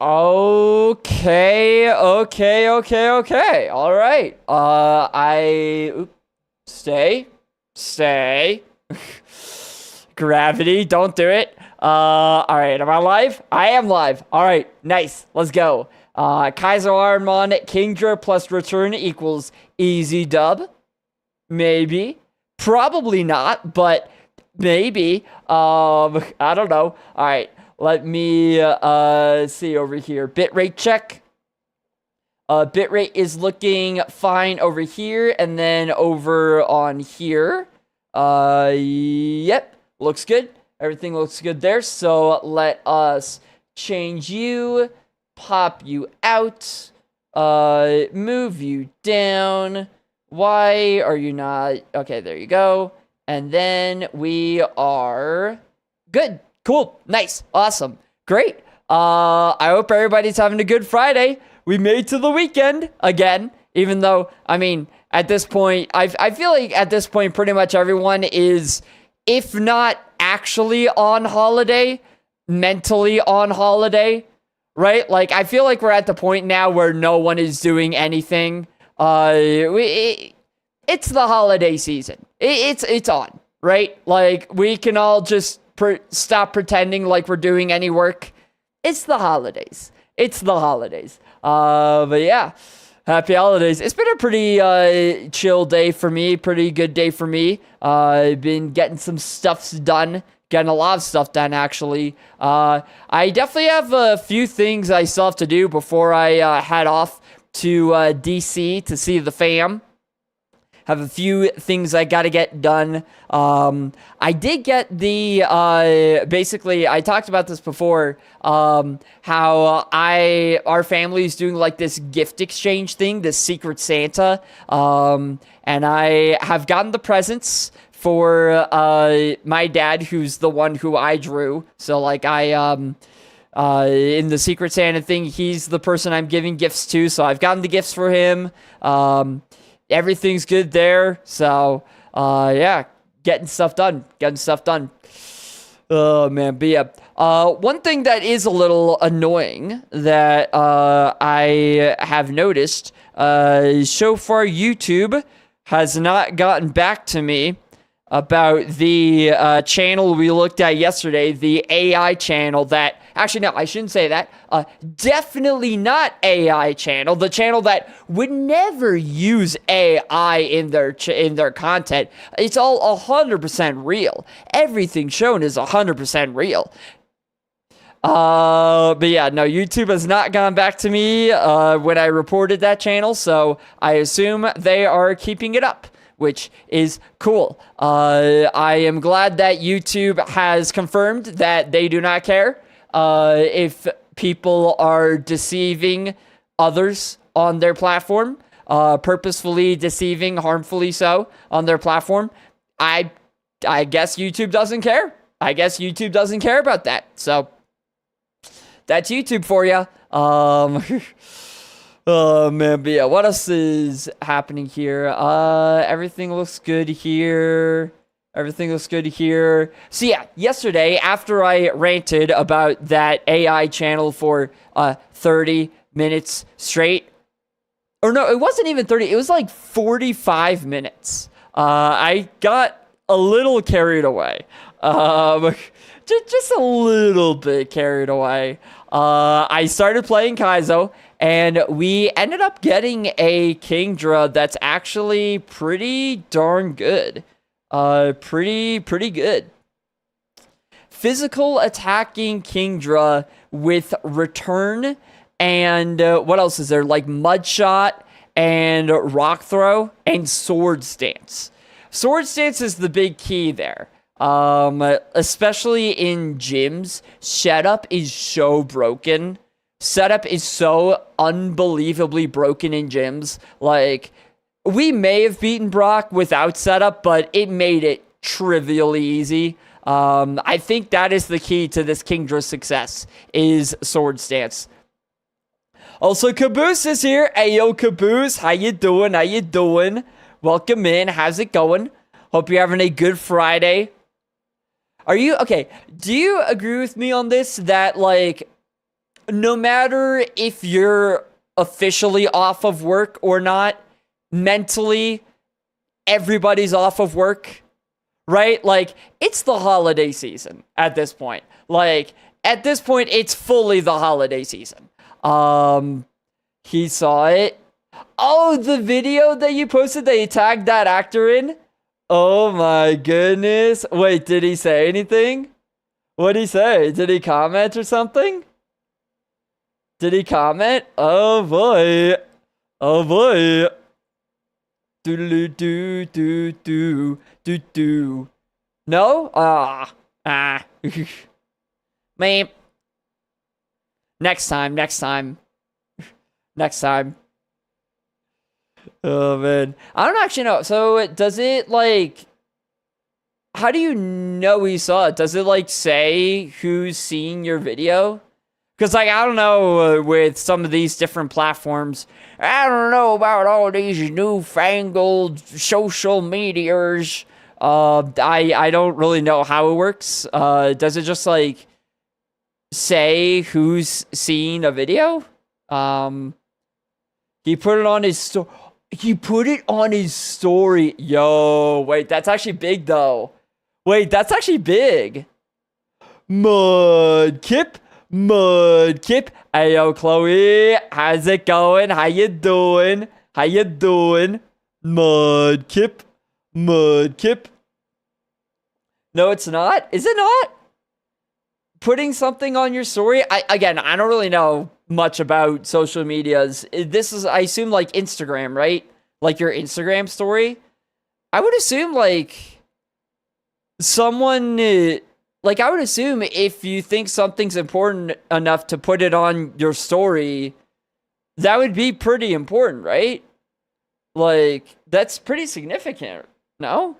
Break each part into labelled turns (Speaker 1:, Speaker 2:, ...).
Speaker 1: Okay. All right. Stay. Gravity, don't do it. All right. Am I live? I am live. All right. Nice. Let's go. Kaizo Ironmon, Kingdra plus return equals easy dub. Maybe. Probably not, but maybe. I don't know. All right. Let me see over here. Bitrate check. Bitrate is looking fine over here, and then over on here. Yep, looks good. Everything looks good there. So let us change you, pop you out, move you down. Why are you not? Okay, there you go. And then we are good. Cool. Nice. Awesome. Great. I hope everybody's having a good Friday. We made to the weekend again, even though, I mean, at this point, I feel like at this point, pretty much everyone is, if not actually on holiday, mentally on holiday, right? Like, I feel like we're at the point now where no one is doing anything. It's the holiday season. It's on, right? Like, we can all just stop pretending like we're doing any work. It's the holidays. But yeah, happy holidays. It's been a pretty chill day for me, pretty good day for me. I've been getting some stuff done, getting a lot of stuff done actually. I definitely have a few things I still have to do before I head off to DC to see the fam. Have a few things I gotta get done. I did get the, basically, I talked about this before, how our family is doing like this gift exchange thing, this Secret Santa, and I have gotten the presents for, my dad, who's the one who I drew. So like in the Secret Santa thing, he's the person I'm giving gifts to, so I've gotten the gifts for him. Everything's good there, so, yeah, getting stuff done. Oh, man, but yeah, one thing that is a little annoying that, I have noticed, so far YouTube has not gotten back to me about the, channel we looked at yesterday, the AI channel that, actually, no, I shouldn't say that. Definitely not AI channel. The channel that would never use AI in their content. It's all 100% real. Everything shown is 100% real. But yeah, no, YouTube has not gone back to me when I reported that channel, so I assume they are keeping it up, which is cool. I am glad that YouTube has confirmed that they do not care if people are deceiving others on their platform, purposefully deceiving, harmfully so, on their platform. I guess YouTube doesn't care. I guess YouTube doesn't care about that. So that's YouTube for you. Oh man, but yeah, what else is happening here? Everything looks good here. So yeah, yesterday, after I ranted about that AI channel for 30 minutes straight, or no, it wasn't even 30, it was like 45 minutes. I got a little carried away. Just a little bit carried away. I started playing Kaizo, and we ended up getting a Kingdra that's actually pretty darn good. Pretty good. Physical attacking Kingdra with return, and what else is there? Like mud shot and rock throw and sword stance. Sword stance is the big key there. Especially in gyms, setup is so broken. Setup is so unbelievably broken in gyms. Like, we may have beaten Brock without setup, but it made it trivially easy. I think that is the key to this Kingdra's success, is sword stance. Also, Caboose is here. Hey, yo, Caboose. How you doing? Welcome in. How's it going? Hope you're having a good Friday. Are you, okay, do you agree with me on this, that, like, no matter if you're officially off of work or not, mentally, everybody's off of work, right? Like, it's the holiday season at this point. Like, at this point, it's fully the holiday season. He saw it. Oh, the video that you posted that you tagged that actor in? Oh my goodness. Wait, did he say anything? What'd he say? Did he comment or something? Did he comment? Oh boy. Oh boy. Do do do do do do. No? Man. Next time. Next time. Oh man. I don't actually know. So does it like, how do you know he saw it? Does it like say who's seeing your video? Because like, I don't know, with some of these different platforms, I don't know about all these newfangled social medias. I don't really know how it works. Does it just like say who's seeing a video? He put it on his story. He put it on his story. Yo, wait, that's actually big though. Wait, that's actually big. Mudkip. Hey, yo, Chloe. How's it going? How you doing? Mudkip. No, it's not. Is it not? Putting something on your story? I don't really know much about social medias. This is, I assume, like Instagram, right? Like your Instagram story. I would assume like someone, like I would assume if you think something's important enough to put it on your story, that would be pretty important, right? Like that's pretty significant, no?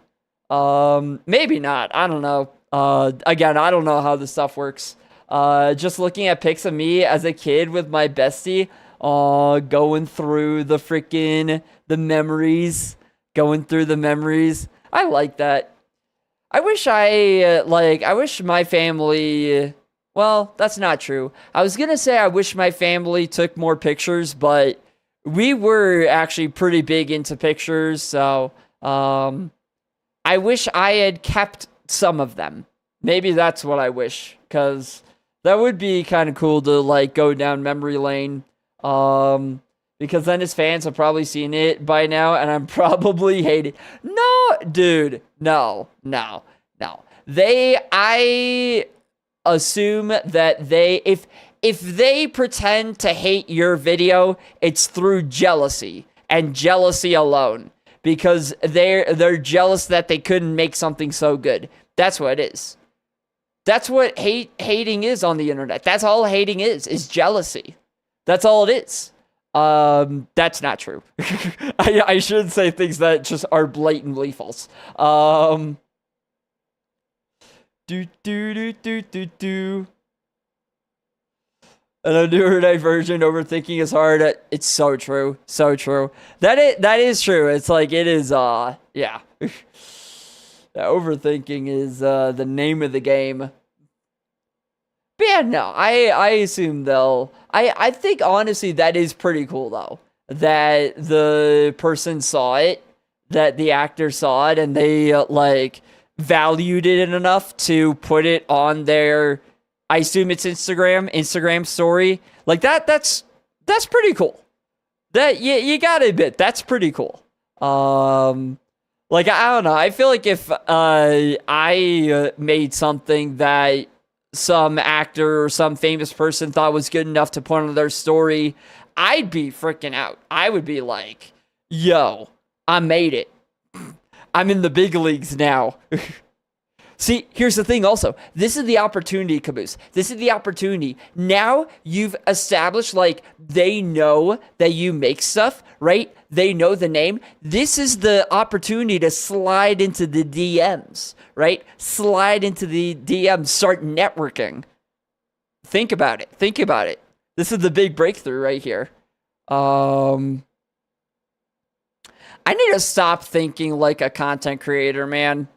Speaker 1: Maybe not. I don't know. Again, I don't know how this stuff works. Just looking at pics of me as a kid with my bestie, going through the memories, I like that. I wish I wish my family, well, that's not true. I was gonna say I wish my family took more pictures, but we were actually pretty big into pictures, so, I wish I had kept some of them. Maybe that's what I wish, because that would be kind of cool to like go down memory lane. Because then his fans have probably seen it by now, and I'm probably hating. No, dude, no. I assume that if they pretend to hate your video, it's through jealousy and jealousy alone, because they're jealous that they couldn't make something so good. That's what it is. That's what hating is on the internet. That's all hating is jealousy. That's all it is. That's not true. I shouldn't say things that just are blatantly false. And a newer diversion, overthinking is hard. It's so true. So true. That is true. It's like, it is, yeah. Overthinking is, the name of the game. But yeah, no, I assume they'll, I think honestly that is pretty cool though. That the person saw it, that the actor saw it, and they, like, valued it enough to put it on their, I assume it's Instagram story. Like that's pretty cool. That you gotta admit, that's pretty cool. Like, I don't know. I feel like if I made something that some actor or some famous person thought was good enough to put on their story, I'd be freaking out. I would be like, yo, I made it. I'm in the big leagues now. See, here's the thing also. This is the opportunity, Caboose. This is the opportunity. Now you've established, like, they know that you make stuff, right? They know the name. This is the opportunity to slide into the DMs, right? Slide into the DMs, start networking. Think about it. This is the big breakthrough right here. I need to stop thinking like a content creator, man.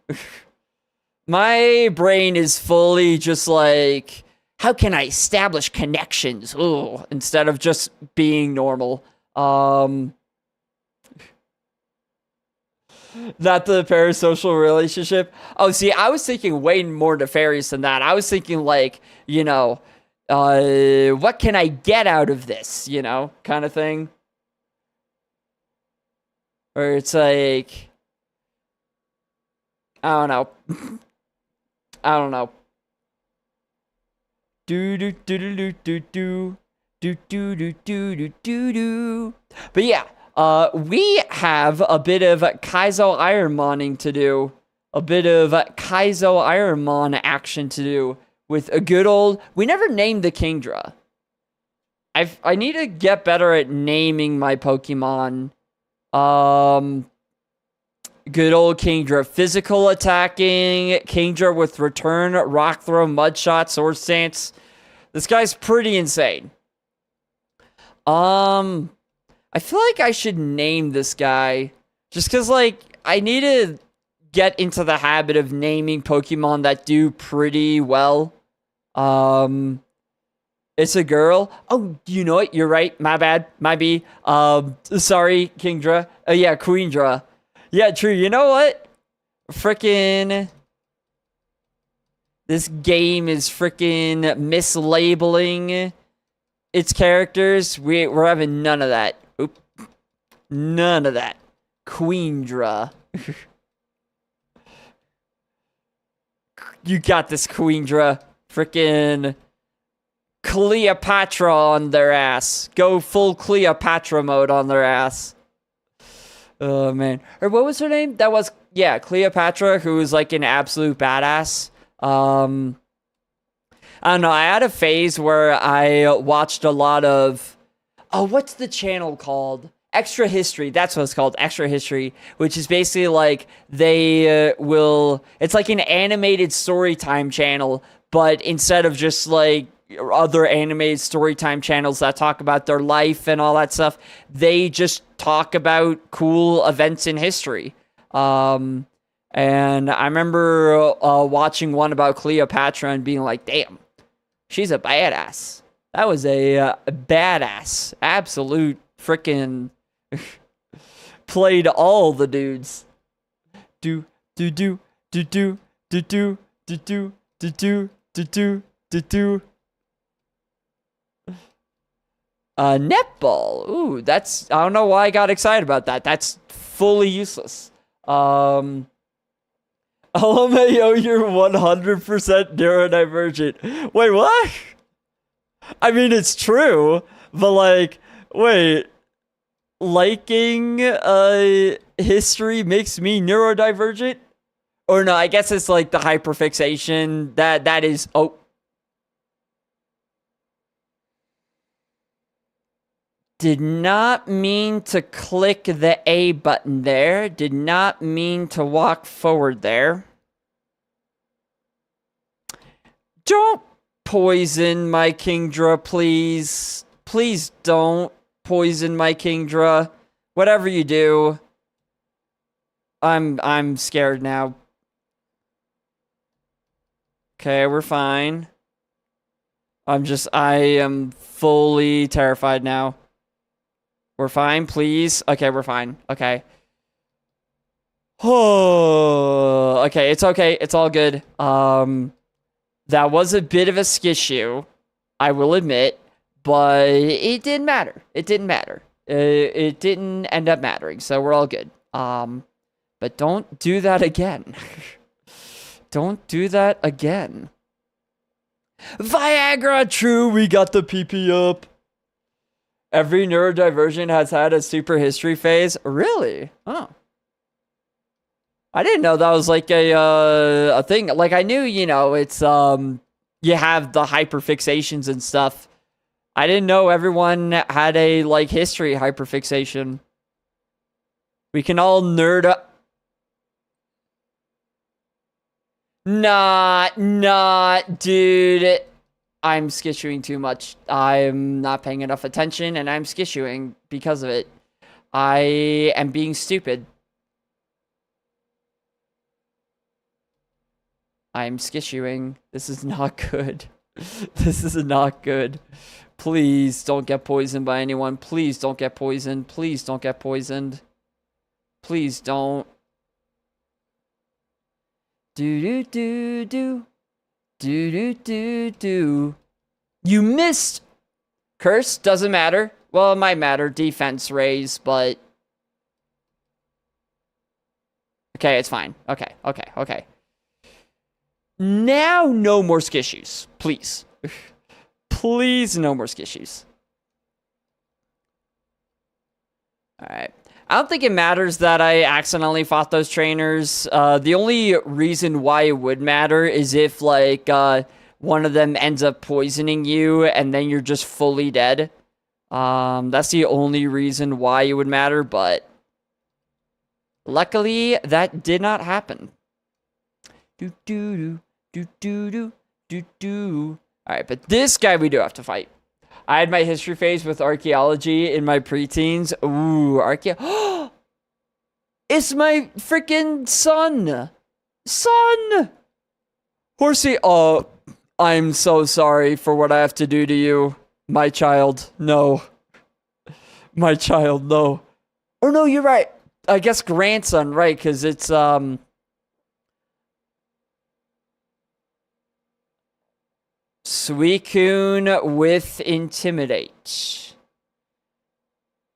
Speaker 1: My brain is fully just like, how can I establish connections? Ooh, instead of just being normal. Not the parasocial relationship. Oh, see, I was thinking way more nefarious than that. I was thinking like, what can I get out of this? Kind of thing. Or it's like, I don't know. I don't know. Do do do do do do do do do do do do do do. But yeah, we have a bit of Kaizo Ironmoning to do, a bit of Kaizo Ironmon action to do with a good old. We never named the Kingdra. I need to get better at naming my Pokemon. Good old Kingdra. Physical attacking. Kingdra with return, rock throw, mud shot, sword stance. This guy's pretty insane. I feel like I should name this guy. Just because, like, I need to get into the habit of naming Pokemon that do pretty well. It's a girl. Oh, you know what? You're right. My bad. My B. Sorry, Kingdra. Yeah, Queendra. Yeah, true. You know what? Frickin'. This game is frickin' mislabeling its characters. We're having none of that. Oop. None of that. Queendra. You got this, Queendra. Frickin' Cleopatra on their ass. Go full Cleopatra mode on their ass. Oh, man. Or what was her name? That was, yeah, Cleopatra, who was like an absolute badass. I don't know. I had a phase where I watched a lot of, what's the channel called? Extra History. That's what it's called. Extra History, which is basically like they it's like an animated story time channel, but instead of just like other animated story time channels that talk about their life and all that stuff, they just talk about cool events in history. And I remember watching one about Cleopatra and being like, damn, she's a badass. That was a badass. Absolute freaking played all the dudes. Do do do do do do do do do do do do do do. Netball. Ooh, that's, I don't know why I got excited about that. That's fully useless. LMAO, you're 100% neurodivergent. Wait, what? I mean, it's true, but like, wait, liking history makes me neurodivergent? Or no, I guess it's like the hyperfixation that is, did not mean to click the A button there. Did not mean to walk forward there. Don't poison my Kingdra, please. Please don't poison my Kingdra. Whatever you do. I'm scared now. Okay, we're fine. I am fully terrified now. We're fine, please. Okay, we're fine. Okay. Oh, okay, it's okay. It's all good. That was a bit of a skissue, I will admit, but it didn't matter. It didn't matter. It didn't end up mattering, so we're all good. But don't do that again. Don't do that again. Viagra, true, we got the PP up. Every neurodivergent has had a super history phase. Really? Oh. I didn't know that was like a thing. Like I knew, it's you have the hyperfixations and stuff. I didn't know everyone had a like history hyperfixation. We can all nerd up. Nah, dude. I'm skissuing too much. I'm not paying enough attention, and I'm skissuing because of it. I am being stupid. I'm skissuing. This is not good. This is not good. Please don't get poisoned by anyone. Please don't get poisoned. Please don't get poisoned. Please don't. Do do do do. Do do do do. You missed. Curse doesn't matter. Well, it might matter. Defense raise, but okay, it's fine. Okay, okay, okay. Now, no more skissues, please. Please, no more skissues. All right. I don't think it matters that I accidentally fought those trainers. The only reason why it would matter is if, like, one of them ends up poisoning you and then you're just fully dead. That's the only reason why it would matter, but luckily, that did not happen. Alright, but this guy we do have to fight. I had my history phase with archaeology in my preteens. Ooh, it's my freaking son! Son! Horsey, oh, I'm so sorry for what I have to do to you. My child, no. My child, no. Oh no, you're right. I guess grandson, right, because it's, Suicune with Intimidate.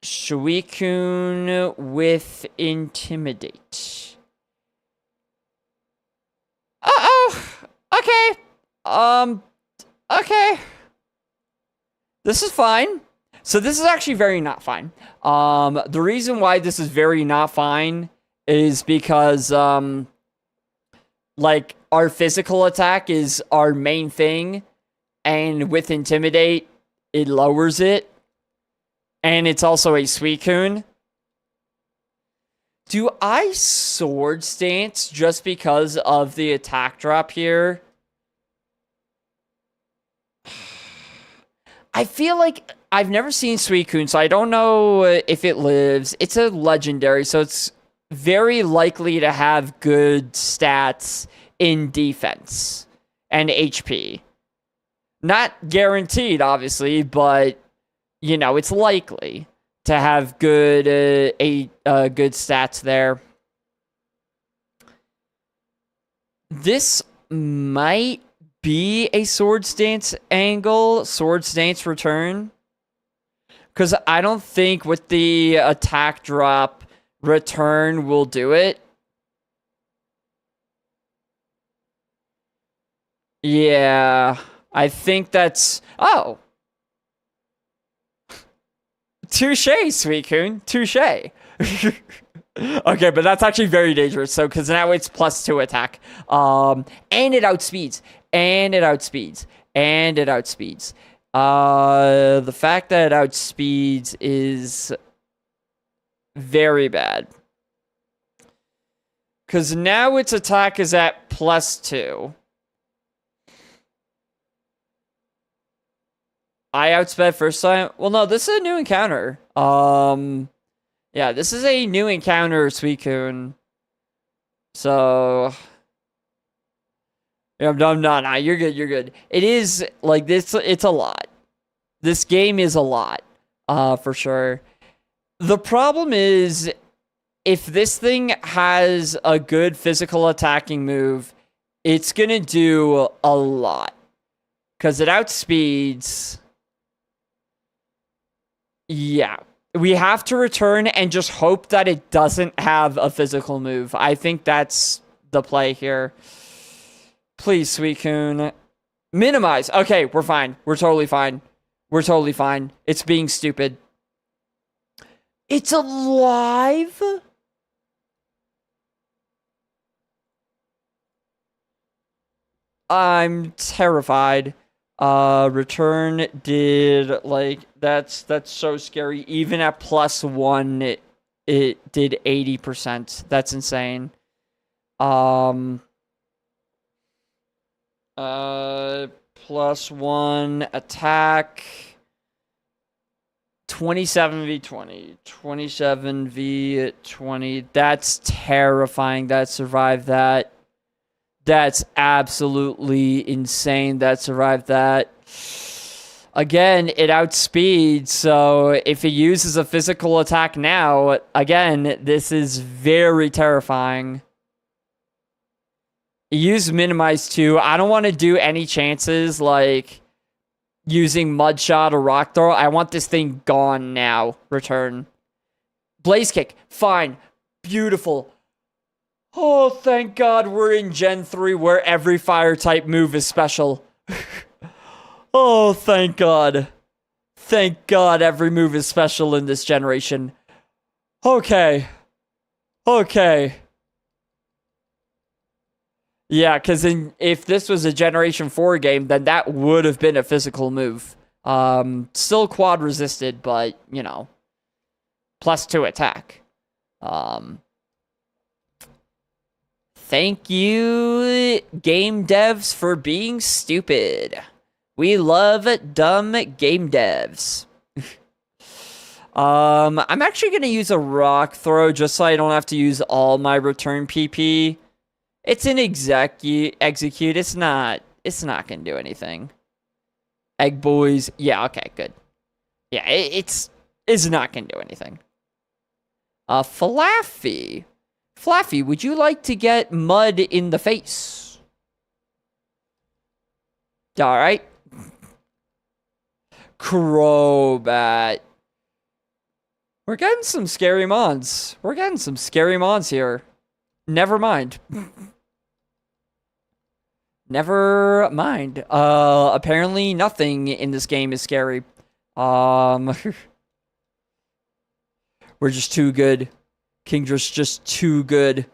Speaker 1: Suicune with Intimidate. Uh-oh! Okay. Okay. This is fine. So this is actually very not fine. The reason why this is very not fine is because, like, our physical attack is our main thing, and with Intimidate, it lowers it, and it's also a Suicune. Do I Sword Stance just because of the attack drop here? I feel like I've never seen Suicune, so I don't know if it lives. It's a legendary, so it's very likely to have good stats in defense and HP. Not guaranteed, obviously, but, you know, it's likely to have good good stats there. This might be a Sword Stance angle, Sword Stance return. Because I don't think with the attack drop, return will do it. Yeah, I think that's... Oh! Touche, Suicune. Touche. Okay, but that's actually very dangerous. So, because now it's +2 attack. And it outspeeds. And it outspeeds. And it outspeeds. The fact that it outspeeds is very bad. Because now its attack is at +2. I outsped first time? Well, no, this is a new encounter. Yeah, this is a new encounter, Suicune. So... Yeah, no, you're good, you're good. It is, like, this, it's a lot. This game is a lot, for sure. The problem is, if this thing has a good physical attacking move, it's gonna do a lot. Because it outspeeds... Yeah. We have to return and just hope that it doesn't have a physical move. I think that's the play here. Please, Suicune. Minimize. Okay, we're fine. We're totally fine. We're totally fine. It's being stupid. It's alive? I'm terrified. Return did, like, that's so scary. Even at +1, it did 80%. That's insane. +1 attack. 27v20. 27v20. That's terrifying that survived that. That's absolutely insane that survived that. Again, it outspeeds, so if it uses a physical attack now, again, this is very terrifying. Use minimize too. I don't want to do any chances like using mud shot or rock throw. I want this thing gone now. Return. Blaze kick. Fine. Beautiful. Oh, thank God we're in Gen 3 where every fire type move is special. Oh, thank God. Thank God every move is special in this generation. Okay. Okay. Yeah, because if this was a Generation 4 game, then that would have been a physical move. Still quad resisted, but, you know, +2 attack. Thank you, game devs, for being stupid. We love dumb game devs. I'm actually going to use a rock throw just so I don't have to use all my return PP. It's an execute. It's not going to do anything. Egg boys. Yeah, okay, good. Yeah, it's not going to do anything. Flaffy. Flaffy, would you like to get mud in the face? Alright. Crobat. We're getting some scary mons. We're getting some scary mons here. Never mind. Never mind. Apparently nothing in this game is scary. We're just too good. Kingdra's just too good.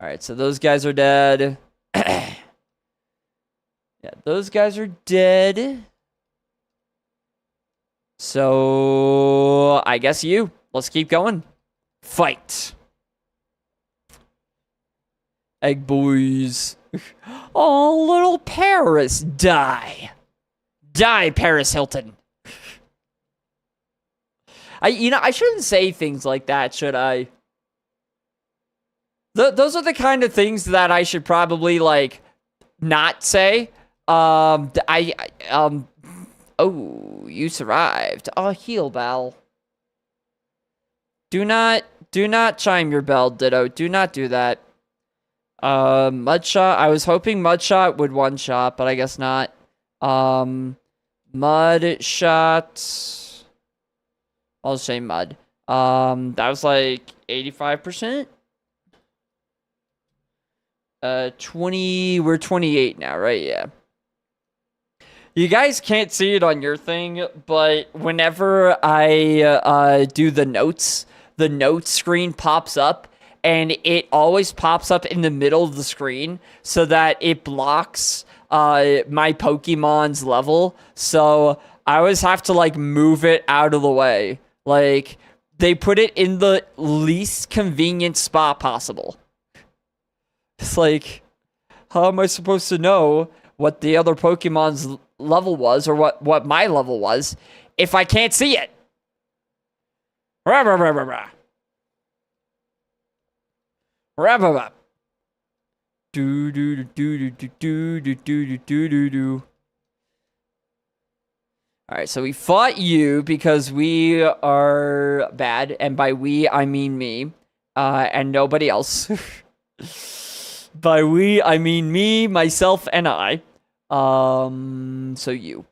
Speaker 1: Alright, so those guys are dead. Yeah, those guys are dead. So, I guess you. Let's keep going. Fight. Egg boys. Oh, little Paris. Die. Die, Paris Hilton. I shouldn't say things like that, should I? Those are the kind of things that I should probably, like, not say. Oh, you survived. Oh, heal bell. Do not chime your bell, Ditto. Do not do that. Mudshot. I was hoping Mudshot would one-shot, but I guess not. Mudshot. I'll say mud. That was like 85%. 20. We're 28 now, right? Yeah. You guys can't see it on your thing, but whenever I do the notes screen pops up, and it always pops up in the middle of the screen so that it blocks my Pokemon's level. So I always have to like move it out of the way. Like they put it in the least convenient spot possible. It's like, how am I supposed to know what the other Pokemon's level was or what my level was if I can't see it? Rah, rah, rah, rah, rah. Rah, rah, rah. Do do do do do do do do do do do. All right, so we fought you because we are bad, and by we I mean me, and nobody else. By we I mean me, myself, and I. So you.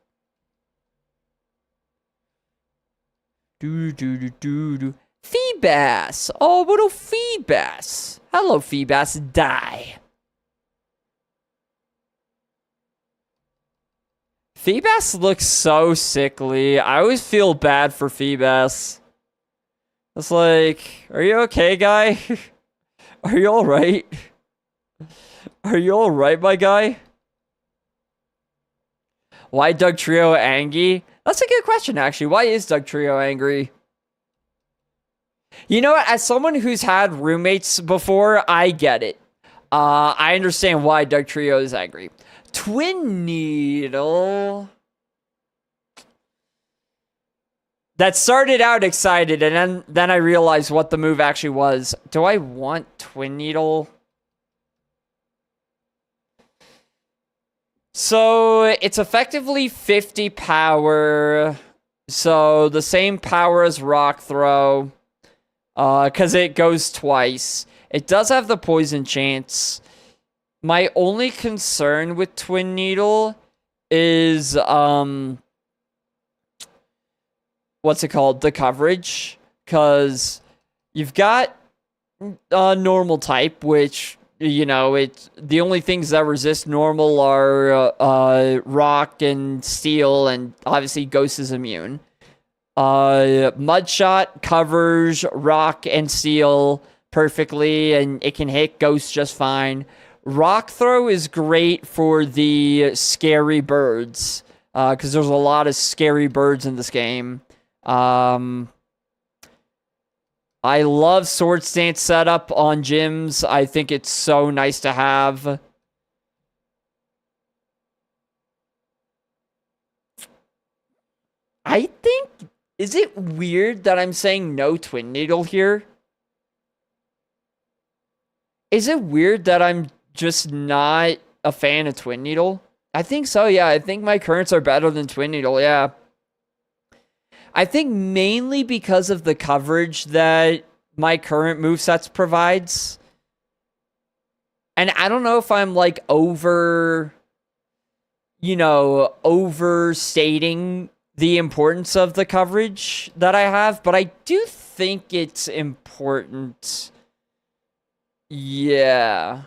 Speaker 1: Do do do do do. Feebas! Oh, little Feebas! Hello, Feebas. Die. Feebas looks so sickly. I always feel bad for Feebas. It's like, are you okay, guy? Are you alright? Are you alright, my guy? Why Doug Trio angry? That's a good question, actually. Why is Doug Trio angry? You know what? As someone who's had roommates before, I get it. I understand why Doug Trio is angry. Twin Needle. That started out excited, and then I realized what the move actually was. Do I want Twin Needle? So it's effectively 50 power. So the same power as Rock Throw. Because it goes twice. It does have the poison chance. My only concern with Twin Needle is, what's it called? The coverage. Because you've got normal type, which, you know, it's the only things that resist normal are rock and steel, and obviously Ghost is immune. Mudshot covers rock and steel perfectly, and it can hit Ghost just fine. Rock Throw is great for the scary birds, because there's a lot of scary birds in this game. I love Sword Stance setup on gyms. I think it's so nice to have. I think... Is it weird that I'm saying no Twin Needle here? Is it weird that I'm just not a fan of Twin Needle? I think so, yeah. I think my currents are better than Twin Needle, yeah. I think mainly because of the coverage that my current movesets provides. And I don't know if I'm like overstating the importance of the coverage that I have, but I do think it's important. Yeah.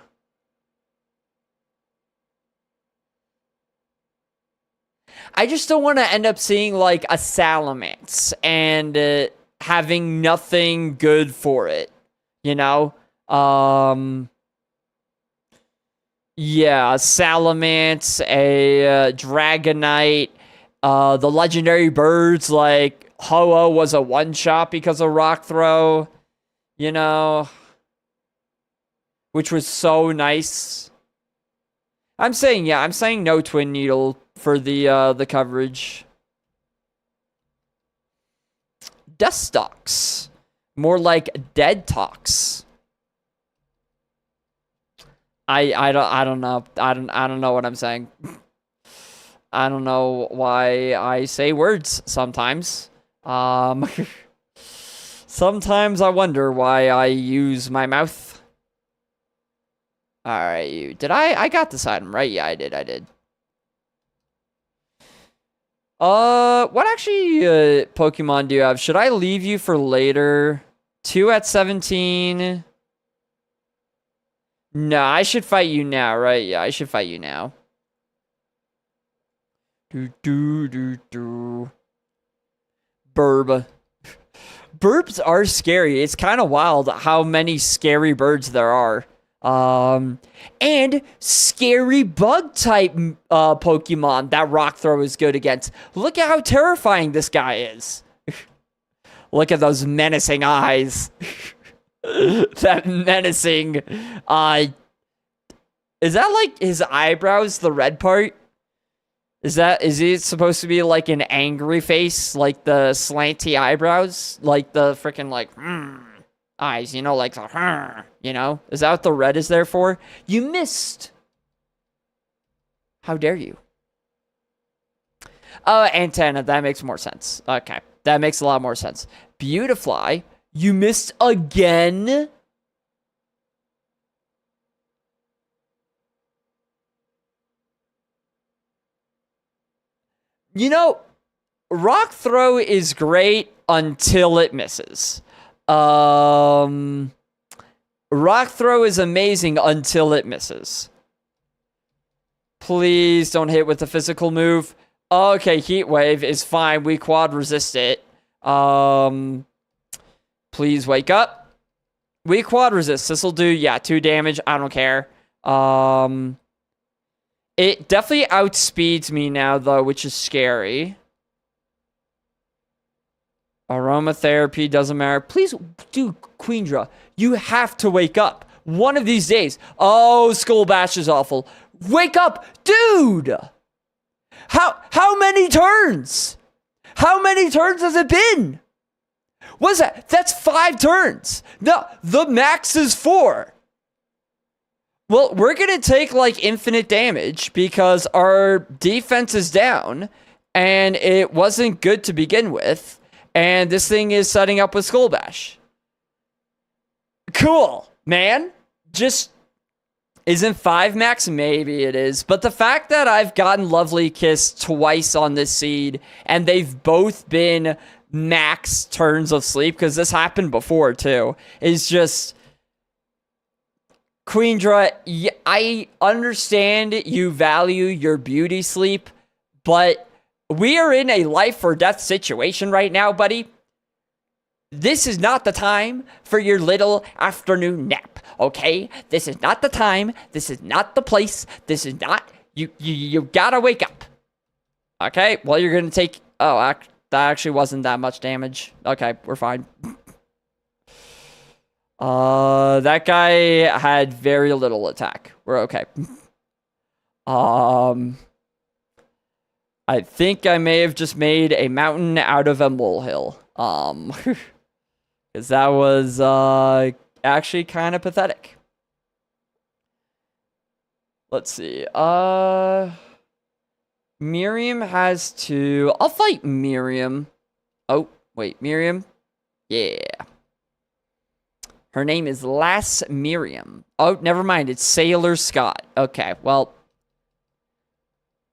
Speaker 1: I just don't want to end up seeing like a Salamence and having nothing good for it, you know? Yeah, Salamence, a Dragonite, the legendary birds like Ho-Oh was a one-shot because of Rock Throw, you know, which was so nice. I'm saying no Twin Needle for the coverage. Deathstalks, more like Dead Talks. I don't know. I don't know what I'm saying. I don't know why I say words sometimes. Sometimes I wonder why I use my mouth. Alright, you. Did I got this item, right? Yeah, I did. What actually, Pokemon do you have? Should I leave you for later? 2 at 17. No, I should fight you now, right? Yeah, I should fight you now. Burb. Burbs are scary. It's kind of wild how many scary birds there are. And scary bug type Pokemon that Rock Throw is good against. Look at how terrifying this guy is. Look at those menacing eyes. That menacing is that like his eyebrows, the red part? Is he supposed to be like an angry face, like the slanty eyebrows, like the freaking like eyes, you know, like the you know? Is that what the red is there for? You missed. How dare you? Oh, antenna, that makes more sense. Okay, that makes a lot more sense. Beautifly, you missed again. You know, Rock Throw is great until it misses. Rock Throw is amazing until it misses. Please don't hit with the physical move. Okay, Heat Wave is fine. We quad resist it. Please wake up. We quad resist. This'll do, yeah, 2 damage. I don't care. It definitely outspeeds me now, though, which is scary. Aromatherapy doesn't matter. Please, dude, Kingdra, you have to wake up. One of these days. Oh, Skull Bash is awful. Wake up, dude! How many turns? How many turns has it been? What's that? That's 5 turns. No, the max is 4. Well, we're going to take like infinite damage because our defense is down and it wasn't good to begin with. And this thing is setting up with Skull Bash. Cool, man. Just isn't 5 max? Maybe it is. But the fact that I've gotten Lovely Kiss twice on this seed and they've both been max turns of sleep, because this happened before too, is just... Kingdra, I understand you value your beauty sleep, but we are in a life or death situation right now, buddy. This is not the time for your little afternoon nap, okay? This is not the time. This is not the place. This is not... You gotta wake up. Okay, well, you're gonna take... Oh, that actually wasn't that much damage. Okay, we're fine. That guy had very little attack. We're okay. I think I may have just made a mountain out of a molehill. Because that was, actually kind of pathetic. Let's see. Miriam has to... I'll fight Miriam. Oh, wait, Miriam? Yeah. Her name is Lass Miriam. Oh, never mind. It's Sailor Scott. Okay, well...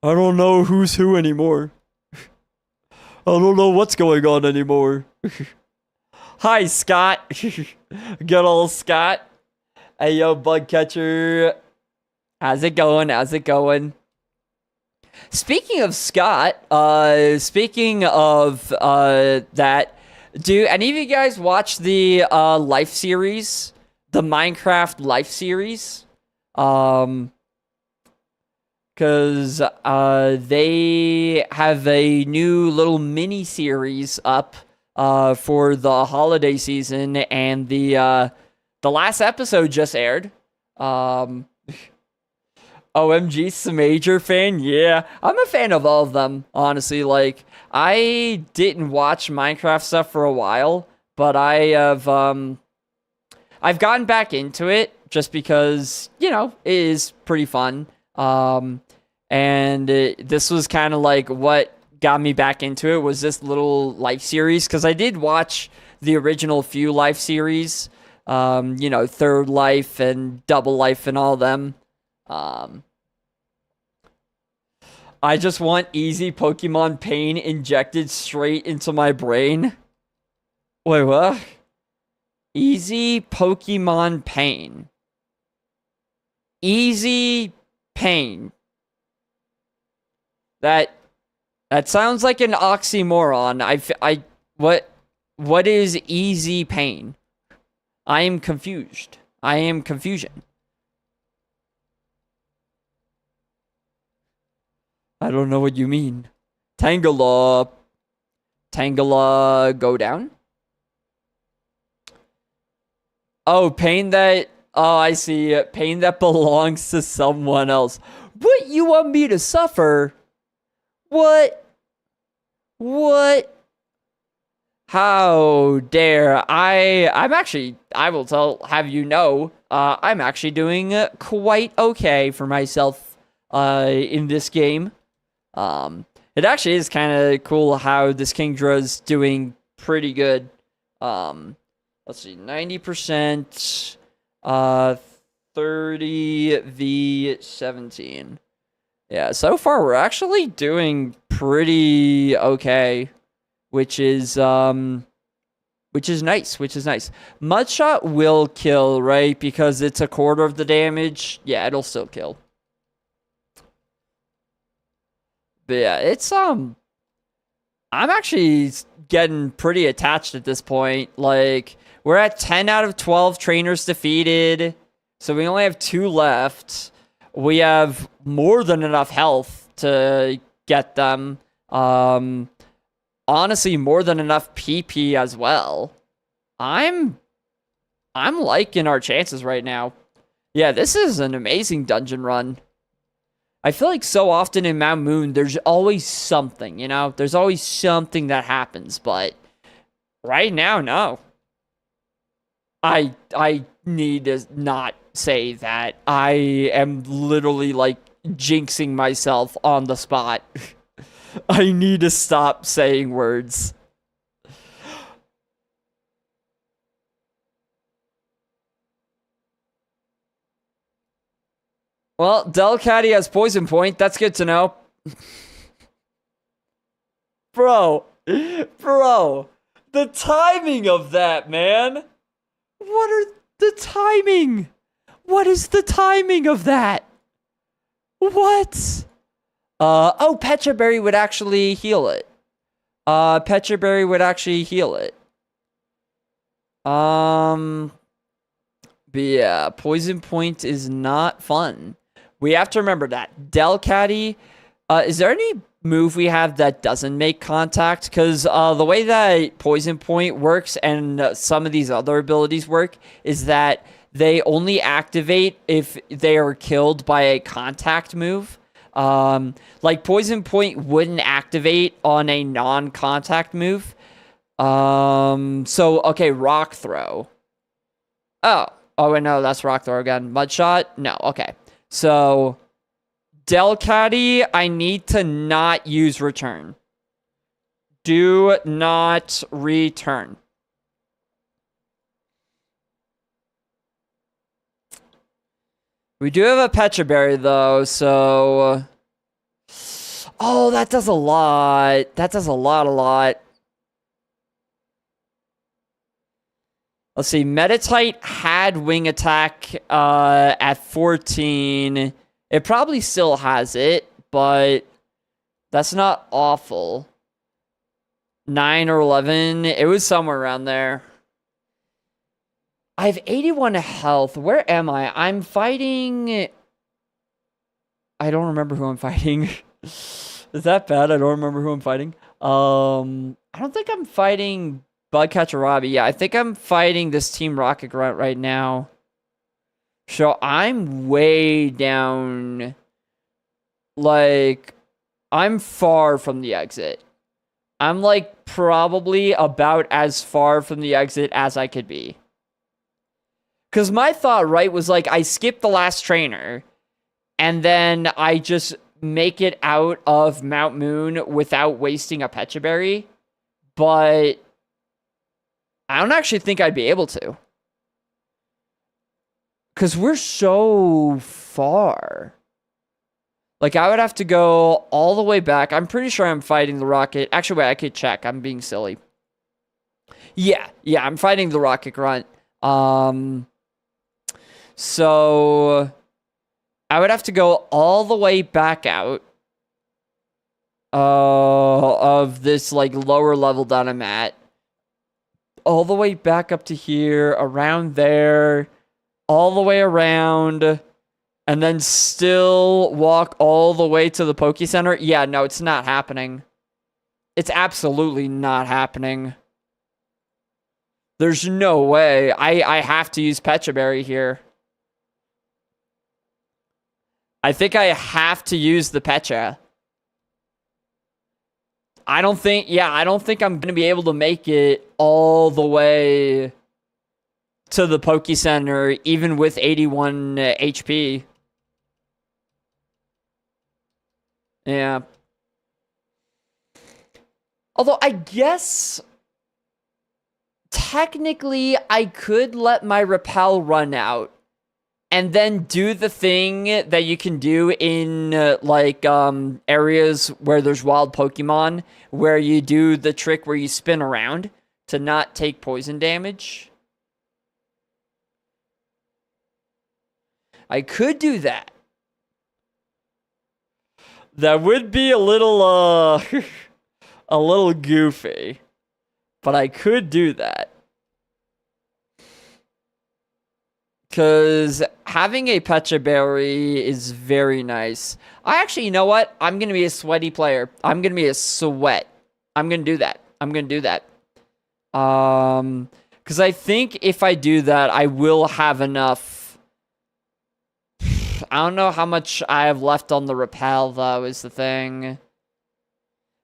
Speaker 1: I don't know who's who anymore. I don't know what's going on anymore. Hi, Scott. Good old Scott. Hey, yo, bug catcher. How's it going? How's it going? Speaking of Scott, speaking of that... Do any of you guys watch the Life series? The Minecraft Life series? Because they have a new little mini-series up for the holiday season, and the last episode just aired. OMG, some major fan? Yeah, I'm a fan of all of them, honestly. Like, I didn't watch Minecraft stuff for a while, but I have, I've gotten back into it just because, you know, it is pretty fun. This was kind of like what got me back into it, was this little Life series, because I did watch the original few Life series, you know, Third Life and Double Life and all them. I just want easy Pokemon pain injected straight into my brain. Wait, what? Easy Pokemon pain. Easy pain. That sounds like an oxymoron. What is easy pain? I am confused. I am confusion. I don't know what you mean. Tangela, go down? Oh, pain that... Oh, I see. Pain that belongs to someone else. What, you want me to suffer? What? How dare I'm actually, I will have you know, I'm actually doing quite okay for myself in this game. It actually is kind of cool how this Kingdra's doing pretty good. Let's see, 90%, 30v17. Yeah, so far we're actually doing pretty okay, which is nice, Mudshot will kill, right? Because it's a quarter of the damage. Yeah, it'll still kill. But yeah, it's, I'm actually getting pretty attached at this point. Like, we're at 10 out of 12 trainers defeated, so we only have 2 left. We have more than enough health to get them. Honestly, more than enough PP as well. I'm liking our chances right now. Yeah, this is an amazing dungeon run. I feel like so often in Mount Moon, there's always something, you know? There's always something that happens, but right now, no. I need to not say that. I am literally like jinxing myself on the spot. I need to stop saying words. Well, Delcatty has poison point. That's good to know. Bro, bro, the timing of that, man. What are the timing? What is the timing of that? What? Oh, Pecha Berry would actually heal it. Pecha Berry would actually heal it. But yeah, Poison Point is not fun. We have to remember that. Delcatty, is there any move we have that doesn't make contact? Because the way that Poison Point works and some of these other abilities work is that they only activate if they are killed by a contact move. Like Poison Point wouldn't activate on a non-contact move. So, okay, Rock Throw. Oh, wait, no, that's Rock Throw again. Mud Shot? No, okay. So, Delcatty, I need to not use Return. Do not return. We do have a Pecha Berry, though, so... Oh, that does a lot. That does a lot. Let's see. Meditite had Wing Attack at 14. It probably still has it, but that's not awful. 9 or 11. It was somewhere around there. I have 81 health. Where am I? I'm fighting... I don't remember who I'm fighting. Is that bad? I don't remember who I'm fighting. I don't think I'm fighting Bugcatcher Robbie. Yeah, I think I'm fighting this Team Rocket Grunt right now. So I'm way down. Like, I'm far from the exit. I'm like probably about as far from the exit as I could be. Because my thought, right, was like I skip the last trainer and then I just make it out of Mount Moon without wasting a Pecha Berry. But I don't actually think I'd be able to. Because we're so far. Like, I would have to go all the way back. I'm pretty sure I'm fighting the Rocket. Actually, wait, I could check. I'm being silly. Yeah, I'm fighting the Rocket Grunt. So I would have to go all the way back out of this, like, lower level that I'm at. All the way back up to here, around there, all the way around, and then still walk all the way to the Poke Center. Yeah, no, it's not happening. It's absolutely not happening. There's no way. I have to use Pecha Berry here. I think I have to use the Pecha. I don't think I'm going to be able to make it all the way to the Poke Center, even with 81 HP. Yeah. Although, I guess technically I could let my Repel run out and then do the thing that you can do in areas where there's wild Pokemon, where you do the trick where you spin around to not take poison damage. I could do that. That would be a little a little goofy, but I could do that. Because having a Pecha Berry is very nice. You know what? I'm going to be a sweaty player. I'm going to be a sweat. I'm going to do that. Because I think if I do that, I will have enough. I don't know how much I have left on the Repel, though, is the thing.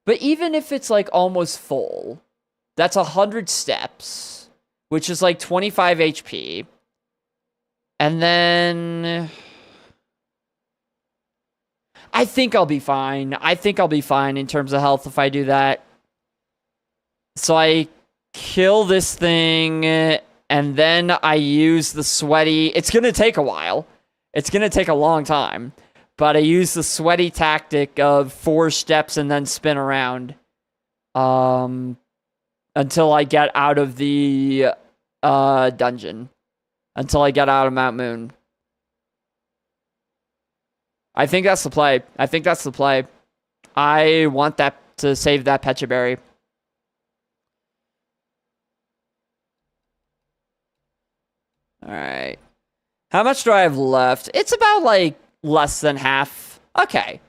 Speaker 1: But even if it's, like, almost full, that's 100 steps, which is, like, 25 HP. And then I think I'll be fine. I think I'll be fine in terms of health if I do that. So I kill this thing, and then I use the sweaty. It's going to take a while. It's going to take a long time. But I use the sweaty tactic of 4 steps and then spin around. Until I get out of the dungeon. Until I get out of Mount Moon. I think that's the play. I think that's the play. I want that to save that Pecha Berry. Alright. How much do I have left? It's about, like, less than half. Okay.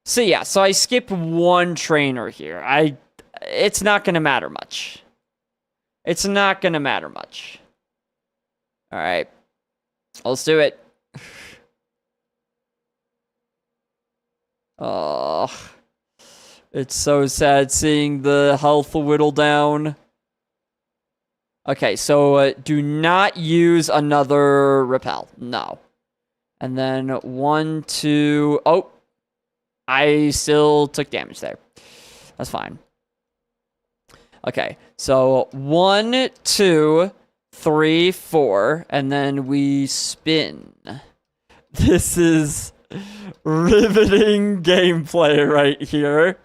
Speaker 1: So, yeah. So, I skip 1 trainer here. It's not going to matter much. It's not going to matter much. Alright. Let's do it. Oh. It's so sad seeing the health whittle down. Okay, so do not use another repel. No. And then 1, 2... Oh! I still took damage there. That's fine. Okay, so 1, 2, 3, 4, and then we spin. This is riveting gameplay right here.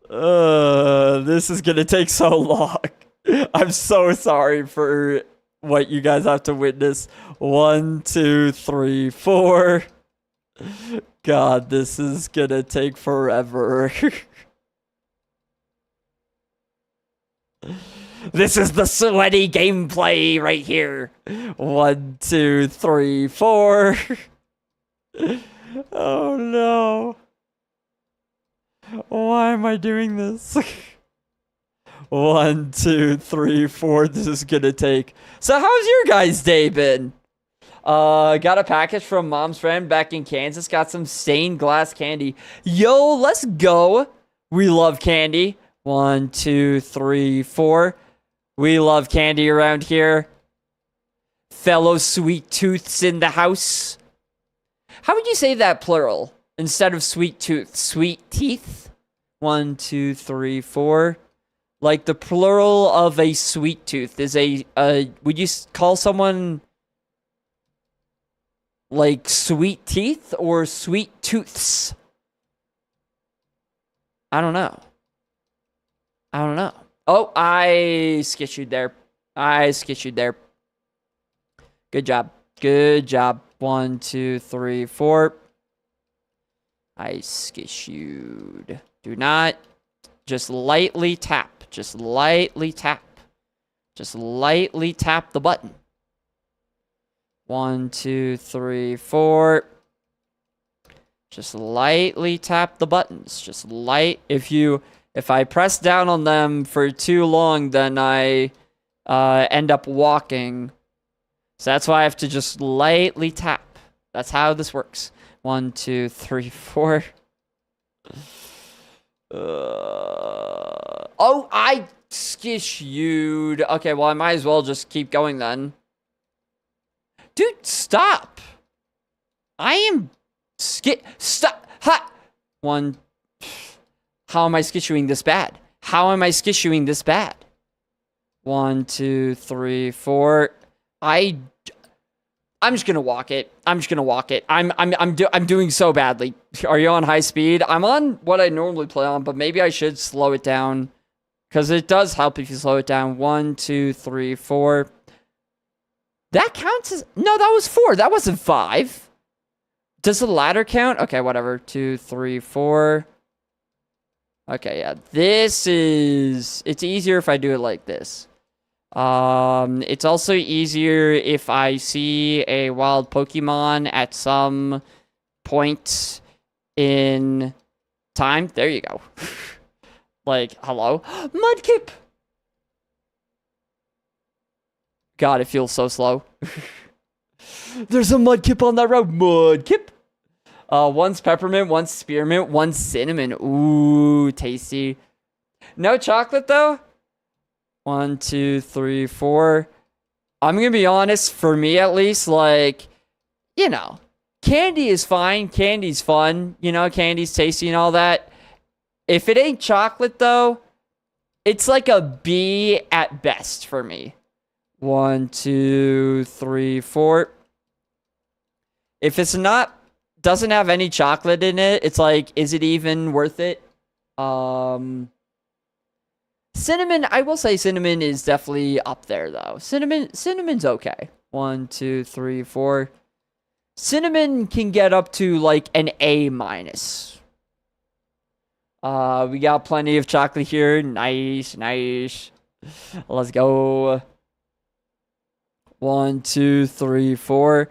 Speaker 1: This is gonna take so long. I'm so sorry for what you guys have to witness. 1, 2, 3, 4. God, this is gonna take forever. This is the sweaty gameplay right here. 1, 2, 3, 4. Oh no. Why am I doing this? 1, 2, 3, 4. This is gonna take. So how's your guys' day been? Got a package from mom's friend back in Kansas. Got some stained glass candy. Yo, let's go. We love candy. 1, 2, 3, 4. We love candy around here. Fellow sweet tooths in the house. How would you say that plural instead of sweet tooth? Sweet teeth? 1, 2, 3, 4. Like the plural of a sweet tooth is a, would you call someone like sweet teeth or sweet tooths? I don't know. I don't know. Oh, I skitched there. I skitched there. Good job. Good job. 1, 2, 3, 4. I skitched. Do not. Just lightly tap. Just lightly tap. Just lightly tap the button. 1, 2, 3, 4. Just lightly tap the buttons. Just light. If I press down on them for too long, then I end up walking. So that's why I have to just lightly tap. That's how this works. 1, 2, 3, 4. Oh, I skished. Okay, well, I might as well just keep going then. Dude, stop. I am stop. Ha! 1. How am I skissuing this bad? How am I skissuing this bad? 1, 2, 3, 4. I'm just gonna walk it. I'm just gonna walk it. I'm doing so badly. Are you on high speed? I'm on what I normally play on, but maybe I should slow it down. Because it does help if you slow it down. 1, 2, 3, 4. That counts as... No, that was 4. That wasn't 5. Does the ladder count? Okay, whatever. 2, 3, 4. Okay, yeah. This is... It's easier if I do it like this. It's also easier if I see a wild Pokemon at some point in time. There you go. Like, hello? Mudkip! God, it feels so slow. There's a Mudkip on that road. Mudkip! One's peppermint, one's spearmint, one's cinnamon. Ooh, tasty. No chocolate, though? 1, 2, 3, 4. I'm gonna be honest, for me at least, like, you know, candy is fine. Candy's fun. You know, candy's tasty and all that. If it ain't chocolate, though, it's like a B at best for me. 1, 2, 3, 4. If it's not, doesn't have any chocolate in it, it's like, is it even worth it? Cinnamon, I will say cinnamon is definitely up there though. Cinnamon's okay. 1, 2, 3, 4. Cinnamon can get up to like an A minus. We got plenty of chocolate here. Nice, nice. Let's go. 1, 2, 3, 4.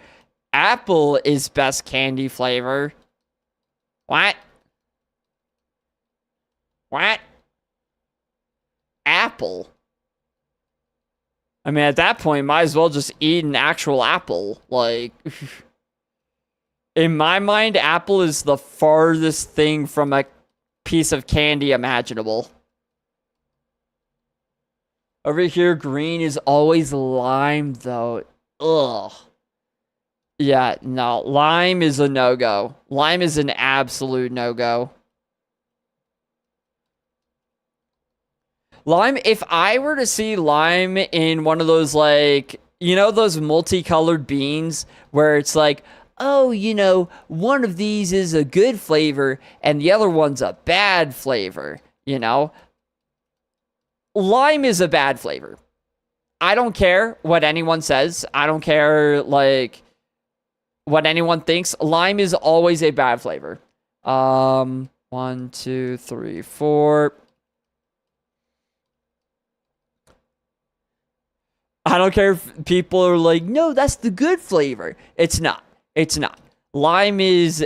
Speaker 1: Apple is best candy flavor. What? What? Apple? I mean, at that point, might as well just eat an actual apple. Like, in my mind, apple is the farthest thing from a piece of candy imaginable. Over here, green is always lime, though. Ugh. Yeah, no. Lime is a no-go. Lime is an absolute no-go. Lime, if I were to see lime in one of those, like, you know, those multicolored beans where it's like, oh, you know, one of these is a good flavor and the other one's a bad flavor, you know? Lime is a bad flavor. I don't care what anyone says. I don't care, like, what anyone thinks. Lime is always a bad flavor. 1, 2, 3, 4. I don't care if people are like, no, that's the good flavor. It's not. It's not. Lime is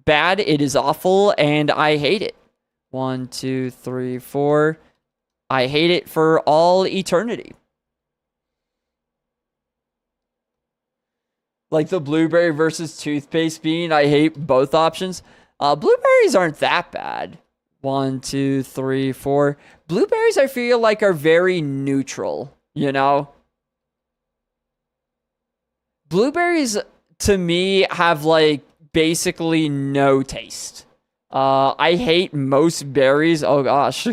Speaker 1: bad. It is awful, and I hate it. 1, 2, 3, 4. I hate it for all eternity. Like the blueberry versus toothpaste bean, I hate both options. Blueberries aren't that bad. 1, 2, 3, 4. Blueberries, I feel like, are very neutral. You know? Blueberries, to me, have, like, basically no taste. I hate most berries. Oh, gosh.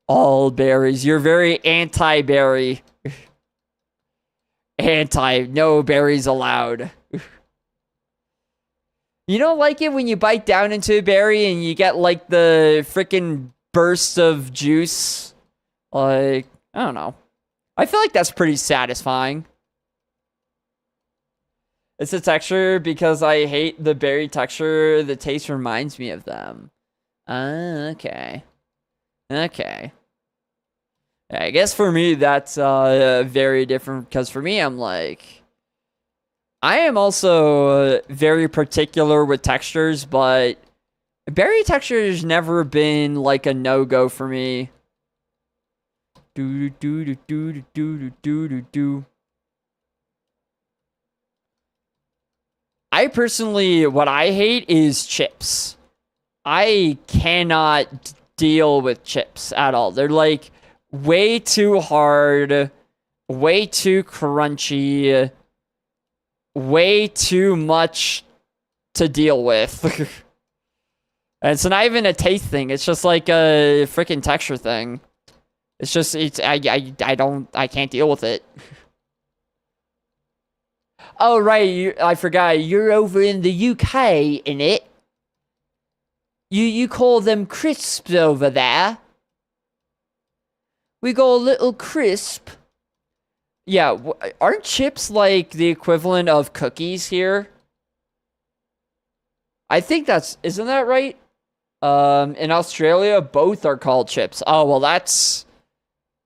Speaker 1: All berries. You're very anti-berry. No berries allowed. You don't like it when you bite down into a berry and you get, like, the freaking burst of juice? Like, I don't know. I feel like that's pretty satisfying. It's the texture because I hate the berry texture. The taste reminds me of them. Okay. Okay. I guess for me, that's very different because for me, I'm like... I am also very particular with textures, but berry texture has never been like a no-go for me. I personally, what I hate is chips. I cannot deal with chips at all. They're like way too hard, way too crunchy, way too much to deal with. And it's not even a taste thing. It's just like a freaking texture thing. It's just, I can't deal with it. Oh, right, I forgot. You're over in the UK, innit? You call them crisps over there. We go a little crisp. Yeah, aren't chips like the equivalent of cookies here? I think isn't that right? In Australia, both are called chips. Oh, well, that's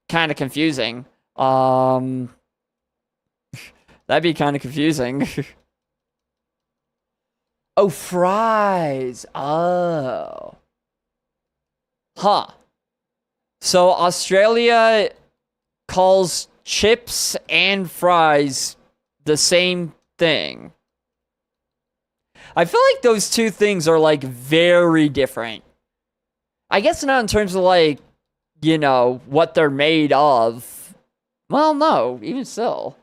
Speaker 1: kind of confusing. That'd be kind of confusing. Oh, fries. Oh. Huh. So Australia calls chips and fries the same thing. I feel like those two things are like very different. I guess not in terms of like you know, what they're made of. Well, no, even still.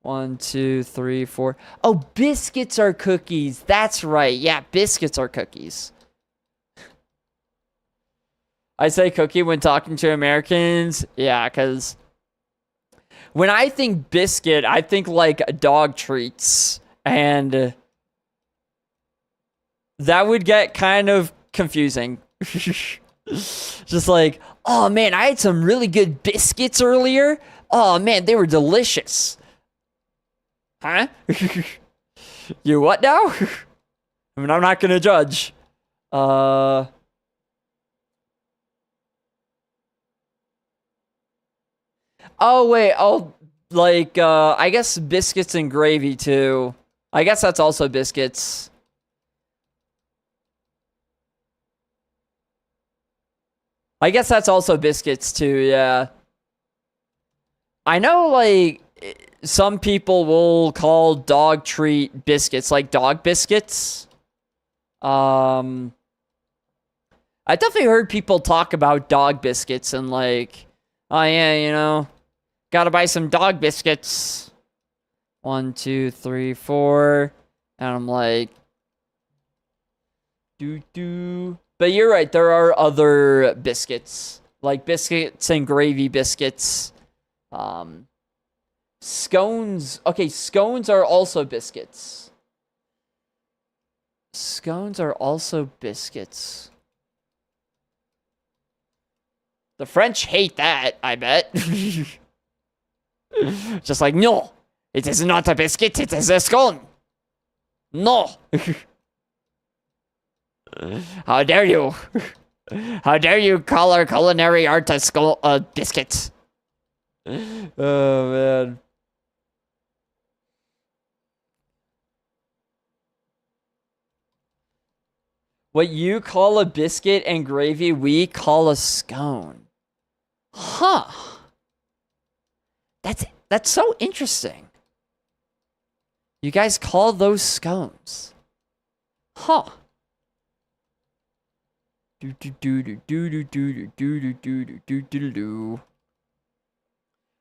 Speaker 1: 1, 2, 3, 4. Oh, biscuits are cookies. That's right. Yeah, biscuits are cookies. I say cookie when talking to Americans. Yeah, because when I think biscuit, I think like dog treats. And that would get kind of confusing. Just like, oh man, I had some really good biscuits earlier. Oh man, they were delicious. Huh? You what now? I mean, I'm not gonna judge. Oh wait, oh like I guess biscuits and gravy too. I guess that's also biscuits. I guess that's also biscuits too, yeah. I know like some people will call dog treat biscuits like dog biscuits. Um I definitely heard people talk about dog biscuits and like, oh yeah, you know, gotta buy some dog biscuits. 1, 2, 3, 4. And I'm like, doo doo. But you're right, there are other biscuits. Like biscuits and gravy biscuits. Scones. Okay, scones are also biscuits. Scones are also biscuits. The French hate that, I bet. Just like, no, it is not a biscuit, it is a scone. No. How dare you? How dare you call our culinary art a biscuit? Oh, man. What you call a biscuit and gravy, we call a scone. Huh. That's so interesting. You guys call those scones. Huh. Do do do do do do do do do do do do do.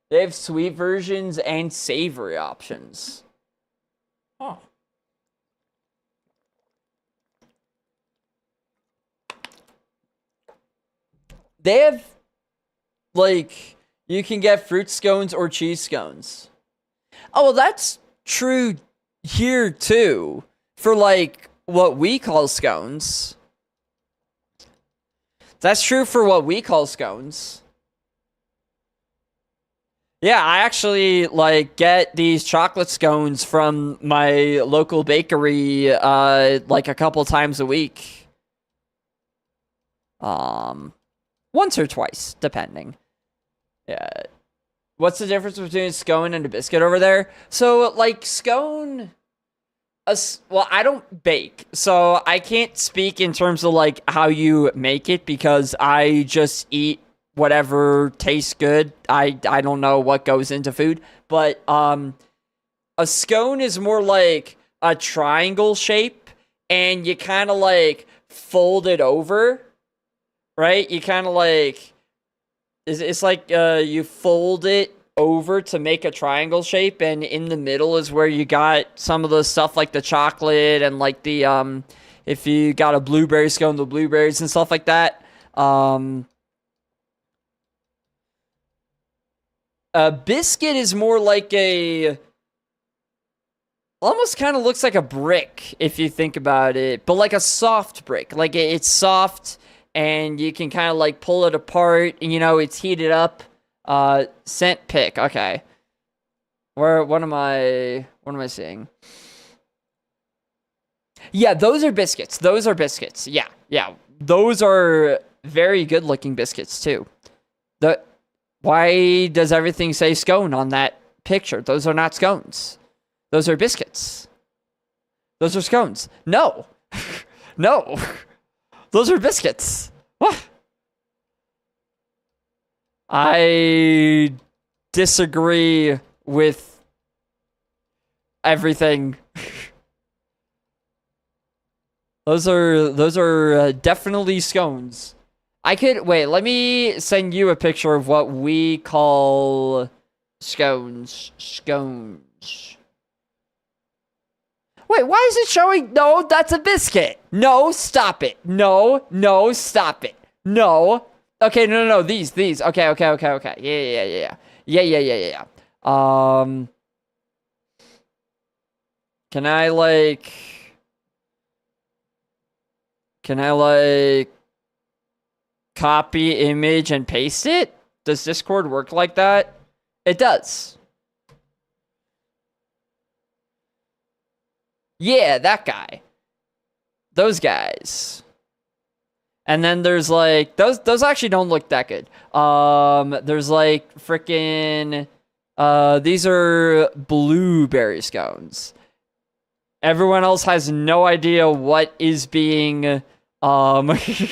Speaker 1: They have sweet versions and savory options. Huh. They have like you can get fruit scones or cheese scones. Oh, well, that's true here too. For like what we call scones. That's true for what we call scones. Yeah, I actually like get these chocolate scones from my local bakery like a couple times a week. Once or twice, depending. Yeah. What's the difference between a scone and a biscuit over there? So, like, scone... well, I don't bake, so I can't speak in terms of, like, how you make it, because I just eat whatever tastes good. I don't know what goes into food, but, a scone is more like a triangle shape, and you kind of, like, fold it over, right? You kind of, like... It's like you fold it over to make a triangle shape, and in the middle is where you got some of the stuff like the chocolate and like the if you got a blueberry scone, the blueberries and stuff like that. A biscuit is more like a almost kind of looks like a brick if you think about it, but like a soft brick. Like it's soft and you can kind of like pull it apart and you know it's heated up. Scent pick. Okay. What am I seeing? Yeah, those are biscuits. Those are biscuits. Yeah. Those are very good looking biscuits too. Why does everything say scone on that picture? Those are not scones. Those are biscuits. Those are scones. No. No. Those are biscuits. What? I disagree with everything. Those are definitely scones. I could wait. Let me send you a picture of what we call scones. Scones. Wait, why is it showing? No, that's a biscuit. No, stop it. No, no, stop it. No. Okay, no, no, no. These. Okay, okay, okay, okay. Yeah. Can I like? Can I like copy image and paste it? Does Discord work like that? It does. Yeah, that guy. Those guys. And then there's like those actually don't look that good. There's like freaking these are blueberry scones. Everyone else has no idea what is being nobody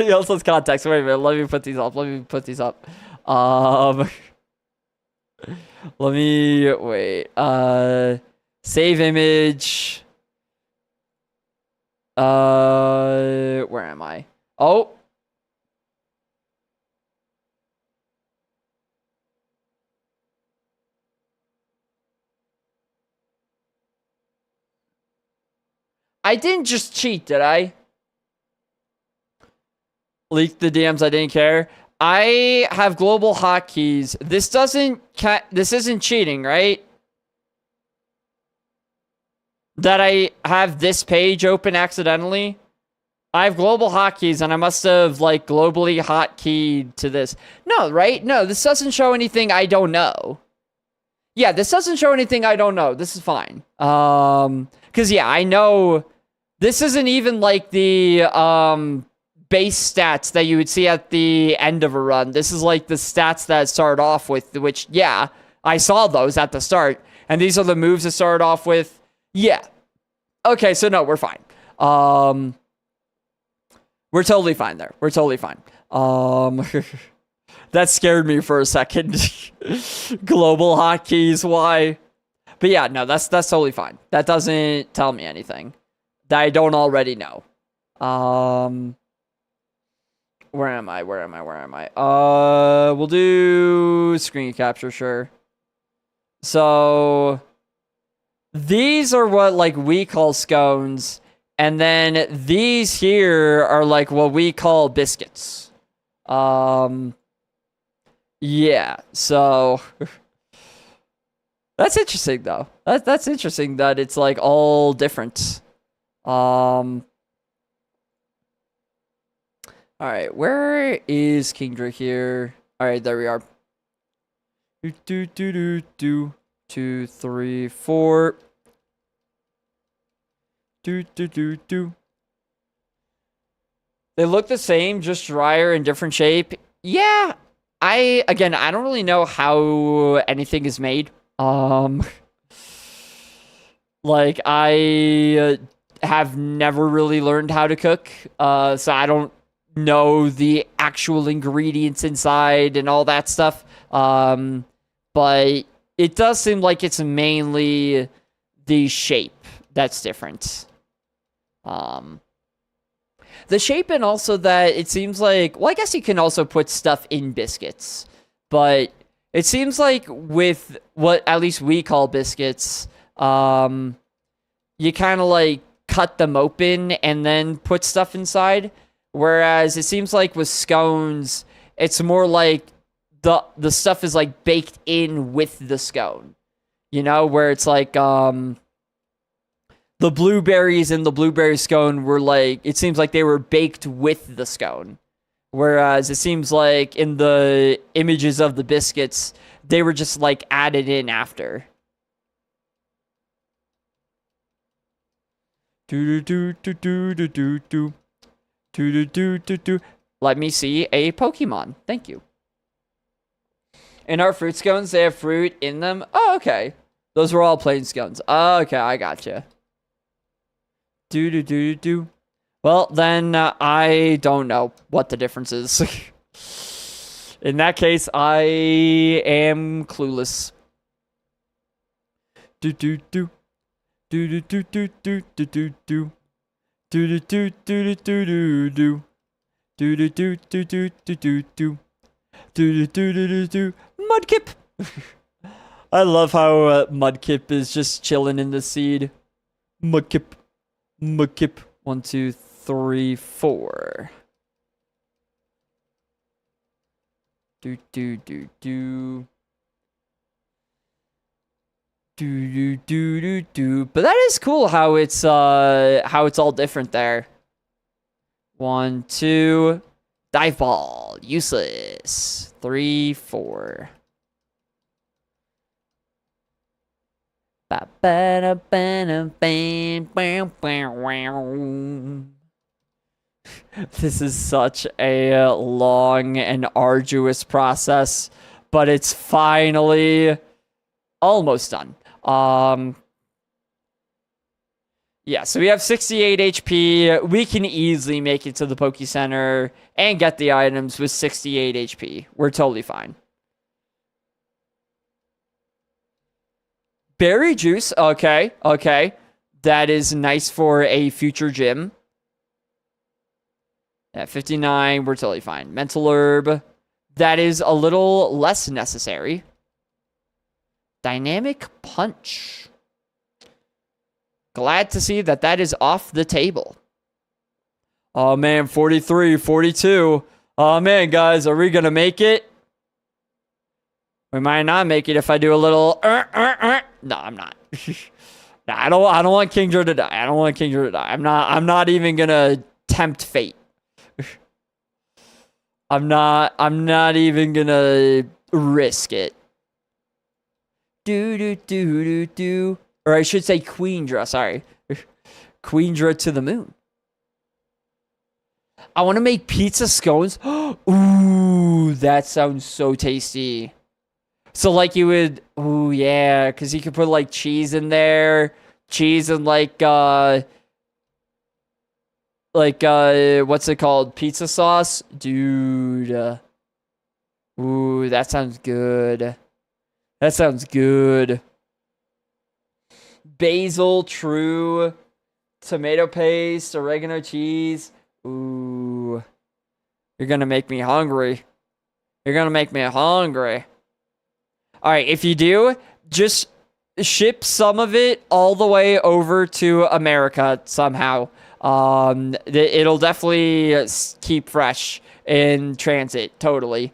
Speaker 1: else has context. Wait a minute, let me put these up. Let me wait. Save image. Where am I? Oh. I didn't just cheat, did I? Leak the DMs, I didn't care. I have global hotkeys. This isn't cheating, right? That I have this page open accidentally. I have global hotkeys and I must have like globally hotkeyed to this. No, right? No, this doesn't show anything I don't know. Yeah, this doesn't show anything I don't know. This is fine. Cause yeah, I know this isn't even like the base stats that you would see at the end of a run. This is like the stats that start off with, which yeah, I saw those at the start. And these are the moves that start off with. Yeah. Okay, so no, we're fine. We're totally fine there. We're totally fine. That scared me for a second. Global hotkeys, why? But yeah, no, that's totally fine. That doesn't tell me anything that I don't already know. Where am I? We'll do screen capture, sure. So these are what like we call scones, and then these here are like what we call biscuits. Yeah, so that's interesting though. That's interesting that it's like all different. All right, where is Kingdra here? All right, there we are. 2, 3, 4. They look the same, just drier and different shape. Yeah, I don't really know how anything is made. Like I have never really learned how to cook, so I don't know the actual ingredients inside and all that stuff. But it does seem like it's mainly the shape that's different. The shape, and also that it seems like, well, I guess you can also put stuff in biscuits, but it seems like with what at least we call biscuits, you kind of like cut them open and then put stuff inside. Whereas it seems like with scones, it's more like the stuff is like baked in with the scone, you know, where it's like the blueberries in the blueberry scone were like, it seems like they were baked with the scone, whereas it seems like in the images of the biscuits, they were just like added in after. Let me see a Pokemon. Thank you. In our fruit scones, they have fruit in them. Oh, okay. Those were all plain scones. Oh, okay, I gotcha. Well, then I don't know what the difference is. In that case, I am clueless. Do do do do do do do do do do do do do. Mudkip. I love how Mudkip is just chilling in the seed. Mudkip. Mudkip. 1, 2, 3, 4. Do do do do. Do do do do do. But that is cool how it's all different there. 1, 2. Dive ball. Useless. 3, 4. This is such a long and arduous process, but it's finally almost done. Yeah, so we have 68 HP. We can easily make it to the Poke Center and get the items with 68 HP. We're totally fine. Berry juice. Okay, okay. That is nice for a future gym. At 59, we're totally fine. Mental herb. That is a little less necessary. Dynamic punch. Glad to see that that is off the table. Oh, man, 43, 42. Oh, man, guys, are we going to make it? We might not make it if I do a little... No, I'm not. No, I don't want Kingdra to die. I don't want Kingdra to die. I'm not even going to tempt fate. I'm not even going to risk it. Do. Or I should say Queendra, sorry. Queendra to the moon. I want to make pizza scones. Ooh, that sounds so tasty. So like you would, ooh yeah, because you could put like cheese in there. Cheese and like what's it called? Pizza sauce? Dude. Ooh, that sounds good. That sounds good. Basil, true. Tomato paste, oregano cheese. Ooh. You're gonna make me hungry. You're gonna make me hungry. Alright, if you do, just ship some of it all the way over to America somehow. It'll definitely keep fresh in transit. Totally.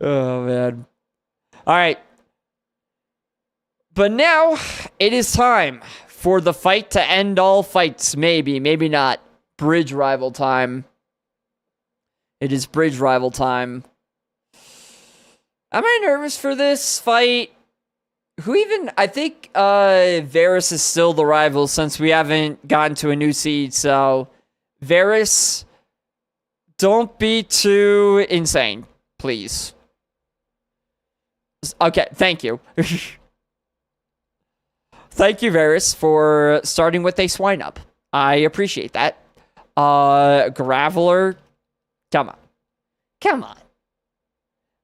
Speaker 1: Oh, man. Alright. But now, it is time for the fight to end all fights. Maybe not. Bridge rival time. It is bridge rival time. Am I nervous for this fight? I think Varus is still the rival since we haven't gotten to a new seed, so Varus, don't be too insane, please. Okay, thank you. Thank you, Varus, for starting with a swine up. I appreciate that. Graveler, come on.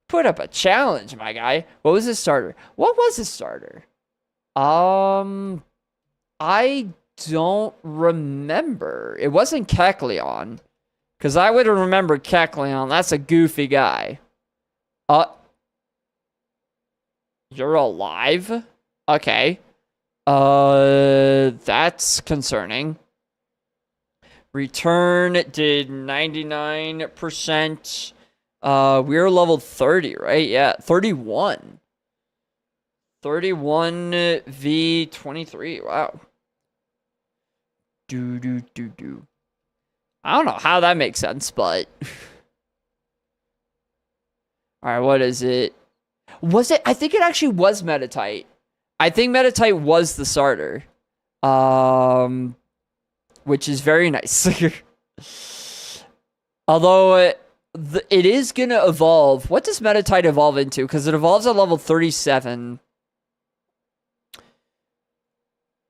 Speaker 1: Put up a challenge, my guy. What was his starter? I don't remember. It wasn't Kecleon. Because I would remember Kecleon. That's a goofy guy. You're alive? Okay. That's concerning. Return did 99%. We're level 30, right? Yeah, 31. 31 v 23. Wow. Do. I don't know how that makes sense, but all right, what is it? Was it? I think it actually was Metatite. I think Metatite was the starter. Which is very nice. Although it is going to evolve. What does Metatite evolve into? Because it evolves at level 37.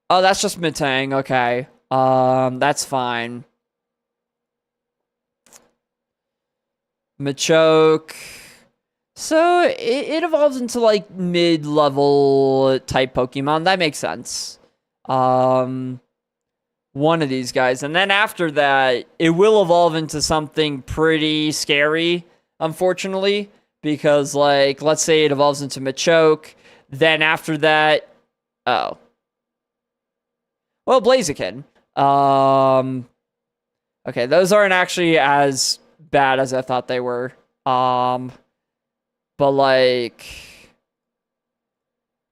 Speaker 1: Oh, that's just Metang. Okay. That's fine. Machoke. So, it evolves into, like, mid-level type Pokemon. That makes sense. One of these guys. And then after that, it will evolve into something pretty scary, unfortunately. Because, like, let's say it evolves into Machoke. Then after that, oh. Well, Blaziken. Okay, those aren't actually as bad as I thought they were. But, like,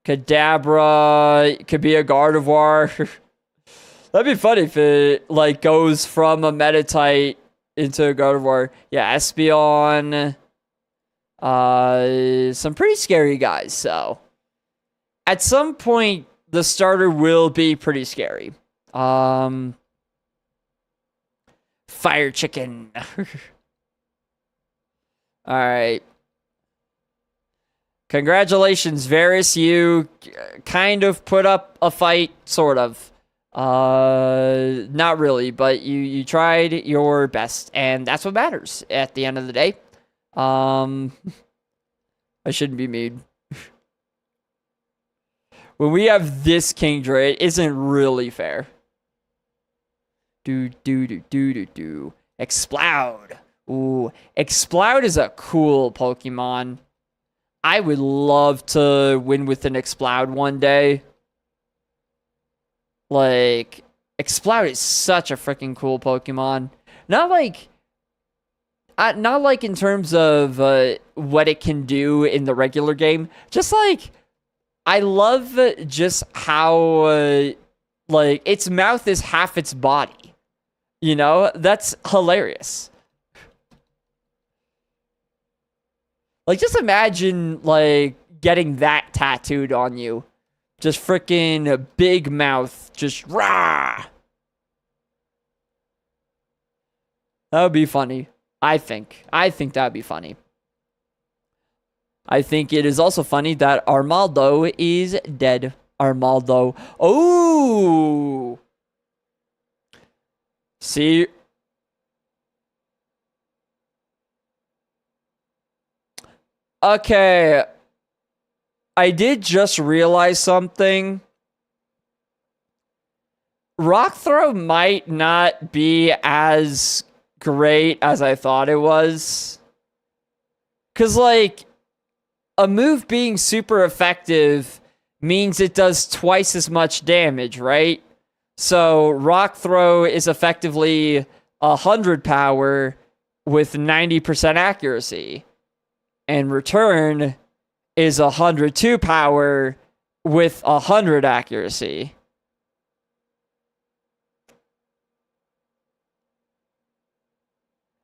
Speaker 1: Kadabra could be a Gardevoir. That'd be funny if it, like, goes from a Meditite into a Gardevoir. Yeah, Espeon. Some pretty scary guys, so. At some point, the starter will be pretty scary. Fire Chicken. Alright. Congratulations, Varus. You kind of put up a fight, sort of. Not really, but you tried your best, and that's what matters at the end of the day. I shouldn't be mean. When we have this Kingdra, it isn't really fair. Exploud. Ooh, Exploud is a cool Pokemon. I would love to win with an Exploud one day. Like, Exploud is such a freaking cool Pokemon. Not like in terms of what it can do in the regular game. Just like, I love just how, like, its mouth is half its body. You know? That's hilarious. Like, just imagine, like, getting that tattooed on you. Just freaking big mouth. Just rah! That would be funny. I think that would be funny. I think it is also funny that Armaldo is dead. Armaldo. Oh! See? Okay. I did just realize something. Rock Throw might not be as great as I thought it was. Because, like, a move being super effective means it does twice as much damage, right? So, Rock Throw is effectively 100 power with 90% accuracy. And Return is 102 power with 100 accuracy.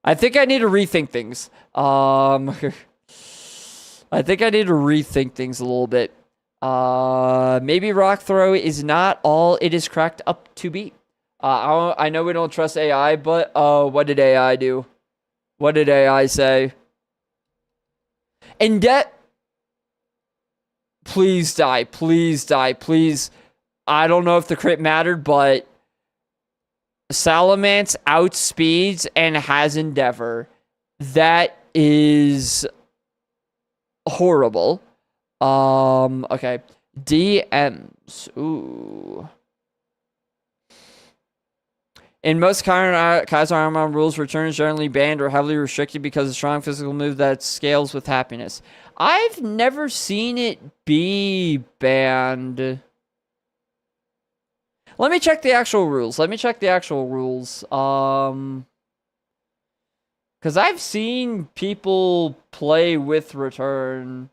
Speaker 1: I think I need to rethink things. I think I need to rethink things a little bit. Maybe Rock Throw is not all it is cracked up to be. I know we don't trust AI, but what did AI do? What did AI say? In debt. Please die. Please die. Please. I don't know if the crit mattered, but Salamence outspeeds and has Endeavor. That is horrible. Okay. DMs. Ooh. In most Kaizo Ironmon rules, Return is generally banned or heavily restricted because of a strong physical move that scales with happiness. I've never seen it be banned. Let me check the actual rules. Because I've seen people play with Return.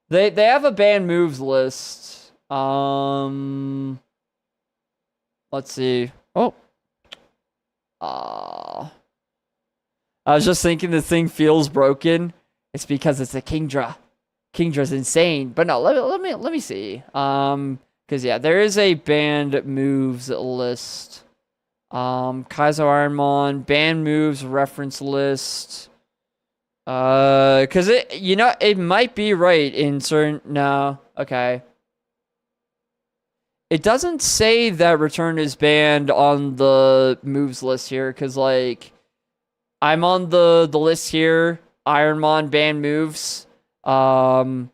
Speaker 1: They have a banned moves list. Let's see. Oh. I was just thinking the thing feels broken. It's because it's a Kingdra. Kingdra's insane. But no, let me see. Because yeah, there is a banned moves list. Kaizo Ironmon banned moves reference list. Because it might be right in certain. No, okay. It doesn't say that Return is banned on the moves list here, because, like, I'm on the list here, Ironmon banned moves. Yeah,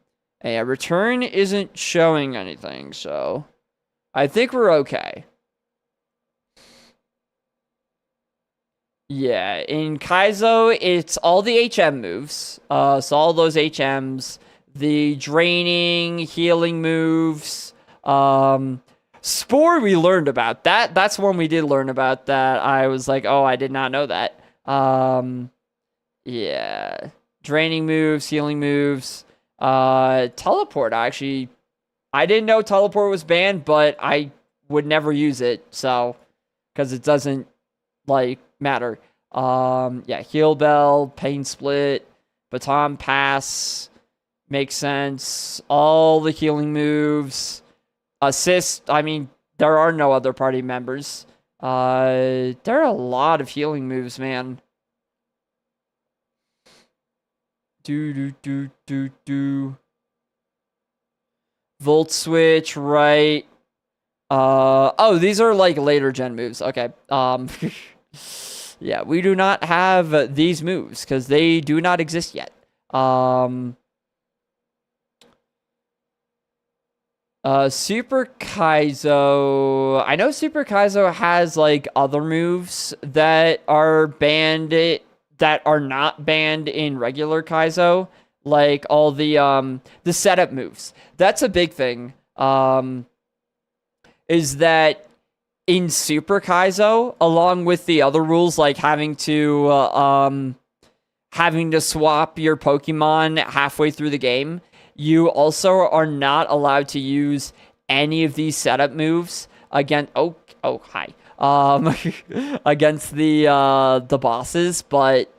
Speaker 1: Return isn't showing anything, so I think we're okay. Yeah, in Kaizo, it's all the HM moves. So all those HMs, the draining, healing moves. Spore, we learned about that. That's one we did learn about that. I was like, oh, I did not know that. Yeah, draining moves, healing moves. Teleport. Actually, I didn't know teleport was banned, but I would never use it. So, because it doesn't like matter. Yeah, heal bell, pain split, baton pass makes sense. All the healing moves, assist. I mean, there are no other party members. There are a lot of healing moves, man. Do. Volt switch, right? Oh, these are like later gen moves. Okay. Yeah, we do not have these moves because they do not exist yet. Super Kaizo. I know Super Kaizo has like other moves that are banned that are not banned in regular Kaizo, like all the setup moves. That's a big thing. Is that in Super Kaizo, along with the other rules like having to swap your Pokemon halfway through the game, you also are not allowed to use any of these setup moves against hi against the bosses. But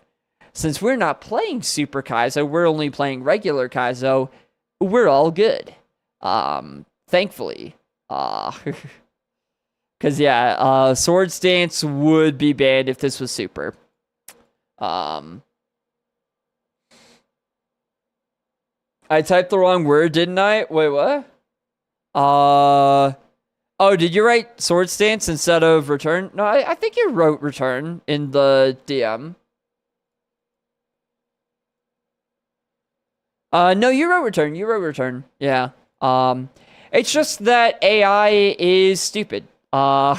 Speaker 1: since we're not playing Super Kaizo, we're only playing regular Kaizo, we're all good. Thankfully. Because, yeah, Swords Dance would be banned if this was Super. I typed the wrong word, didn't I? Wait, what? Oh, did you write Swords Dance instead of Return? No, I think you wrote Return in the DM. No, you wrote Return. You wrote Return. Yeah. It's just that AI is stupid. I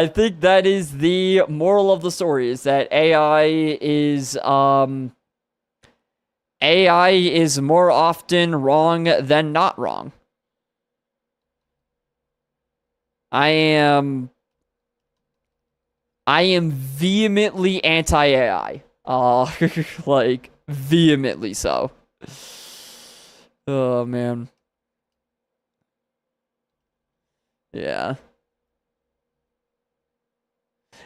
Speaker 1: think that is the moral of the story, is that AI is more often wrong than not wrong. I am vehemently anti-AI. Like vehemently so. Oh man. Yeah.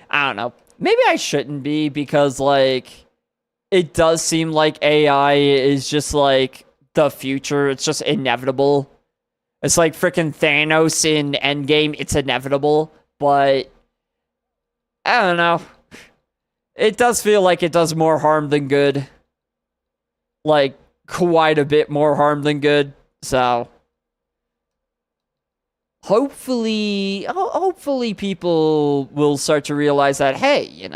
Speaker 1: I don't know. Maybe I shouldn't be, because like it does seem like AI is just like the future. It's just inevitable. It's like freaking Thanos in Endgame. It's inevitable, but I don't know. It does feel like it does more harm than good. Like quite a bit more harm than good. So hopefully people will start to realize that, hey,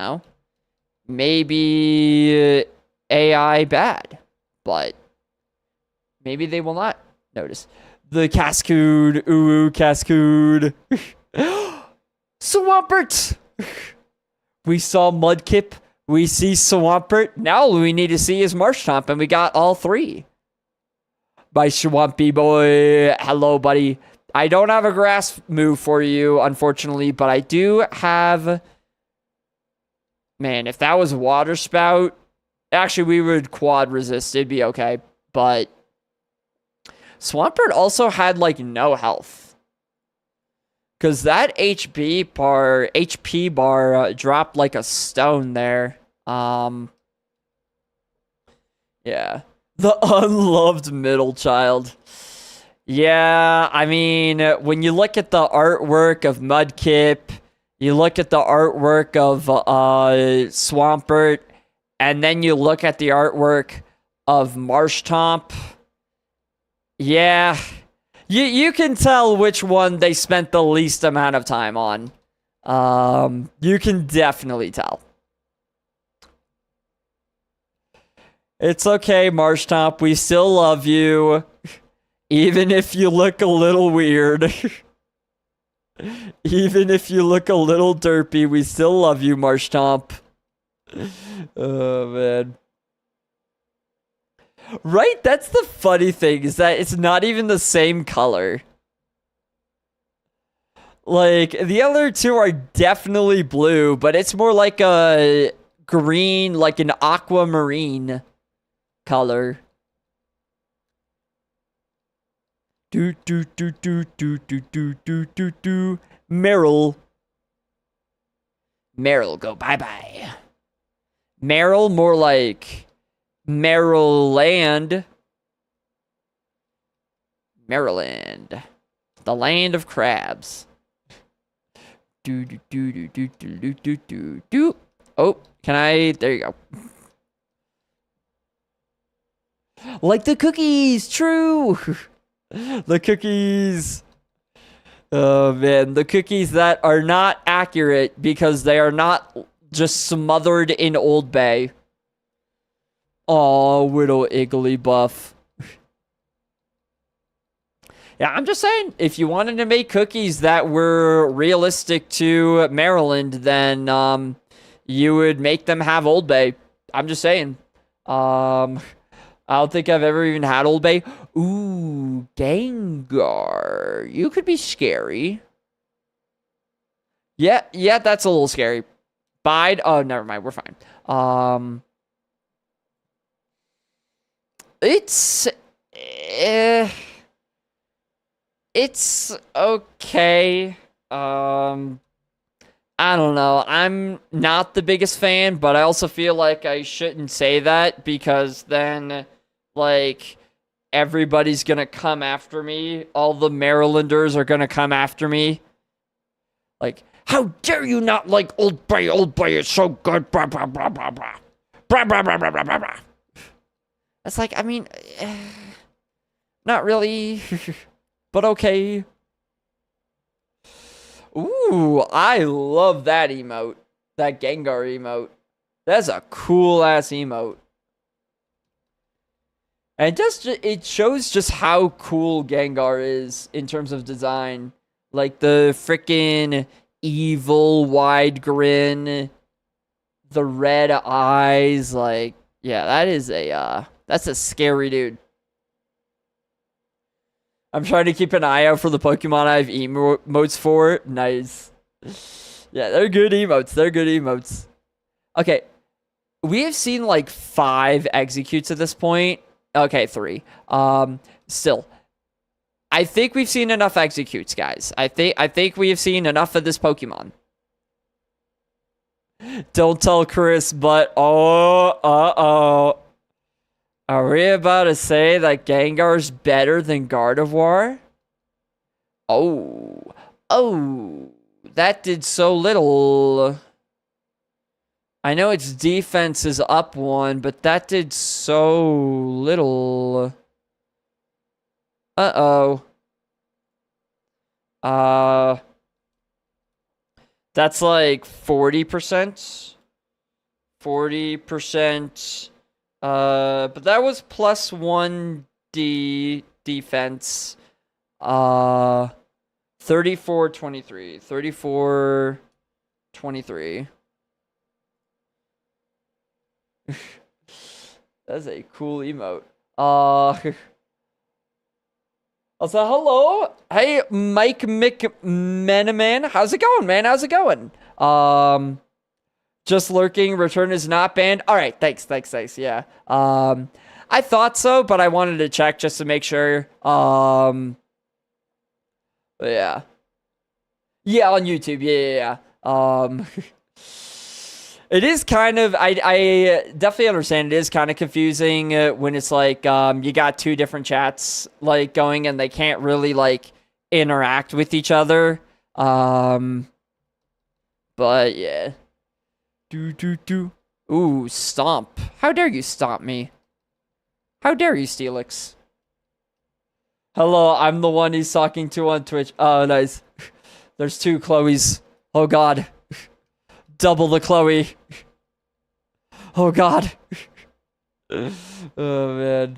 Speaker 1: maybe AI bad, but maybe they will not notice. The Cascood, ooh, Cascood. Swampert! We saw Mudkip, we see Swampert, now all we need to see is Marshtomp, and we got all three. My Swampy boy, hello buddy. I don't have a grass move for you, unfortunately, but I do have... Man, if that was Water Spout, actually we would quad resist, it'd be okay, but... Swampert also had, like, no health. Because that HP bar dropped like a stone there. Yeah. The unloved middle child. Yeah, I mean, when you look at the artwork of Mudkip, you look at the artwork of Swampert, and then you look at the artwork of Marshtomp. Yeah, you can tell which one they spent the least amount of time on. You can definitely tell. It's okay, Marshtomp. We still love you. Even if you look a little weird. Even if you look a little derpy, we still love you, Marshtomp. Oh, man. Right? That's the funny thing, is that it's not even the same color. Like, the other two are definitely blue, but it's more like a green, like an aquamarine color. Do do do do do do do do do do. Meryl. Meryl, go bye-bye. Meryl, more like Maryland. Maryland. The land of crabs. Do do do do do do do do do. Oh, can I? There you go. Like the cookies, true. The cookies. Oh man, the cookies that are not accurate because they are not just smothered in Old Bay. Oh, little Igglybuff. Yeah, I'm just saying, if you wanted to make cookies that were realistic to Maryland, then you would make them have Old Bay. I'm just saying. I don't think I've ever even had Old Bay. Ooh, Gengar. You could be scary. Yeah, that's a little scary. Bide. Oh, never mind. We're fine. It's okay. I don't know. I'm not the biggest fan, but I also feel like I shouldn't say that because then, like, everybody's gonna come after me. All the Marylanders are gonna come after me. Like, how dare you not like Old Bay? Old Bay is so good. Blah, blah, blah, blah, blah. Blah, blah, blah, blah, blah, blah, blah. It's like, I mean, not really, but okay. Ooh, I love that emote. That Gengar emote. That's a cool-ass emote. And it shows just how cool Gengar is in terms of design. Like the freaking evil wide grin. The red eyes. Like, yeah, that's a scary dude. I'm trying to keep an eye out for the Pokemon I have emotes for. Nice. Yeah, they're good emotes. Okay. We have seen like 5 executes at this point. Okay, 3. Still. I think we've seen enough executes, guys. I think we have seen enough of this Pokemon. Don't tell Chris, but uh-oh. Are we about to say that Gengar's better than Gardevoir? Oh, that did so little. I know its defense is up 1, but that did so little. Uh-oh. That's like 40%. 40%. But that was plus 1 defense. 34-23. 34-23. That's a cool emote. Also, hello. Hey, Mike McMenaman. How's it going, man? How's it going? Just lurking. Return is not banned. All right. Thanks. Yeah. I thought so, but I wanted to check just to make sure. But yeah. Yeah, on YouTube. Yeah. It is kind of, I definitely understand it is kind of confusing when it's like, you got 2 different chats, like, going and they can't really, like, interact with each other. But yeah. Ooh, stomp. How dare you stomp me? How dare you, Steelix? Hello, I'm the one he's talking to on Twitch. Oh, nice. There's 2 Chloes. Oh, God. Double the Chloe. Oh, God. Oh,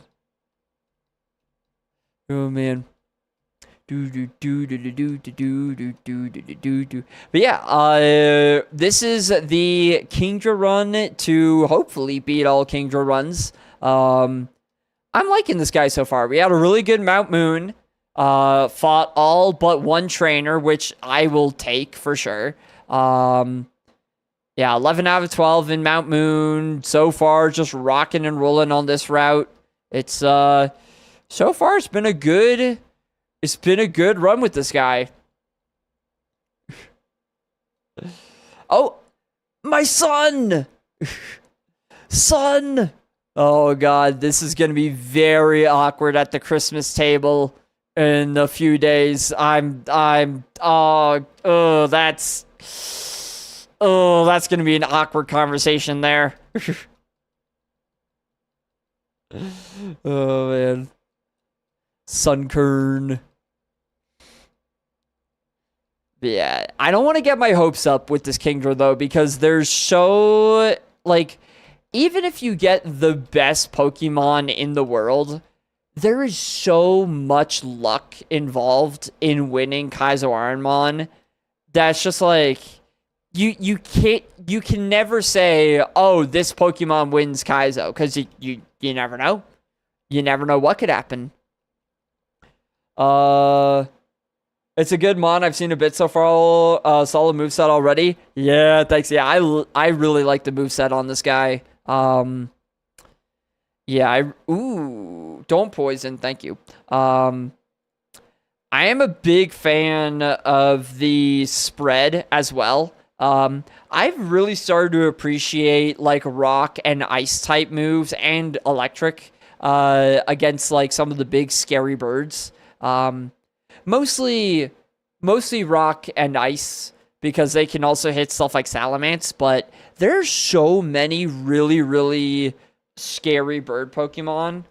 Speaker 1: man. Do do do do do do do do do do do do. But yeah, this is the Kingdra run to hopefully beat all Kingdra runs. I'm liking this guy so far. We had a really good Mount Moon. Fought all but one trainer, which I will take for sure. Yeah, 11 out of 12 in Mount Moon. So far, just rocking and rolling on this route. It's, so far, it's been a good run with this guy. Oh, my son! Son! Oh, God, this is going to be very awkward at the Christmas table in a few days. Oh, that's going to be an awkward conversation there. Oh, man. Sunkern. Yeah, I don't want to get my hopes up with this Kingdra, though, because there's so, like, even if you get the best Pokemon in the world, there is so much luck involved in winning Kaizo Ironmon that's just like, you can never say, oh, this Pokemon wins Kaizo, because you never know. You never know what could happen. It's a good mon. I've seen a bit so far. Solid moveset already. Yeah, thanks. Yeah, I really like the moveset on this guy. Yeah, ooh, don't poison. Thank you. I am a big fan of the spread as well. I've really started to appreciate like rock and ice type moves and electric against like some of the big scary birds. Mostly rock and ice because they can also hit stuff like Salamence, but there's so many really, really scary bird Pokemon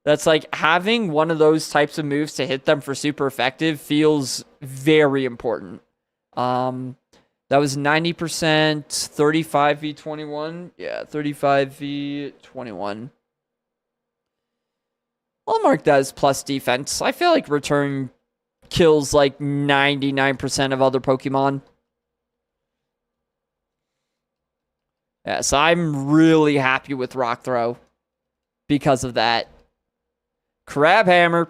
Speaker 1: that's like having one of those types of moves to hit them for super effective feels very important. That was 90%, 35v21. Yeah, 35v21. I'll mark that as plus defense. I feel like return kills like 99% of other Pokemon. Yeah, so I'm really happy with Rock Throw because of that. Crab Hammer.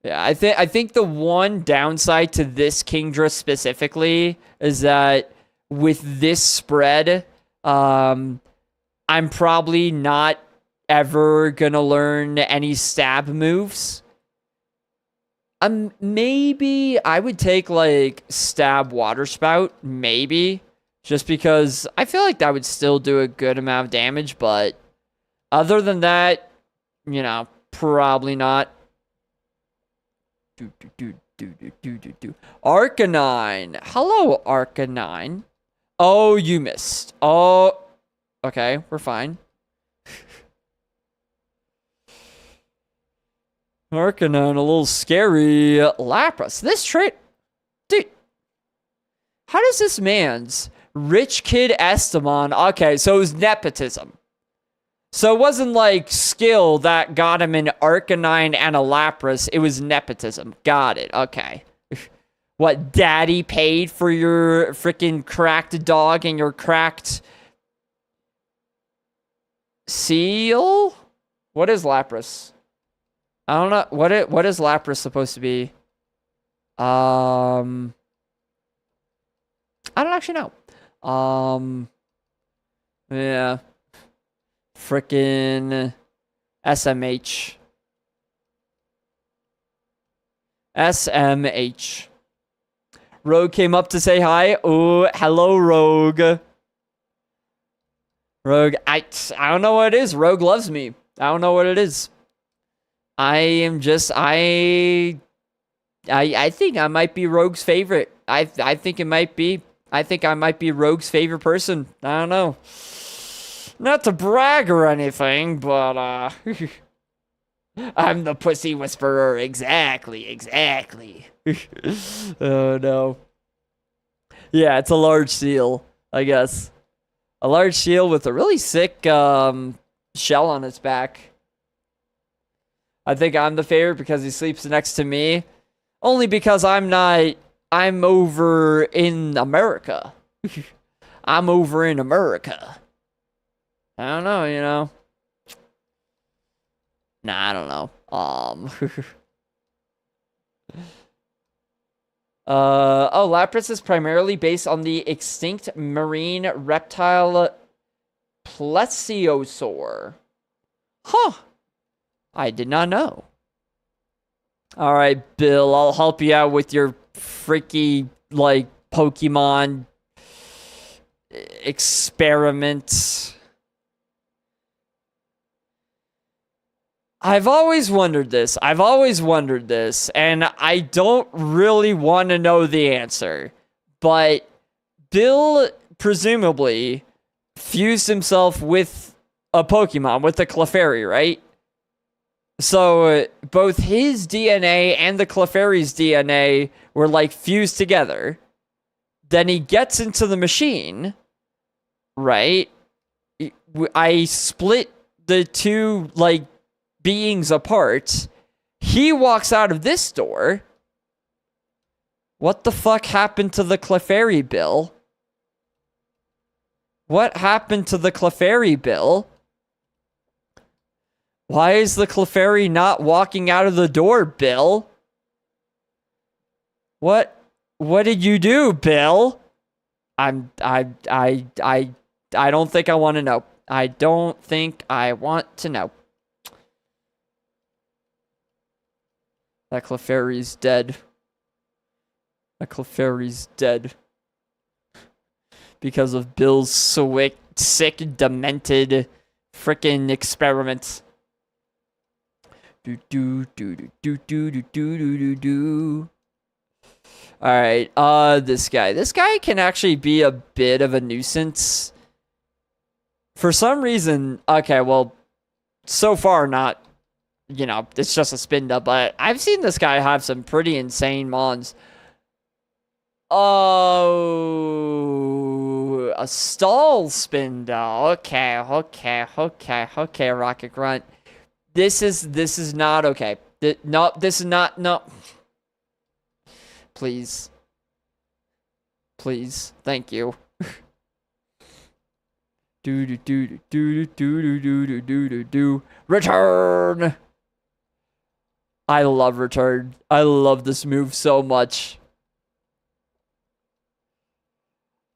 Speaker 1: Yeah, I think the one downside to this Kingdra specifically is that with this spread, I'm probably not ever gonna learn any stab moves. Maybe I would take like stab water spout, maybe, just because I feel like that would still do a good amount of damage, but other than that, you know, probably not. Arcanine. Hello, Arcanine. Oh, you missed. Oh, okay, we're fine. Arcanine, a little scary. Lapras. This trait... Dude. How does this man's rich kid Estamon... Okay, so it was nepotism. So it wasn't like skill that got him an Arcanine and a Lapras. It was nepotism. Got it. Okay. What, daddy paid for your freaking cracked dog and your cracked... seal? What is Lapras? I don't know. What is Lapras supposed to be? I don't actually know. Yeah. Frickin' SMH. SMH. Rogue came up to say hi. Oh, hello, Rogue. Rogue, I don't know what it is. Rogue loves me. I don't know what it is. I think I might be Rogue's favorite. I think it might be. I think I might be Rogue's favorite person. I don't know. Not to brag or anything, but I'm the pussy whisperer. Exactly. Oh no. Yeah, it's a large seal, I guess. A large seal with a really sick shell on its back. I think I'm the favorite because he sleeps next to me. Only because I'm not... I'm over in America. I'm over in America. I don't know, you know. Nah, I don't know. Lapras is primarily based on the extinct marine reptile plesiosaur. Huh. I did not know. All right, Bill, I'll help you out with your freaky, like, Pokemon experiment. I've always wondered this, and I don't really want to know the answer. But Bill, presumably, fused himself with a Pokemon, with the Clefairy, right? So, both his DNA and the Clefairy's DNA were, like, fused together. Then he gets into the machine, right? I split the two, like, beings apart. He walks out of this door. What the fuck happened to the Clefairy, Bill? What happened to the Clefairy, Bill? Why is the Clefairy not walking out of the door, Bill? What did you do, Bill? I don't think I want to know. I don't think I want to know. That Clefairy's dead. That Clefairy's dead. Because of Bill's sick, demented frickin' experiments. Alright, this guy. This guy can actually be a bit of a nuisance. For some reason, okay, well, so far not, you know, it's just a Spinda, but I've seen this guy have some pretty insane mons. Oh, a stall Spinda. Okay, Rocket Grunt. This is not okay. No, this is not, no. Please. Please. Thank you. Return! I love Return. I love this move so much.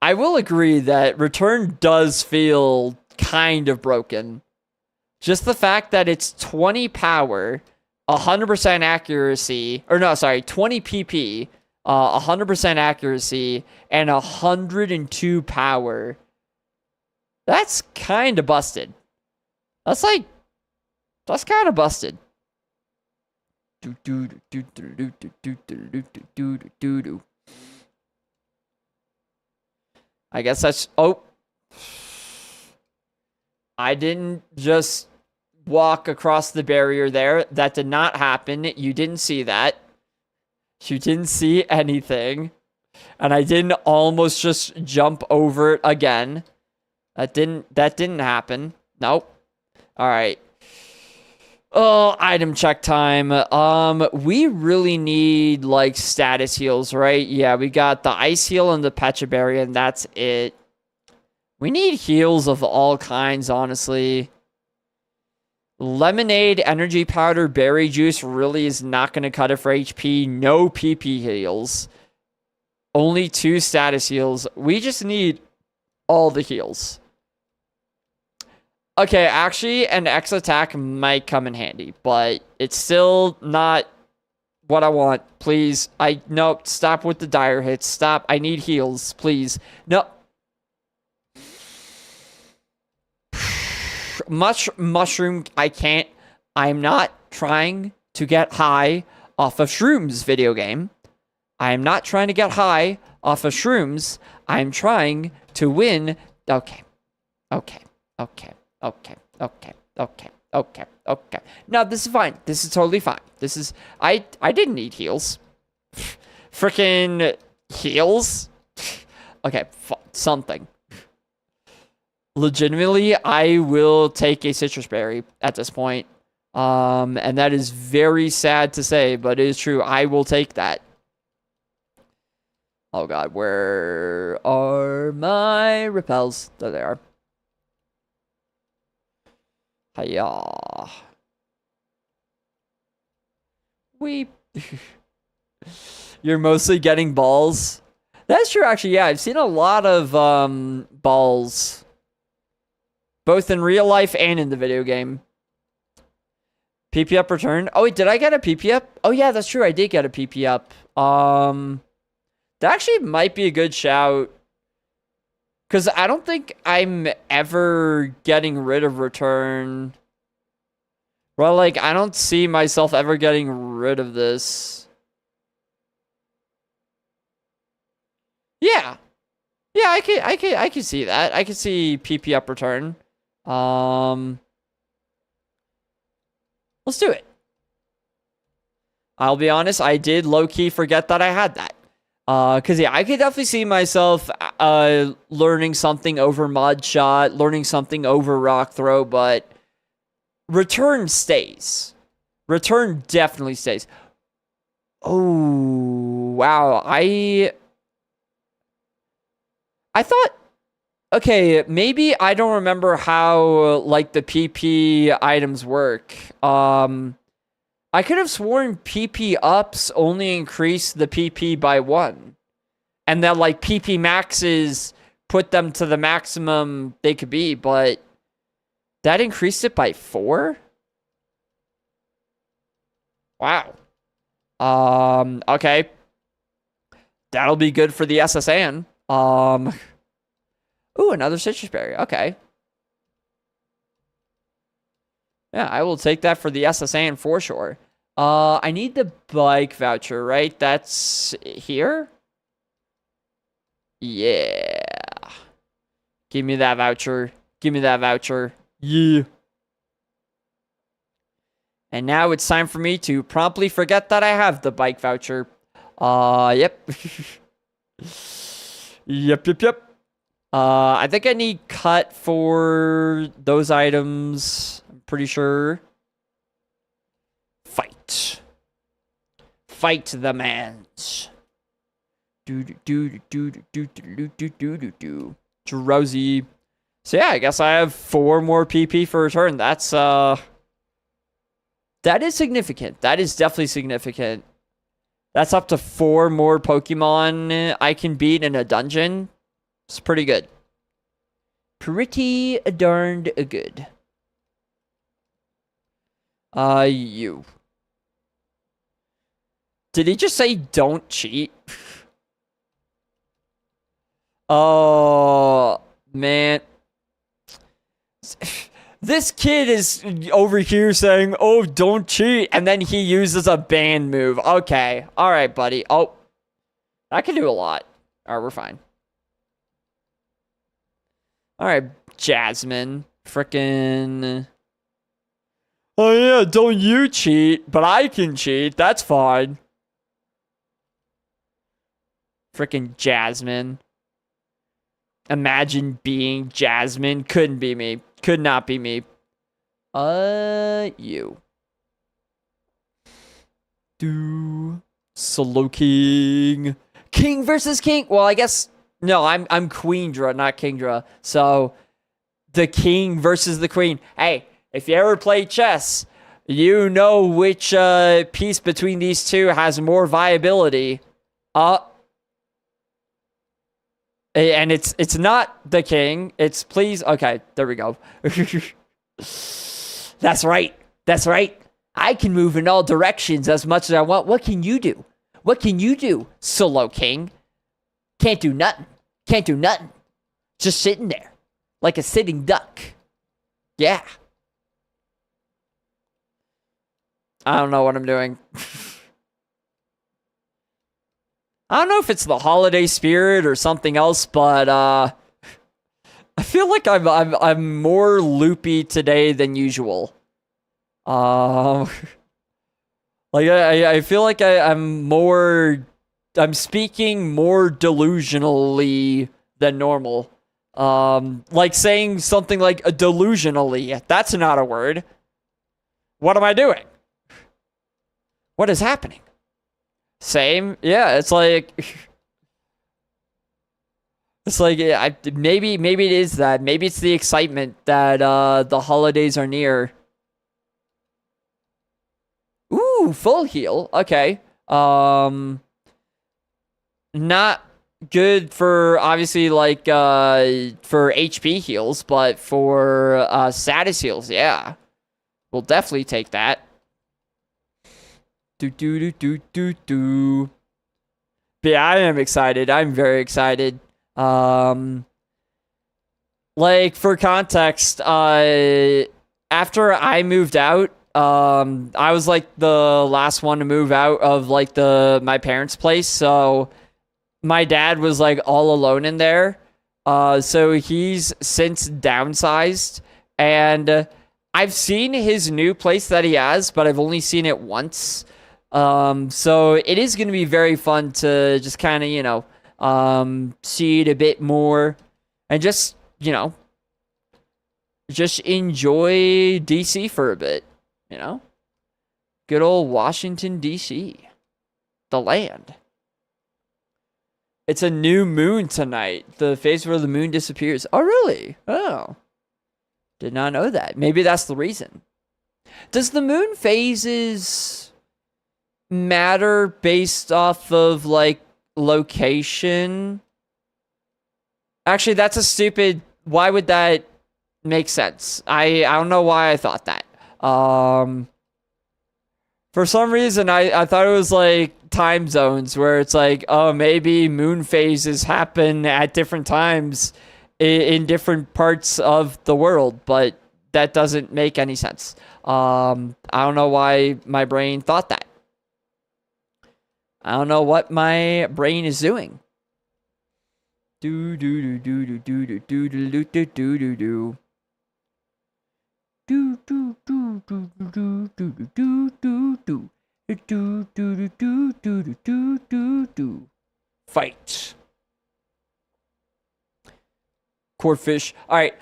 Speaker 1: I will agree that Return does feel kind of broken. Just the fact that it's 20 power, 100% accuracy, or no, sorry, 20 PP, 100% accuracy, and 102 power. That's kind of busted. That's kind of busted. I guess that's, oh. I didn't just walk across the barrier there. That did not happen. You didn't see that. You didn't see anything. And I didn't almost just jump over it again. That didn't happen. Nope. Alright. Oh, item check time. We really need, like, status heals, right? Yeah, we got the Ice Heal and the Pecha Berry, and that's it. We need heals of all kinds, honestly. Lemonade, Energy Powder, Berry Juice really is not going to cut it for HP. No PP heals. Only 2 status heals. We just need all the heals. Okay, actually, an X attack might come in handy, but it's still not what I want. Please. Nope, stop with the dire hits. Stop. I need heals, please. No. Mushroom, I can't. I'm not trying to get high off of shrooms video game. I'm not trying to get high off of shrooms. I'm trying to win. Okay. No, this is fine. This is totally fine. This is, I didn't need heals. Freaking heals? Okay, something. Legitimately, I will take a citrus berry at this point. And that is very sad to say, but it is true. I will take that. Oh god, where are my repels? There they are. Hiya. Weep. You're mostly getting balls. That's true, actually. Yeah, I've seen a lot of balls, both in real life and in the video game. PP up return. Oh wait, did I get a PP up? Oh yeah, that's true. I did get a PP up. That actually might be a good shout, because I don't think I'm ever getting rid of return. Well, like, I don't see myself ever getting rid of this. Yeah. Yeah, I can see that. I can see PP up return. Let's do it. I'll be honest, I did low-key forget that I had that. Because, yeah, I could definitely see myself learning something over Mod Shot, learning something over Rock Throw, but return stays. Return definitely stays. Oh, wow. I thought, okay, maybe I don't remember how, like, the PP items work. I could have sworn PP ups only increase the PP by 1. And that, like, PP maxes put them to the maximum they could be, but that increased it by 4? Wow. Okay. That'll be good for the SSN. Ooh, another citrus berry. Okay. Yeah, I will take that for the SSN for sure. I need the bike voucher, right? That's here? Yeah. Give me that voucher. Give me that voucher. Yeah. And now it's time for me to promptly forget that I have the bike voucher. Yep. Yep. I think I need cut for those items. I'm pretty sure. Fight. Fight the mans. Drowsy. So yeah, I guess I have 4 more PP for return. That's that is significant. That is definitely significant. That's up to 4 more Pokemon I can beat in a dungeon. It's pretty good. Pretty darned good. You. Did he just say don't cheat? Oh, man. This kid is over here saying, oh, don't cheat. And then he uses a band move. Okay. All right, buddy. Oh, I can do a lot. All right, we're fine. All right, Jasmine. Frickin'. Oh, yeah, don't you cheat, but I can cheat. That's fine. Frickin' Jasmine. Imagine being Jasmine. Couldn't be me. Could not be me. You. Solo King. King versus King. Well, I guess, no, I'm Queendra, not Kingdra. So, the king versus the queen. Hey, if you ever play chess, you know which piece between these two has more viability. And it's not the king. It's please. Okay, there we go. That's right. That's right. I can move in all directions as much as I want. What can you do? What can you do, Solo King? Can't do nothing. Can't do nothing. Just sitting there like a sitting duck. Yeah. I don't know what I'm doing. I don't know if it's the holiday spirit or something else, but I feel like I'm more loopy today than usual. Like I feel like I'm speaking more delusionally than normal. Like saying something like delusionally. That's not a word. What am I doing? What is happening? Same. Yeah, it's like it's like maybe it is that. Maybe it's the excitement that the holidays are near. Ooh, full heal. Okay. Not good for obviously like for HP heals, but for status heals, yeah. We'll definitely take that. Do do do do do do. But yeah, I am excited. I'm very excited. Like for context, after I moved out, I was like the last one to move out of like my parents' place, so my dad was like all alone in there. So he's since downsized, and I've seen his new place that he has, but I've only seen it once. So it is going to be very fun to just kind of, see it a bit more and just, just enjoy DC for a bit, Good old Washington, DC, the land. It's a new moon tonight. The phase where the moon disappears. Oh, really? Oh. Did not know that. Maybe that's the reason. Does the moon phases matter based off of, like, location? Actually, that's a stupid... Why would that make sense? I don't know why I thought that. For some reason, I thought it was like time zones where it's like, oh, maybe moon phases happen at different times in different parts of the world, but that doesn't make any sense. I don't know why my brain thought that. I don't know what my brain is doing. Do do do do do do do do do do do do do. Do do do do do do do do do do do do do do do do do. Fight. Corfish. All right.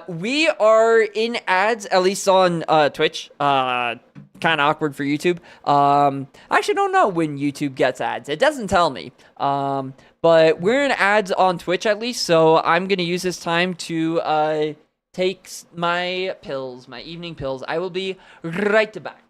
Speaker 1: We are in ads, at least on Twitch. Kind of awkward for YouTube. I actually don't know when YouTube gets ads. It doesn't tell me. But we're in ads on Twitch at least, so I'm gonna use this time to take my pills, my evening pills. I will be right back.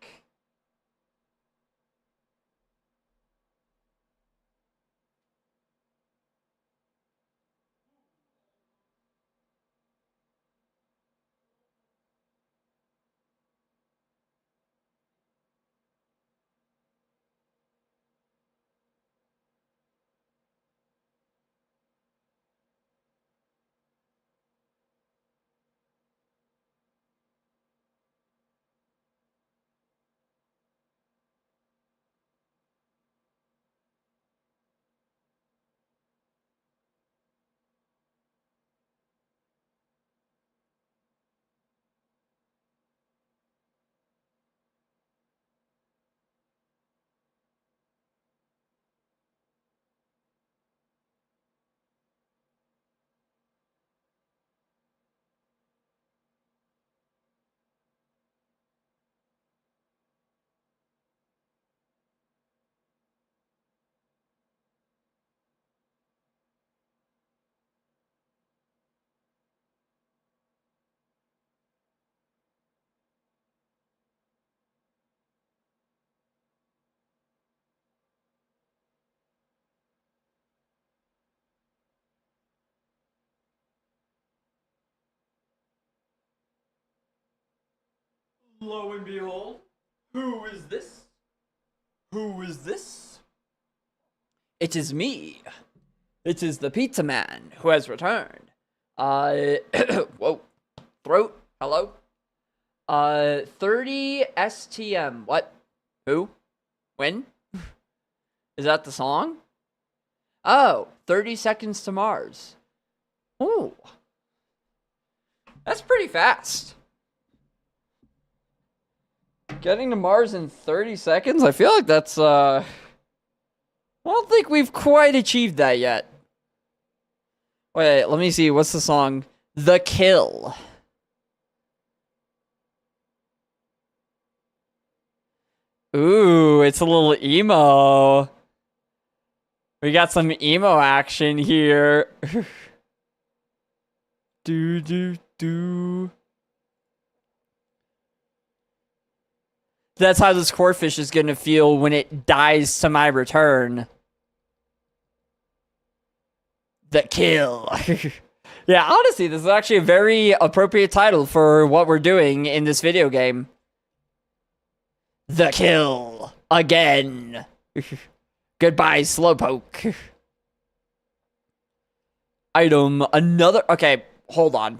Speaker 1: Lo and behold, who is this? Who is this? It is me. It is the pizza man who has returned. Whoa. Throat. Hello? 30 STM. What? Who? When? Is that the song? Oh, 30 Seconds to Mars. Ooh. That's pretty fast. Getting to Mars in 30 seconds? I feel like that's, I don't think we've quite achieved that yet. Wait, let me see. What's the song? The Kill. Ooh, it's a little emo. We got some emo action here. do do do. That's how this Corphish is gonna feel when it dies to my return. The kill. Yeah, honestly, this is actually a very appropriate title for what we're doing in this video game. The kill. Again. Goodbye, Slowpoke. Item. Another. Okay, hold on.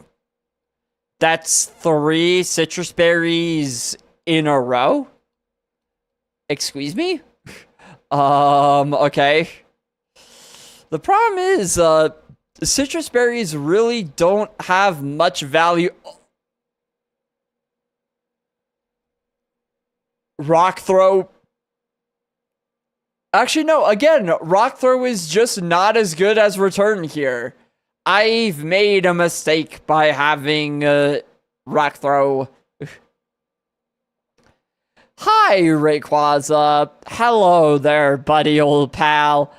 Speaker 1: That's 3 citrus berries in a row? Excuse me? Okay. The problem is, citrus berries really don't have much value. Rock throw. Actually, no, again, rock throw is just not as good as return here. I've made a mistake by having rock throw. Hi, Rayquaza. Hello there, buddy old pal.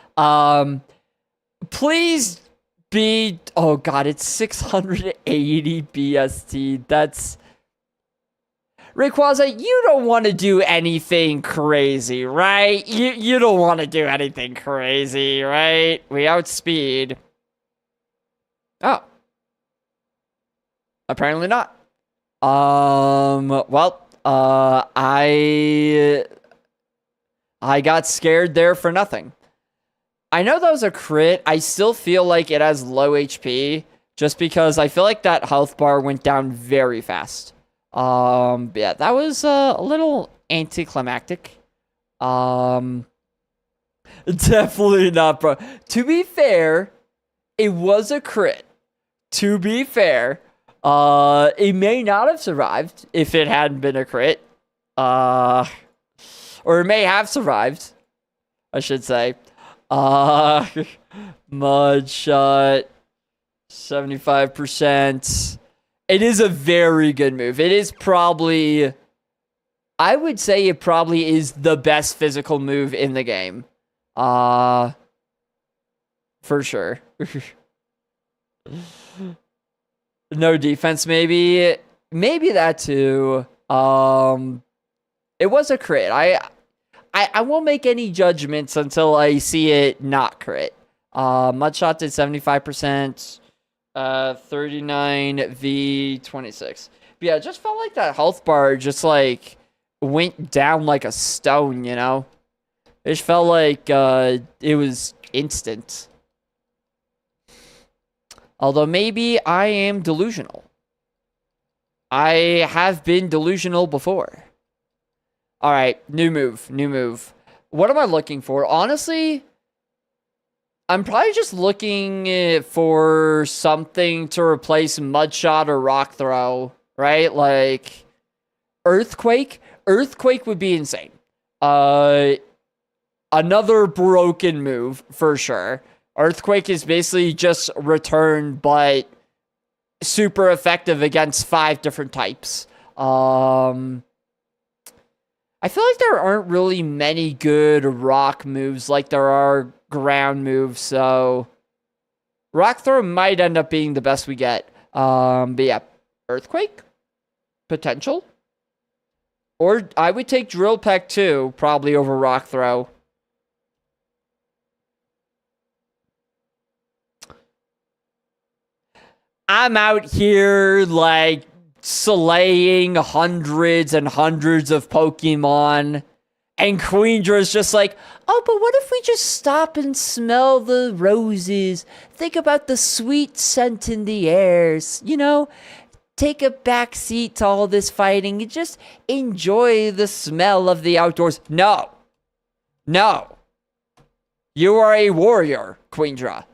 Speaker 1: Please be... Oh, God, it's 680 BST. That's... Rayquaza, you don't want to do anything crazy, right? You don't want to do anything crazy, right? We outspeed. Oh. Apparently not. Well, I got scared there for nothing. I know that was a crit. I still feel like it has low HP, just because I feel like that health bar went down very fast. Yeah, that was a little anticlimactic. Definitely not, bro. To be fair, it was a crit. To be fair, it may not have survived if it hadn't been a crit. Or it may have survived, I should say. Mud shot, 75%. It is a very good move. It is probably, I would say it probably is the best physical move in the game. For sure. No defense, maybe. Maybe that too. It was a crit. I won't make any judgments until I see it not crit. Mudshot did 75%. 39 v 26. But yeah, it just felt like that health bar just like went down like a stone, you know? It just felt like it was instant. Although maybe I am delusional. I have been delusional before. Alright, new move. What am I looking for? Honestly, I'm probably just looking for something to replace Mudshot or Rock Throw, right? Like, Earthquake? Earthquake would be insane. Another broken move, for sure. Earthquake is basically just return, but super effective against 5 different types. I feel like there aren't really many good rock moves like there are ground moves, so Rock Throw might end up being the best we get. But yeah, Earthquake? Potential? Or I would take Drill Peck too, probably over Rock Throw. I'm out here, like, slaying hundreds and hundreds of Pokemon. And Queendra's just like, oh, but what if we just stop and smell the roses? Think about the sweet scent in the air. You know, take a back seat to all this fighting and just enjoy the smell of the outdoors. No. No. You are a warrior, Queendra.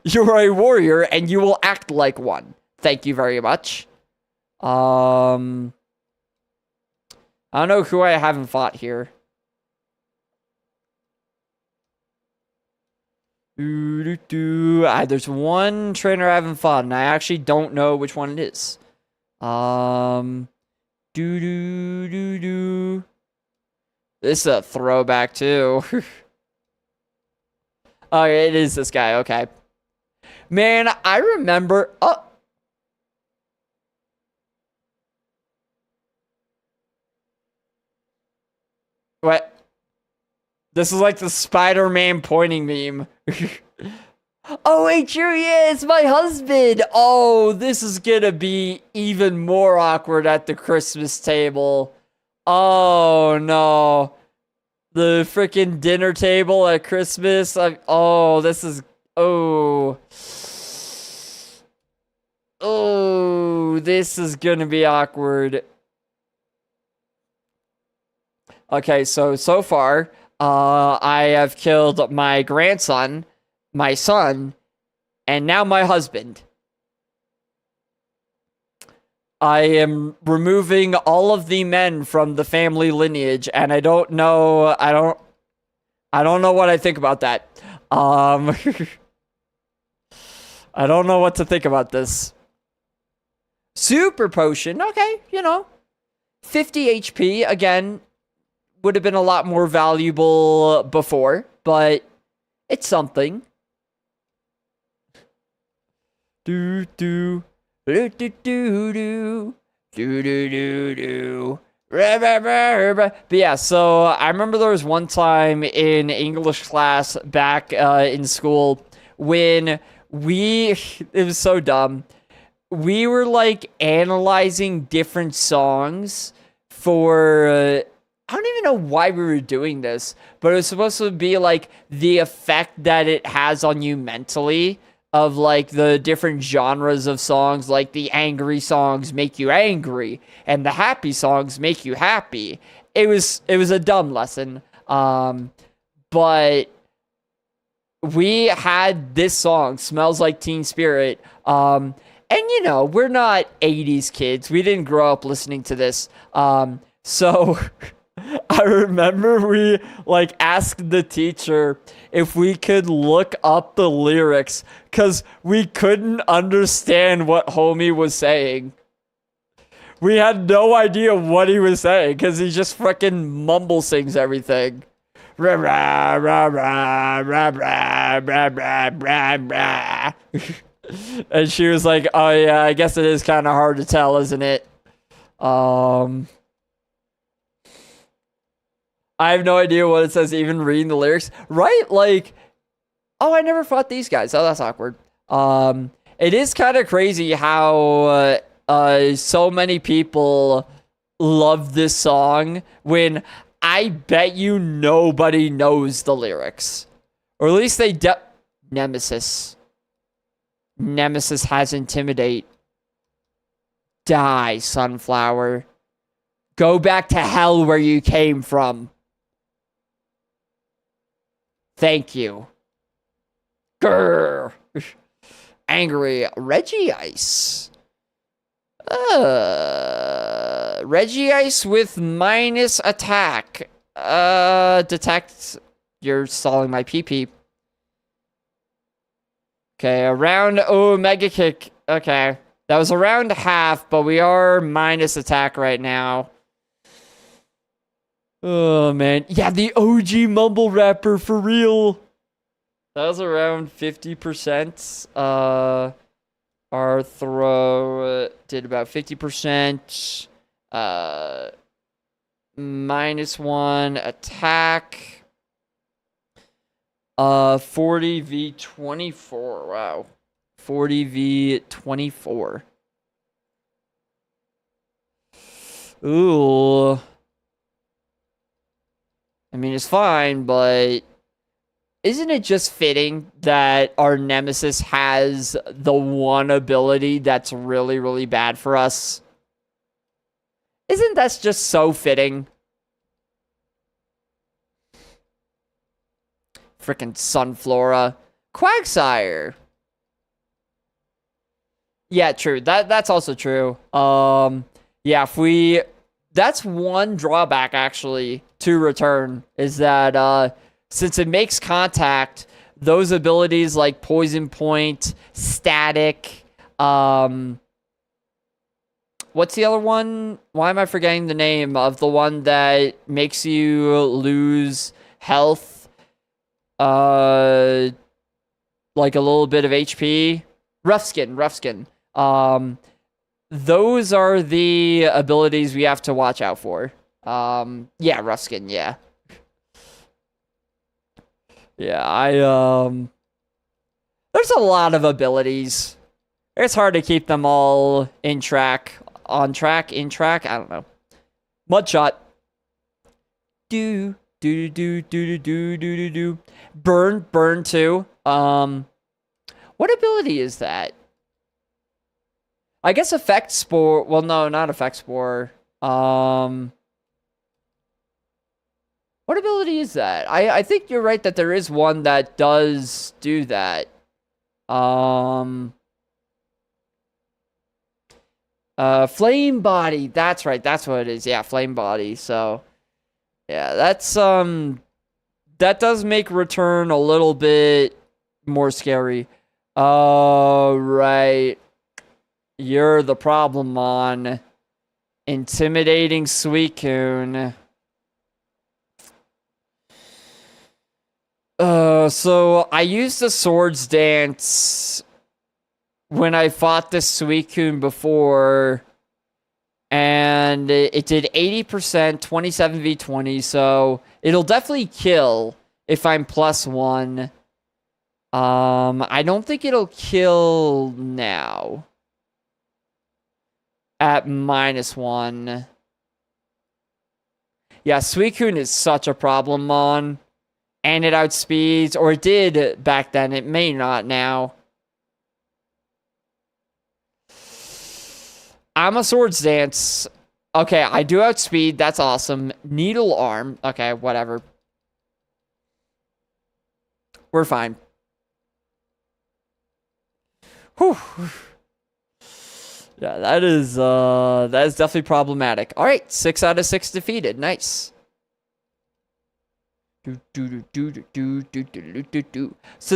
Speaker 1: You are a warrior and you will act like one. Thank you very much. I don't know who I haven't fought here. There's one trainer I haven't fought, and I actually don't know which one it is. This is a throwback too. Oh, it is this guy. Okay. Man, I remember. Oh. What? This is like the Spider-Man pointing meme. Oh, wait, here he is, my husband. Oh, this is gonna be even more awkward at the Christmas table. Oh, no. The freaking dinner table at Christmas. Oh, this is. Oh. Oh, this is gonna be awkward. Okay, so far, I have killed my grandson, my son, and now my husband. I am removing all of the men from the family lineage, and I don't know what I think about that. I don't know what to think about this. Super potion, okay, 50 HP, again, would have been a lot more valuable before, but it's something. Do do do do do do do do do. But yeah, so I remember there was one time in English class back in school when it was so dumb. We were like analyzing different songs for I don't even know why we were doing this, but it was supposed to be like the effect that it has on you mentally of like the different genres of songs, like the angry songs make you angry and the happy songs make you happy. It was a dumb lesson. But we had this song, Smells Like Teen Spirit. And we're not 80s kids. We didn't grow up listening to this. So I remember we like asked the teacher if we could look up the lyrics because we couldn't understand what homie was saying. We had no idea what he was saying because he just freaking mumble sings everything. Rah, rah, rah, rah, rah, rah, rah, rah, rah, rah. And she was like, oh yeah, I guess it is kind of hard to tell, isn't it? I have no idea what it says, even reading the lyrics. Right? Like, oh, I never fought these guys. Oh, that's awkward. It is kind of crazy how so many people love this song when I bet you nobody knows the lyrics. Or at least they Nemesis. Nemesis has Intimidate. Die, Sunflower. Go back to hell where you came from. Thank you. Grr. Angry Reggie Ice. Reggie Ice with minus attack. Detect. You're stalling my PP. Okay, around. Oh, Mega Kick. Okay. That was around half, but we are minus attack right now. Oh, man. Yeah, the OG mumble rapper for real. That was around 50%. Our throw did about 50%. -1 attack. 40 v 24. Wow. 40 v 24. Ooh. I mean, it's fine, but isn't it just fitting that our Nemesis has the one ability that's really, really bad for us? Isn't that just so fitting? Frickin' Sunflora. Quagsire. Yeah, true. That's also true. Yeah, that's one drawback, actually, to Return, is that, since it makes contact, those abilities like Poison Point, Static, what's the other one? Why am I forgetting the name of the one that makes you lose health? Like a little bit of HP. Rough skin. Those are the abilities we have to watch out for. Yeah, rough skin, yeah. Yeah, there's a lot of abilities. It's hard to keep them all in track. On track, in track, I don't know. Mudshot. Do. Burn too. What ability is that? I guess effect spore. Well, no, not effect spore. What ability is that? I think you're right that there is one that does do that. Flame body. That's right. That's what it is. Yeah, flame body. So, yeah, that's that does make return a little bit more scary. Right. You're the problem, Mon. Intimidating Suicune. So I used the Swords Dance when I fought this Suicune before, and it did 80%, 27v20, so it'll definitely kill if I'm +1. I don't think it'll kill now. At -1. Yeah, Suicune is such a problem, Mon. And it outspeeds, or it did back then, it may not now. I'm a Swords Dance. Okay, I do outspeed, that's awesome. Needle Arm, okay, whatever. We're fine. Whew. Yeah, that is definitely problematic. All right, 6 out of 6 defeated. Nice. So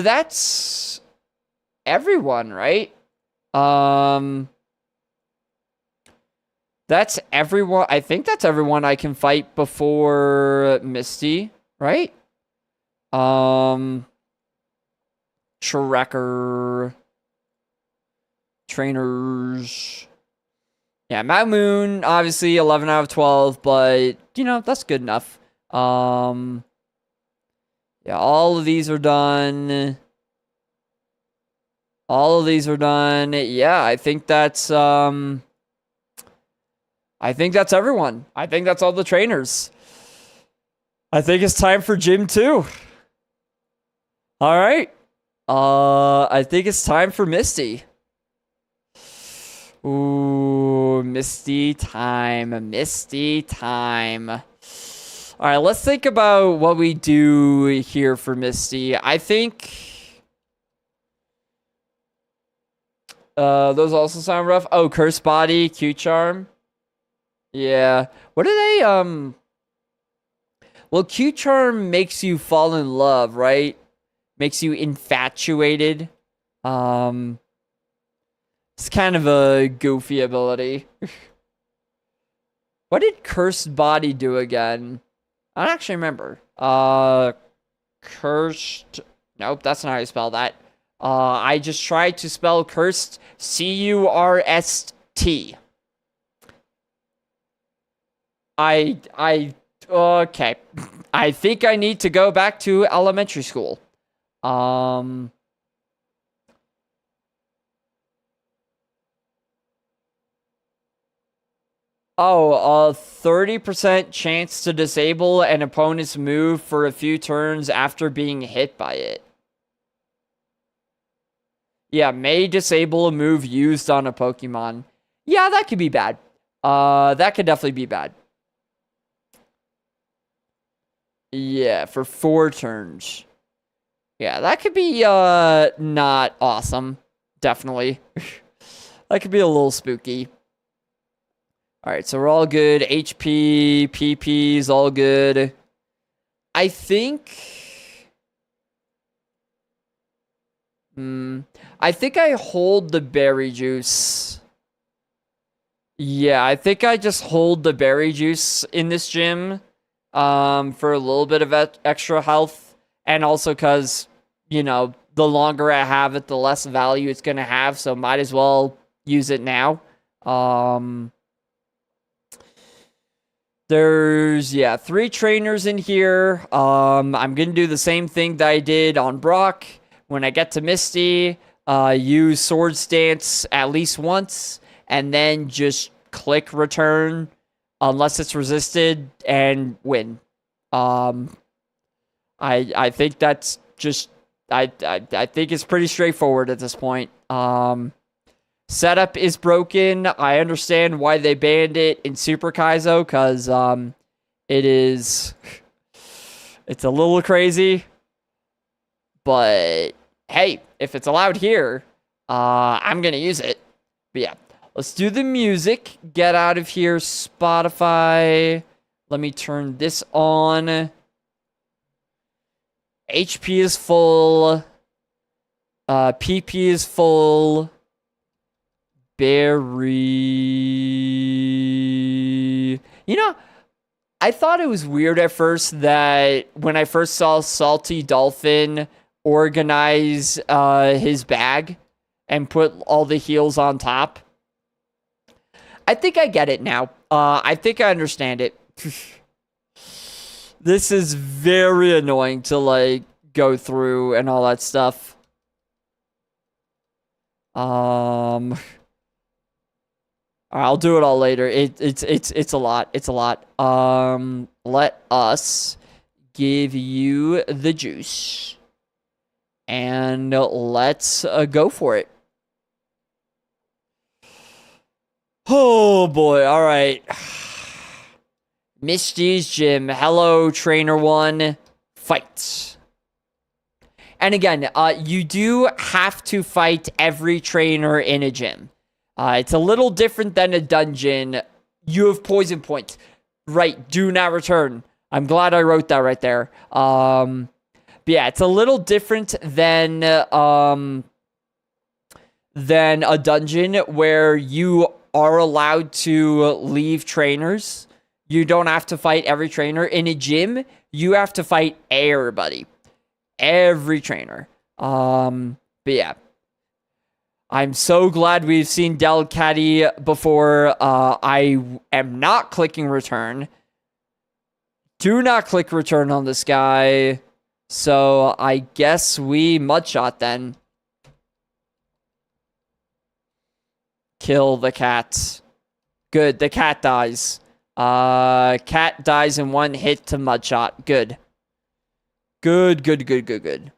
Speaker 1: that's everyone, right? That's everyone. I think that's everyone I can fight before Misty, right? Tracker. Trainers. Yeah, Mount Moon, obviously 11 out of 12, but, you know, that's good enough. Yeah, all of these are done. All of these are done. Yeah, I think that's everyone. I think that's all the trainers. I think it's time for Gym 2. All right. I think it's time for Misty. Ooh, Misty time. All right, let's think about what we do here for Misty. I think those also sound rough. Oh, Curse Body, Q Charm. Yeah. What do they well, Q Charm makes you fall in love, right? Makes you infatuated. It's kind of a goofy ability. What did Cursed Body do again? I don't actually remember. Cursed. Nope, that's not how you spell that. I just tried to spell cursed. C-U-R-S-T. Okay. I think I need to go back to elementary school. Oh, a 30% chance to disable an opponent's move for a few turns after being hit by it. Yeah, may disable a move used on a Pokemon. Yeah, that could be bad. That could definitely be bad. Yeah, for 4 turns. Yeah, that could be, not awesome. Definitely. That could be a little spooky. Alright, so we're all good. HP, PP's all good. I think... I think I hold the berry juice. Yeah, I think I just hold the berry juice in this gym for a little bit of extra health, and also because, the longer I have it, the less value it's going to have, so might as well use it now. Um, there's, yeah, 3 trainers in here. I'm going to do the same thing that I did on Brock. When I get to Misty, use Sword Stance at least once, and then just click return unless it's resisted and win. Um, I think that's just I think it's pretty straightforward at this point. Setup is broken. I understand why they banned it in Super Kaizo because it is it's a little crazy, but hey, if it's allowed here, I'm gonna use it. But yeah, let's do the music. Get out of here, Spotify. Let me turn this on. HP is full. PP is full. Berry. I thought it was weird at first that when I first saw Salty Dolphin organize his bag and put all the heals on top. I think I get it now. I think I understand it. This is very annoying to go through and all that stuff. I'll do it all later. It's a lot. It's a lot. Let us give you the juice. And let's go for it. Oh boy, alright. Misty's Gym. Hello, Trainer 1. Fight. And again, you do have to fight every trainer in a gym. It's a little different than a dungeon. You have poison points. Right, do not return. I'm glad I wrote that right there. But yeah, it's a little different than a dungeon where you are allowed to leave trainers. You don't have to fight every trainer. In a gym, you have to fight everybody. Every trainer. But yeah. I'm so glad we've seen Delcatty before. I am not clicking return. Do not click return on this guy. So I guess we mudshot then. Kill the cat. Good, the cat dies. Cat dies in one hit to mudshot. Good. Good.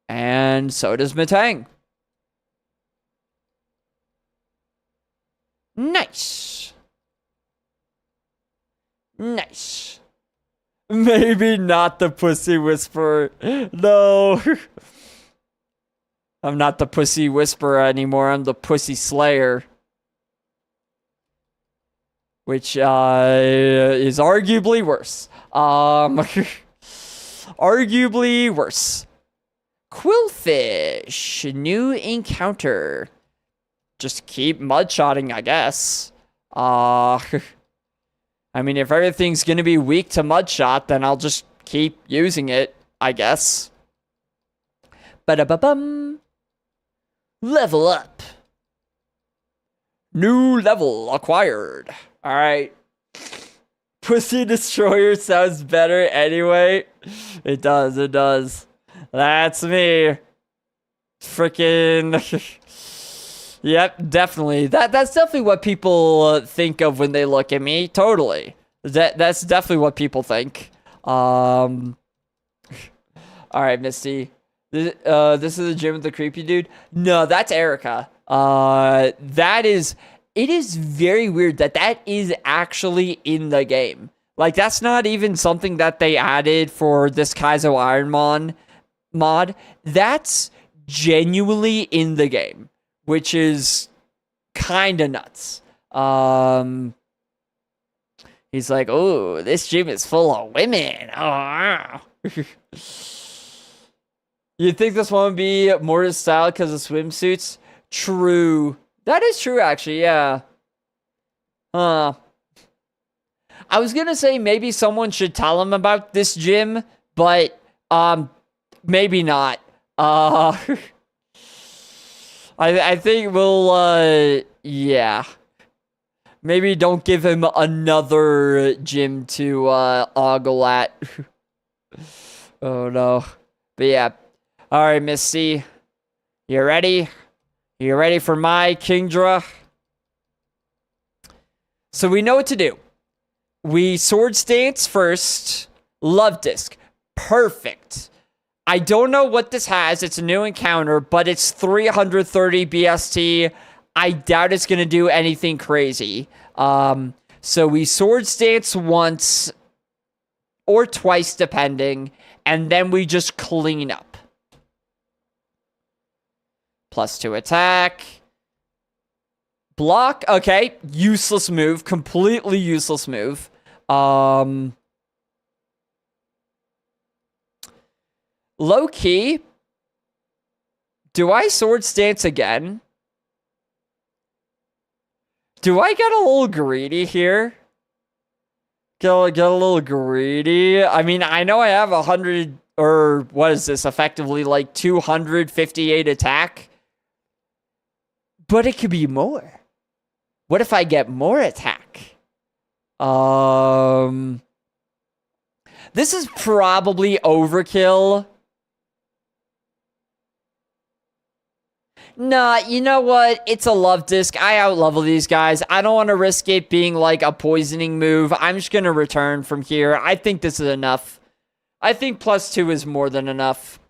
Speaker 1: And so does Matang. Nice. Maybe not the Pussy Whisperer. No. I'm not the Pussy Whisperer anymore. I'm the Pussy Slayer. Which is arguably worse. Arguably worse. Quillfish. New encounter. Just keep mudshotting, I guess. I mean, if everything's gonna be weak to mudshot, then I'll just keep using it, I guess. Ba-da-ba-bum. Level up. New level acquired. Alright. Pussy Destroyer sounds better anyway. It does. That's me. Freaking... Yep, definitely. That's definitely what people think of when they look at me. Totally. That's definitely what people think. Alright, Misty. This is the gym with the creepy dude? No, that's Erica. It is very weird that is actually in the game. Like, that's not even something that they added for this Kaizo Ironmon mod. That's genuinely in the game, which is kind of nuts. He's like, oh, this gym is full of women. Oh. You think this one would be more to style because of swimsuits? True. That is true, actually, yeah. I was gonna say maybe someone should tell him about this gym, but maybe not. I think we'll yeah. Maybe don't give him another gym to ogle at. Oh no. But yeah. Alright, Miss C. You ready? You ready for my Kingdra? So we know what to do. We sword stance first. Love disc. Perfect. I don't know what this has. It's a new encounter, but it's 330 BST. I doubt it's going to do anything crazy. So we sword stance once or twice, depending, and then we just clean up. +2 attack. Block. Okay. Useless move. Completely useless move. Low key. Do I sword stance again? Do I get a little greedy here? Get a little greedy? I mean, I know I have 100, or what is this? Effectively like 258 attack. But it could be more. What if I get more attack? This is probably overkill. Nah, you know what? It's a love disc. I outlevel these guys. I don't want to risk it being like a poisoning move. I'm just going to return from here. I think this is enough. I think +2 is more than enough.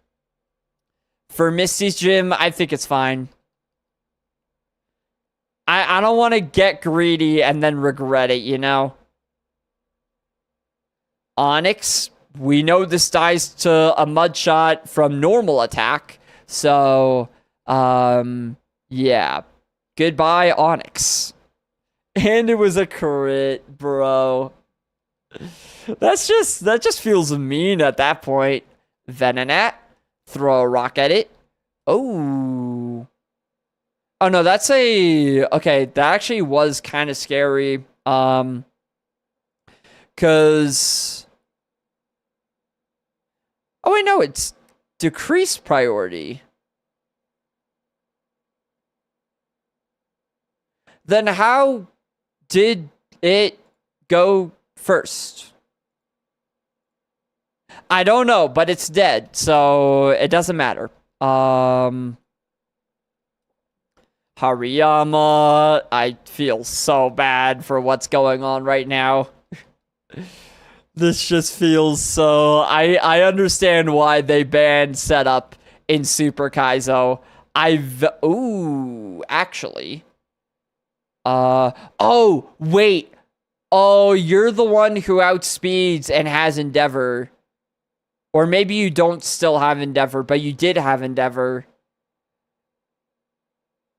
Speaker 1: For Misty's gym, I think it's fine. I don't want to get greedy and then regret it, you know? Onyx, we know this dies to a mud shot from normal attack. So, yeah. Goodbye, Onyx. And it was a crit, bro. That just feels mean at that point. Venonat, throw a rock at it. Oh. Oh no, that's a... Okay, that actually was kind of scary. Because... Oh wait, no, it's decreased priority. Then how did it go first? I don't know, but it's dead, so it doesn't matter. Hariyama, I feel so bad for what's going on right now. This just feels so... I understand why they banned setup in Super Kaizo. Ooh, actually... oh, wait. Oh, you're the one who outspeeds and has Endeavor. Or maybe you don't still have Endeavor, but you did have Endeavor.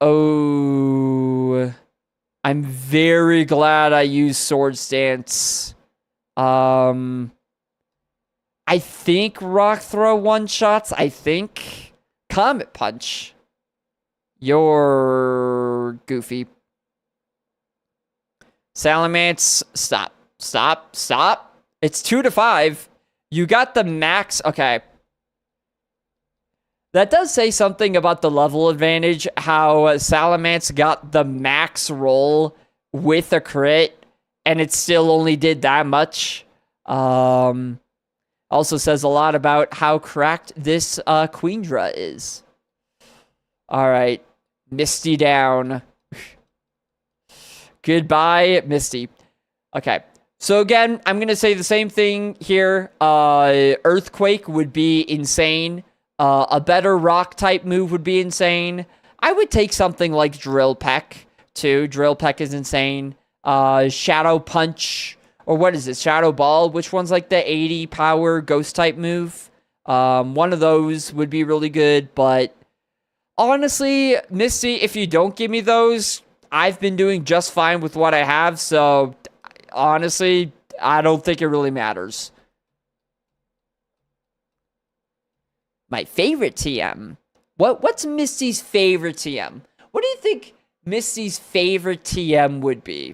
Speaker 1: Oh, I'm very glad I used Sword Stance. I think Rock Throw one-shots, I think. Comet Punch. You're goofy. Salamence, stop. Stop. Stop. It's 2-5. You got the max. Okay. That does say something about the level advantage, how Salamence got the max roll with a crit, and it still only did that much. Also says a lot about how cracked this Kingdra is. Alright. Misty down. Goodbye, Misty. Okay. So again, I'm going to say the same thing here. Earthquake would be insane. A better rock type move would be insane. I would take something like Drill Peck, too. Drill Peck is insane. Shadow Punch, or what is it? Shadow Ball, which one's like the 80 power ghost type move? One of those would be really good, but honestly, Misty, if you don't give me those, I've been doing just fine with what I have, so honestly, I don't think it really matters. My favorite TM. What's Misty's favorite TM? What do you think Misty's favorite TM would be?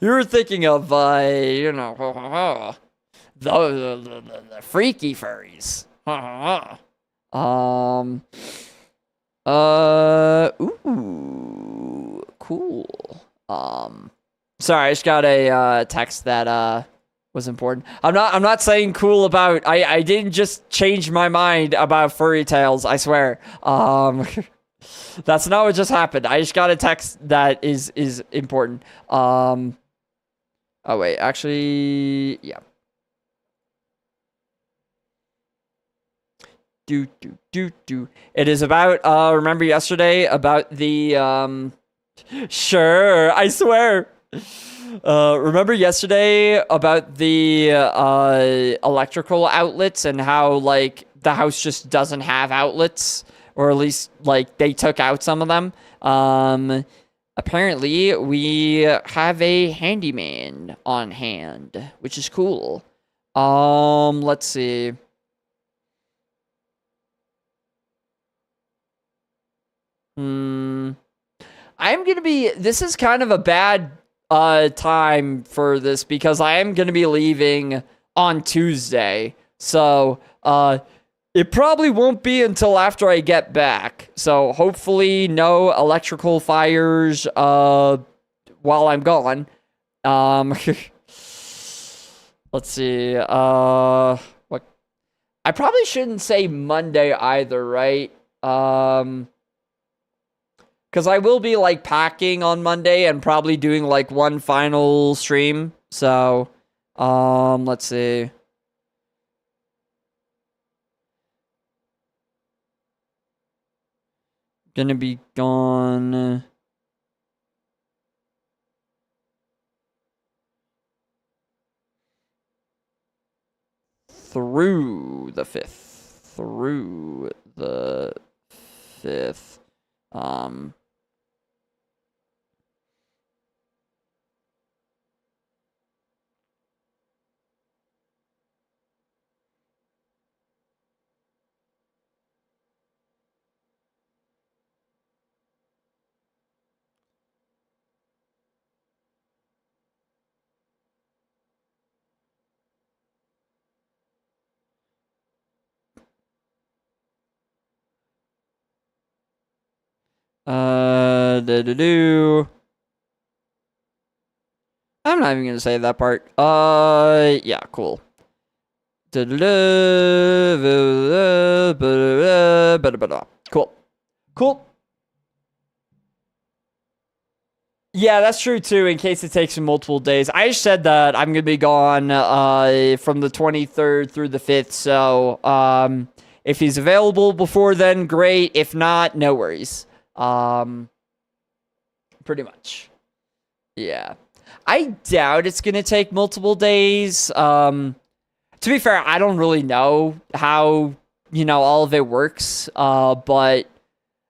Speaker 1: You were thinking of, you know, the freaky furries. um, ooh, cool. Sorry, I just got a text that was important. I'm not saying cool about. I didn't just change my mind about furry tales. I swear. That's not what just happened. I just got a text that is important. Oh wait, actually, yeah. It is about remember yesterday about the sure, I swear. Remember yesterday about the electrical outlets and how like the house just doesn't have outlets, or at least like they took out some of them. Apparently we have a handyman on hand, which is cool. Let's see. I'm gonna be. This is kind of a bad time for this because I am gonna be leaving on Tuesday. So it probably won't be until after I get back. So hopefully no electrical fires while I'm gone. Let's see. What? I probably shouldn't say Monday either, right? Because I will be, like, packing on Monday and probably doing, like, one final stream. So, let's see. Gonna be gone through the 5th. Through the 5th. I'm not even gonna say that part. Yeah, cool. Cool. Cool. Yeah, that's true too, in case it takes multiple days. I just said that I'm gonna be gone from the 23rd through the 5th, so if he's available before then, great. If not, no worries. Pretty much. Yeah. I doubt it's gonna take multiple days. To be fair, I don't really know how, you know, all of it works. But I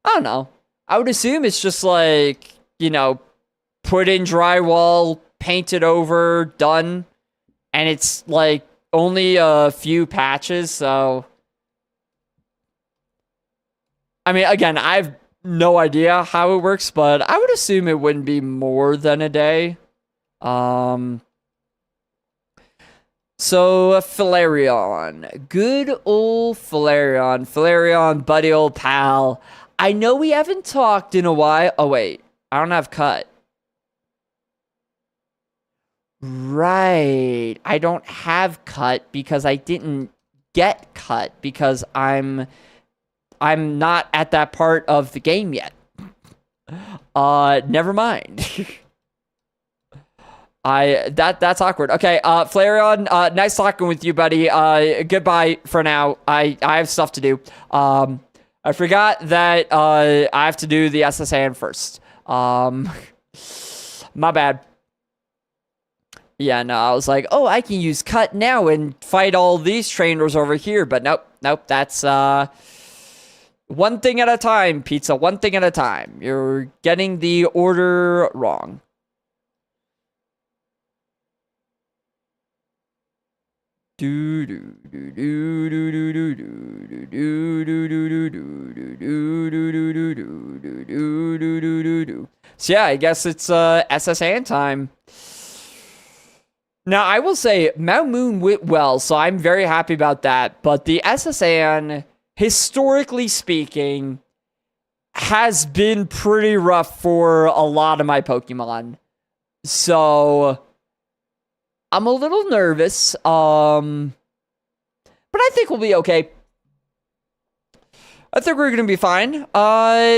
Speaker 1: don't know. I would assume it's just like, you know, put in drywall, paint it over, done. And it's like only a few patches, so I mean, again, I've no idea how it works, but I would assume it wouldn't be more than a day. So Flareon, good old Flareon, buddy, old pal. I know we haven't talked in a while. Oh wait, I don't have cut. Right, I don't have cut because I didn't get cut because I'm not at that part of the game yet. Never mind. That's awkward. Okay, Flareon, nice talking with you, buddy. Goodbye for now. I have stuff to do. I forgot that I have to do the SSN first. My bad. Yeah, no, I was like, oh, I can use cut now and fight all these trainers over here, but nope, that's one thing at a time, pizza, one thing at a time. You're getting the order wrong. So yeah, I guess it's SSN time. Now, I will say Mount Moon went well, so I'm very happy about that. But the SSN, historically speaking, has been pretty rough for a lot of my Pokemon. So I'm a little nervous. But I think we'll be okay. I think we're going to be fine.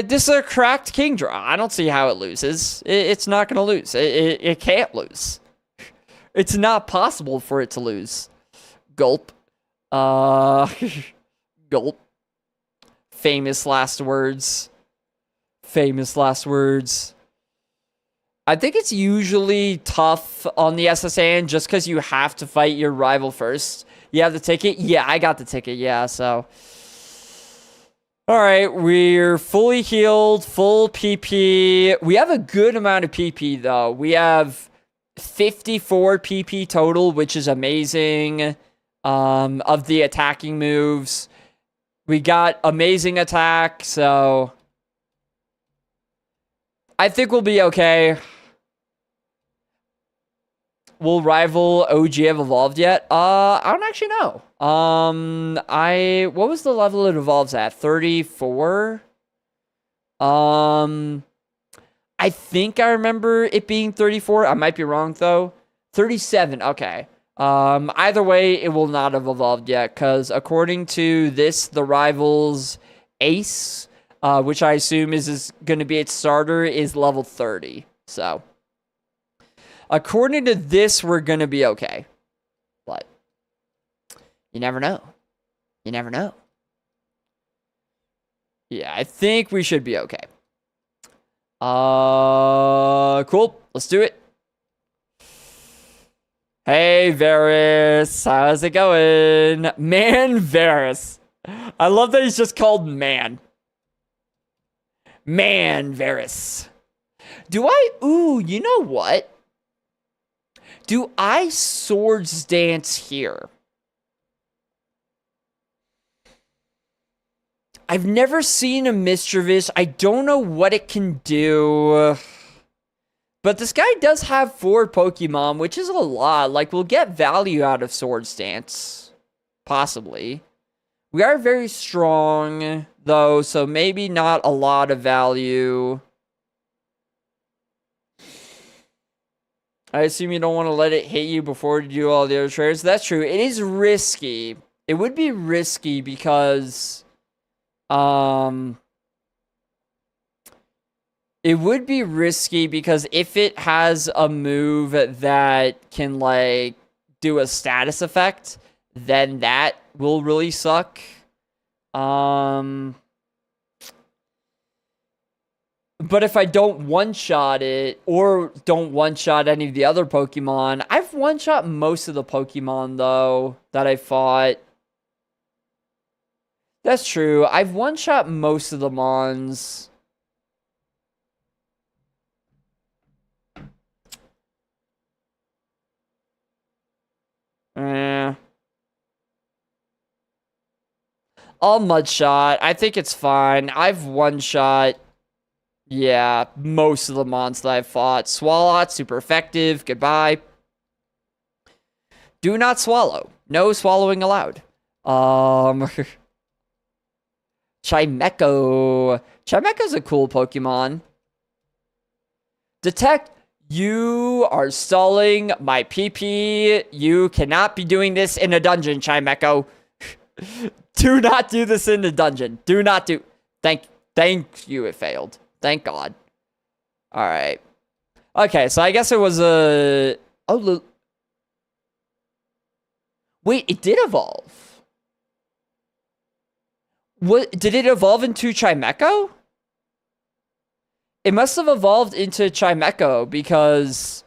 Speaker 1: This is a cracked Kingdra. I don't see how it loses. It's not going to lose. It can't lose. It's not possible for it to lose. Gulp. Gulp. Famous last words. Famous last words. I think it's usually tough on the SSN just because you have to fight your rival first. You have the ticket? Yeah, I got the ticket. Yeah, so... Alright, we're fully healed, full PP. We have a good amount of PP, though. We have 54 PP total, which is amazing, of the attacking moves. We got amazing attack, so... I think we'll be okay. Will rival OG have evolved yet? I don't actually know. What was the level it evolves at? 34? I think I remember it being 34. I might be wrong though. 37, okay. Either way, it will not have evolved yet, because according to this, the rival's ace, which I assume is going to be its starter, is level 30. So, according to this, we're going to be okay. But, you never know. You never know. Yeah, I think we should be okay. Cool. Let's do it. Hey, Varus. How's it going? Man, Varus. I love that he's just called Man. Man, Varus. Ooh, you know what? Do I Swords Dance here? I've never seen a Mischievous. I don't know what it can do. But this guy does have 4 Pokemon, which is a lot. Like, we'll get value out of Swords Dance. Possibly. We are very strong, though, so maybe not a lot of value. I assume you don't want to let it hit you before you do all the other trades. That's true. It is risky. It would be risky because... It would be risky because if it has a move that can, like, do a status effect, then that will really suck. But if I don't one-shot it, or don't one-shot any of the other Pokemon, I've one-shot most of the Pokemon, though, that I fought. That's true. I've one-shot most of the Mons. I'll Mudshot. I think it's fine. I've one-shot, yeah, most of the Mons that I've fought. Swalot, super effective. Goodbye. Do not swallow. No swallowing allowed. Chimecho. Chimecho's a cool Pokemon. Detect. You are stalling my PP. You cannot be doing this in a dungeon, Chimecho. Do not do this in the dungeon. Do not do... Thank you, it failed. Thank God. Alright. Okay, so I guess it was a... Oh, wait, it did evolve. What? Did it evolve into Chimecho? It must have evolved into Chimecho because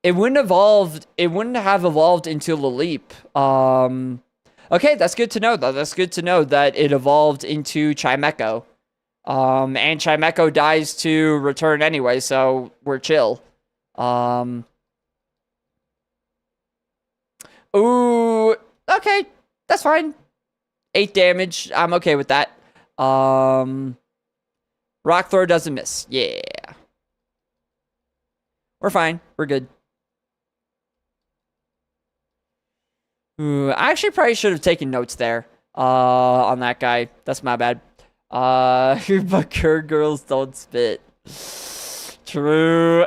Speaker 1: it wouldn't have evolved into Laleep. Okay, that's good to know, though. That's good to know that it evolved into Chimecho. And Chimecho dies to return anyway, so we're chill. Ooh, okay, that's fine. 8 damage, I'm okay with that. Rock Throw doesn't miss. Yeah. We're fine. We're good. Ooh, I actually probably should have taken notes there. On that guy. That's my bad. But girls don't spit. True.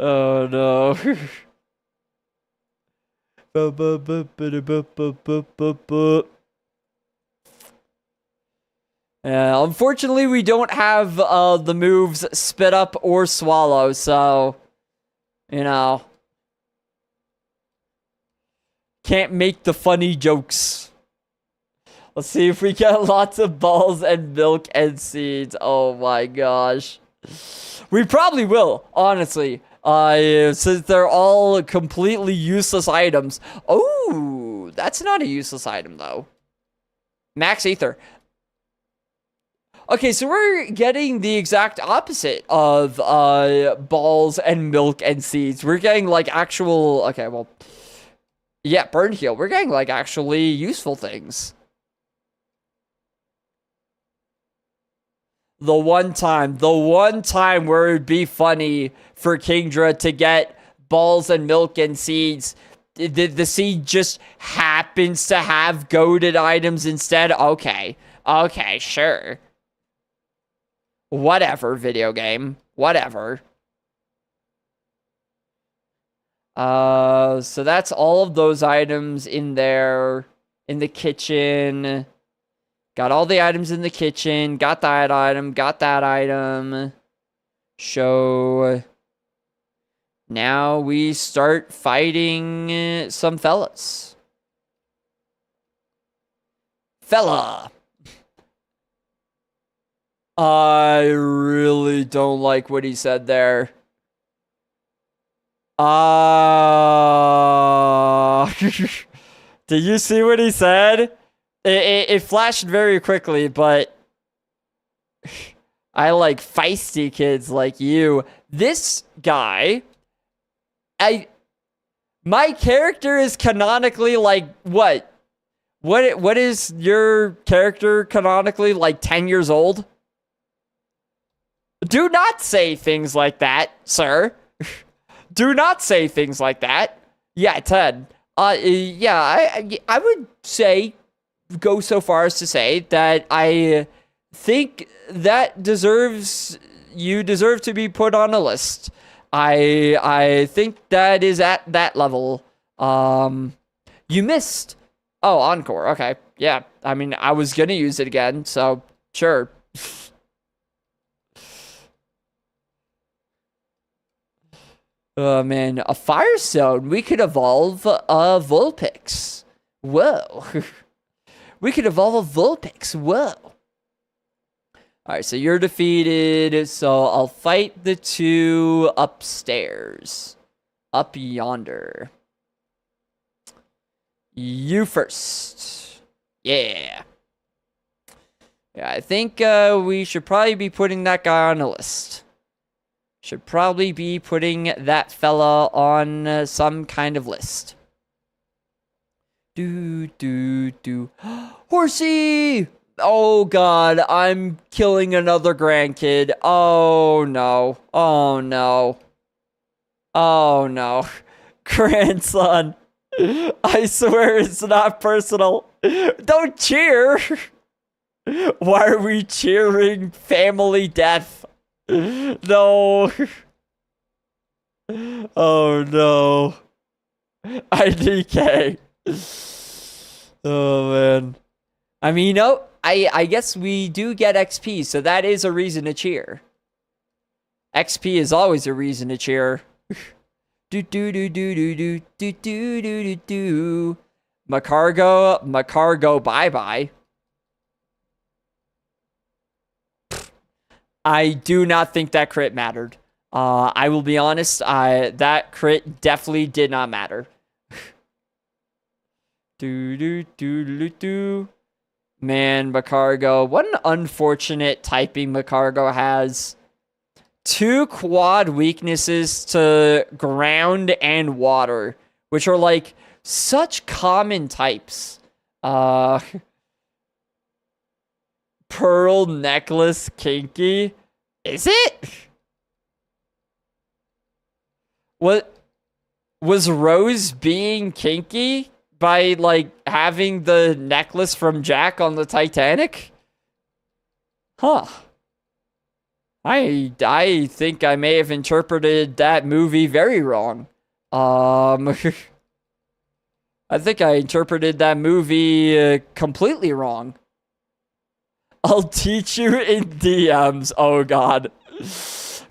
Speaker 1: Oh no. Yeah, unfortunately, we don't have the moves spit up or swallow, so you know, can't make the funny jokes. Let's see if we get lots of balls and milk and seeds. Oh my gosh. We probably will, honestly. Since they're all completely useless items. Oh, that's not a useless item, though. Max Ether. Okay, so we're getting the exact opposite of balls and milk and seeds. We're getting, like, actual... Okay, well... Yeah, Burn Heal. We're getting, like, actually useful things. The one time where it'd be funny for Kingdra to get balls and milk and seeds. The seed just happens to have goated items instead. Okay, sure. Whatever, video game. Whatever. So that's all of those items in there. In the kitchen. Got all the items in the kitchen. Got that item. Got that item. Show. Now we start fighting some fellas. Fella. I really don't like what he said there. Did you see what he said? It flashed very quickly, but I like feisty kids like you. This guy, my character is canonically like what? What is your character canonically like 10 years old? Do not say things like that, sir. Do not say things like that. Yeah, 10. Yeah, I would say, go so far as to say that I think that you deserve to be put on a list. I think that is at that level. You missed. Oh, Encore. Okay. Yeah. I mean, I was gonna use it again, so sure. Oh, man. A Firestone. We could evolve a Vulpix. Whoa. We could evolve a Vulpix. Whoa. Alright, so you're defeated. So I'll fight the two upstairs. Up yonder. You first. Yeah. Yeah, I think we should probably be putting that guy on a list. Should probably be putting that fella on some kind of list. Horsey! Oh god, I'm killing another grandkid. Oh no. Oh no. Oh no. Grandson. I swear it's not personal. Don't cheer. Why are we cheering family death? No. Oh no. IDK. Oh man. I mean, you know, I guess we do get XP, so that is a reason to cheer. XP is always a reason to cheer. Macargo, bye-bye. I do not think that crit mattered. I will be honest, that crit definitely did not matter. Man, Macargo. What an unfortunate typing Macargo has. 2 quad weaknesses to ground and water, which are like such common types. Pearl necklace kinky. Is it? What was Rose being kinky by, like, having the necklace from Jack on the Titanic? Huh. I think I may have interpreted that movie very wrong. I think I interpreted that movie completely wrong. I'll teach you in DMs. Oh, God.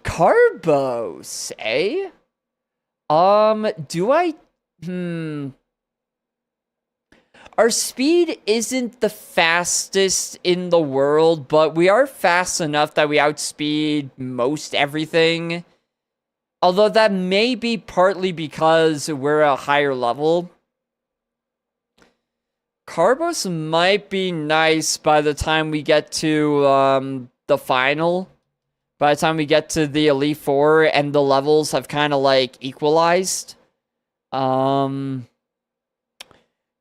Speaker 1: Carbos, eh? Do I... Our speed isn't the fastest in the world, but we are fast enough that we outspeed most everything. Although that may be partly because we're a higher level. Carbos might be nice by the time we get to the final. By the time we get to the Elite Four and the levels have kind of like equalized.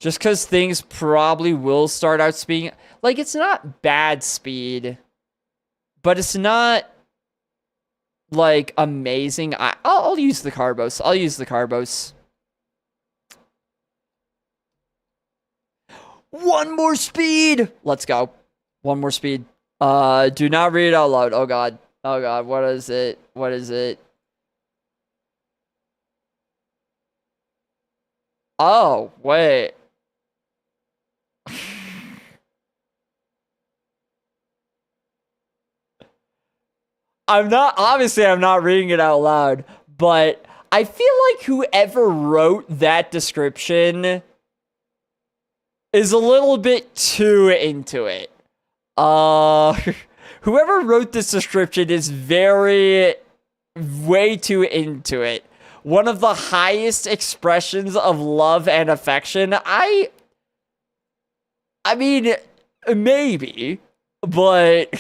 Speaker 1: Just because things probably will start out speeding. Like, it's not bad speed, but it's not, like, amazing. I'll use the Carbos. I'll use the Carbos. One more speed! Let's go. One more speed. Do not read it out loud. Oh, God. Oh, God. What is it? What is it? Oh, wait. I'm not reading it out loud, but I feel like whoever wrote that description is a little bit too into it. Whoever wrote this description is way too into it. One of the highest expressions of love and affection. I mean, maybe, but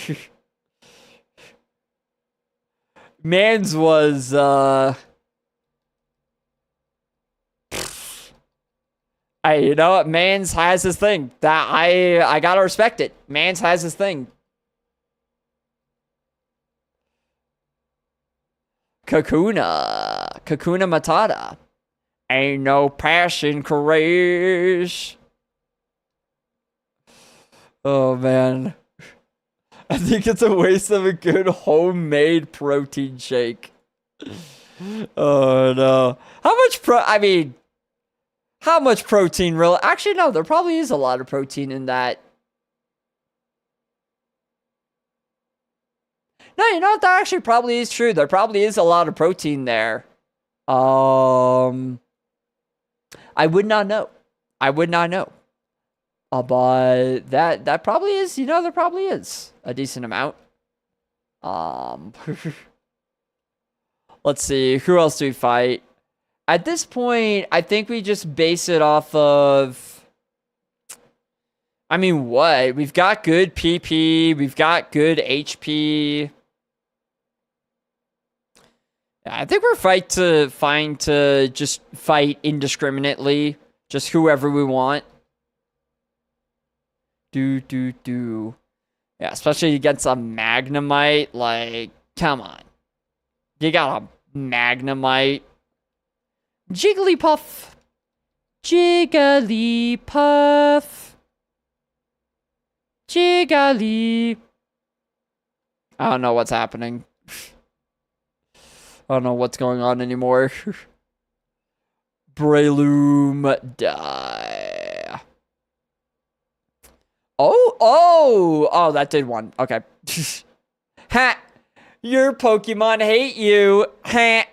Speaker 1: Mans was, you know what? Mans has his thing. That I gotta respect it. Mans has his thing. Kakuna Matata. Ain't no passion craze. Oh, man. I think it's a waste of a good homemade protein shake. Oh, no. How much protein really? Actually, no, there probably is a lot of protein in that. No, you know what? That actually probably is true. There probably is a lot of protein there. I would not know. But that probably is, you know, there probably is a decent amount. Let's see, who else do we fight? At this point, I think we just base it off of, I mean, what? We've got good PP, we've got good HP. I think we're fine to just fight indiscriminately, just whoever we want. Yeah, especially against a Magnemite. Like, come on. You got a Magnemite. Jigglypuff. Jiggly. I don't know what's happening. I don't know what's going on anymore. Breloom, die. Oh, that did one. Okay. Ha! Your Pokemon hate you. Ha!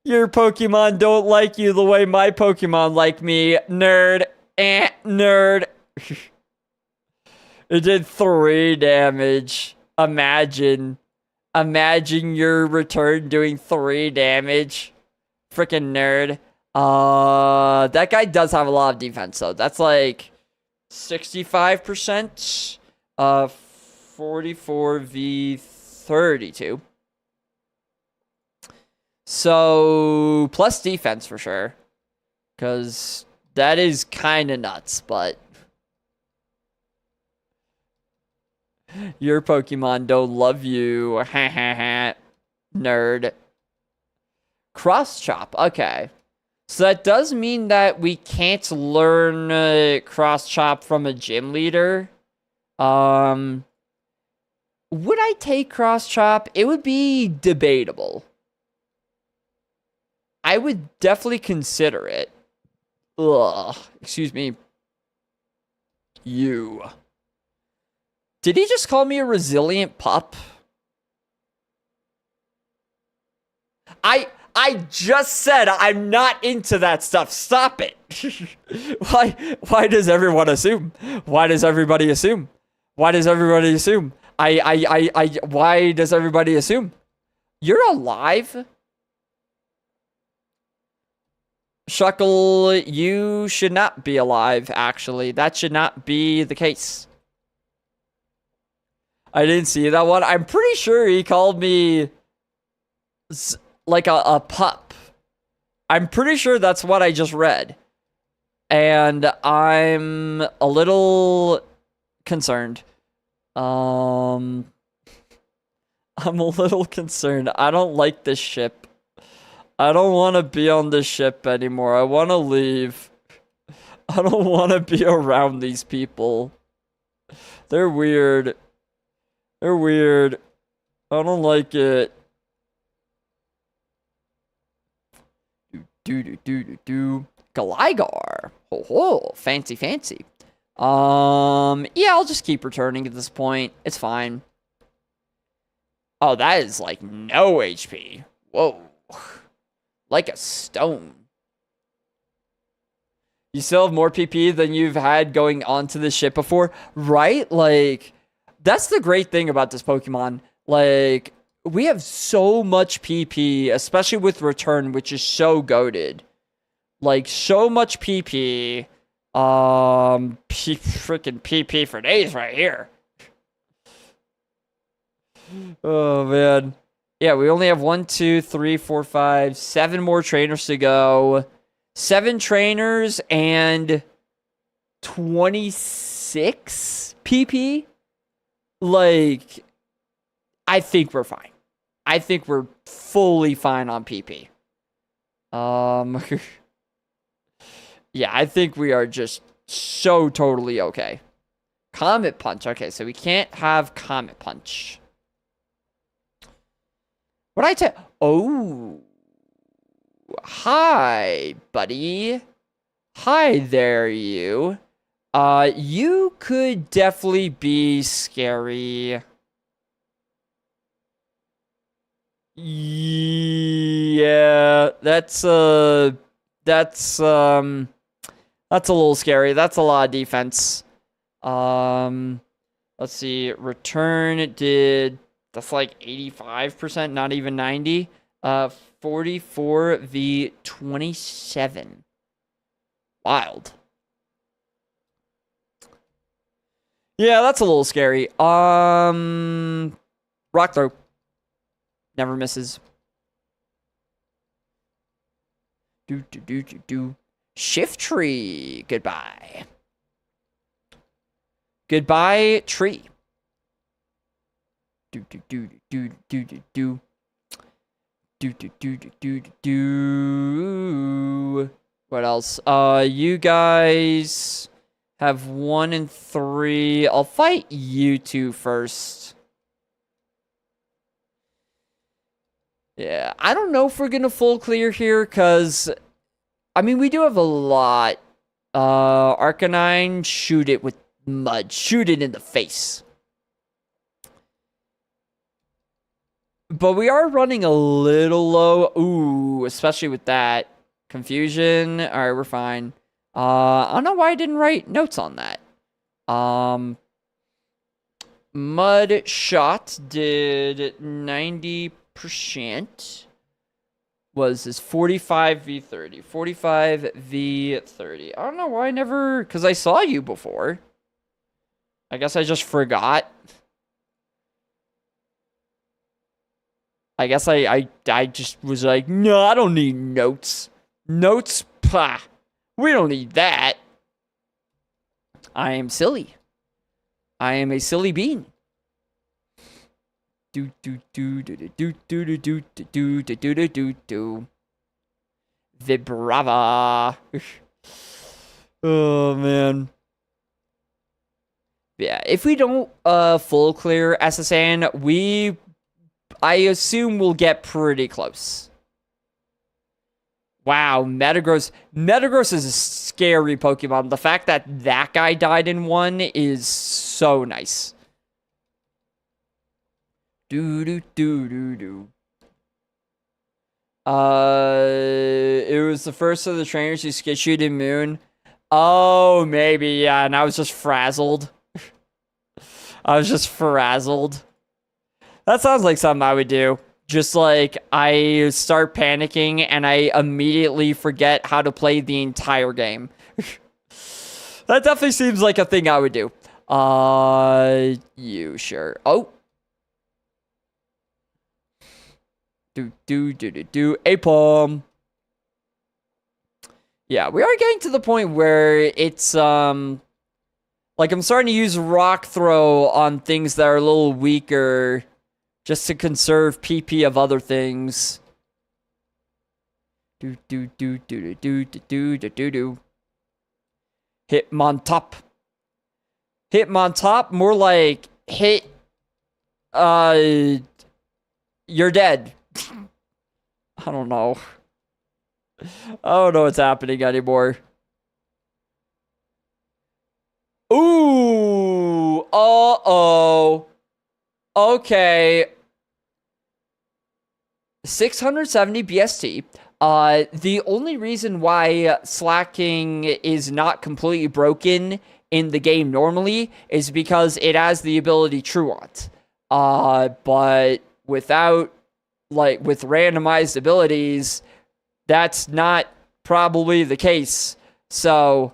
Speaker 1: Your Pokemon don't like you the way my Pokemon like me. Nerd. Nerd. It did 3 damage. Imagine your return doing 3 damage. Freaking nerd. That guy does have a lot of defense, though. That's like 65%. 44v32. So, plus defense for sure. Because that is kind of nuts, but your Pokemon don't love you. Ha ha ha. Nerd. Cross chop. Okay. So that does mean that we can't learn cross chop from a gym leader. Would I take cross chop? It would be debatable. I would definitely consider it. Ugh, excuse me. You. Did he just call me a resilient pup? I just said I'm not into that stuff. Stop it. Why does everyone assume? Why does everybody assume? Why does everybody assume? Why does everybody assume? You're alive? Shuckle, you should not be alive, actually. That should not be the case. I didn't see that one. I'm pretty sure he called me like a pup. I'm pretty sure that's what I just read. And I'm a little concerned. I'm a little concerned. I don't like this ship. I don't want to be on this ship anymore. I want to leave. I don't want to be around these people. They're weird. They're weird. I don't like it. Do. Gligar. Oh, fancy. Yeah, I'll just keep returning at this point. It's fine. Oh, that is like no HP. Whoa. Like a stone. You still have more PP than you've had going onto the ship before, right? Like, that's the great thing about this Pokemon. Like, we have so much PP, especially with Return, which is so goated. Like, so much PP. Freaking PP for days right here. Oh, man. Yeah, we only have 1, 2, 3, 4, 5, 7 more trainers to go. 7 trainers and 26 PP? Like, I think we're fine. I think we're fully fine on PP. Yeah, I think we are just so totally okay. Comet Punch. Okay, so we can't have Comet Punch. What I tell? Oh. Hi, buddy. Hi there, you. You could definitely be scary. Yeah, that's a little scary. That's a lot of defense. Let's see. Return did, that's like 85%, not even 90. 44 v 27. Wild. Yeah, that's a little scary. Rock throw. Never misses. Do. Shift tree. Goodbye. Goodbye, tree. Do. What else? You guys have 1 and 3. I'll fight you two first. Yeah, I don't know if we're gonna full clear here, because, I mean, we do have a lot. Arcanine, shoot it with mud. Shoot it in the face. But we are running a little low. Ooh, especially with that. Confusion. Alright, we're fine. I don't know why I didn't write notes on that. Mud Shot did 90%. Was this 45 v 30? 45 v 30. I don't know why I never... Because I saw you before. I guess I just forgot. I guess I just was like, no, I don't need notes. Notes? Pah. We don't need that. I am silly. I am a silly bean. Vibrava. Oh, man. Yeah, if we don't full clear SSN, I assume we'll get pretty close. Wow, Metagross. Metagross is a scary Pokemon. The fact that that guy died in one is so nice. Do. It was the first of the trainers who skissued in Moon. Oh, maybe, yeah, and I was just frazzled. I was just frazzled. That sounds like something I would do. Just like, I start panicking and I immediately forget how to play the entire game. That definitely seems like a thing I would do. You sure? Oh. Apom. Yeah, we are getting to the point where it's, like, I'm starting to use Rock Throw on things that are a little weaker just to conserve PP of other things. Hitmontop. Hitmontop, more like hit, you're dead. I don't know. I don't know what's happening anymore. Ooh. Uh-oh. Okay. 670 BST. The only reason why slacking is not completely broken in the game normally is because it has the ability Truant. But without, like, with randomized abilities, that's not probably the case. So,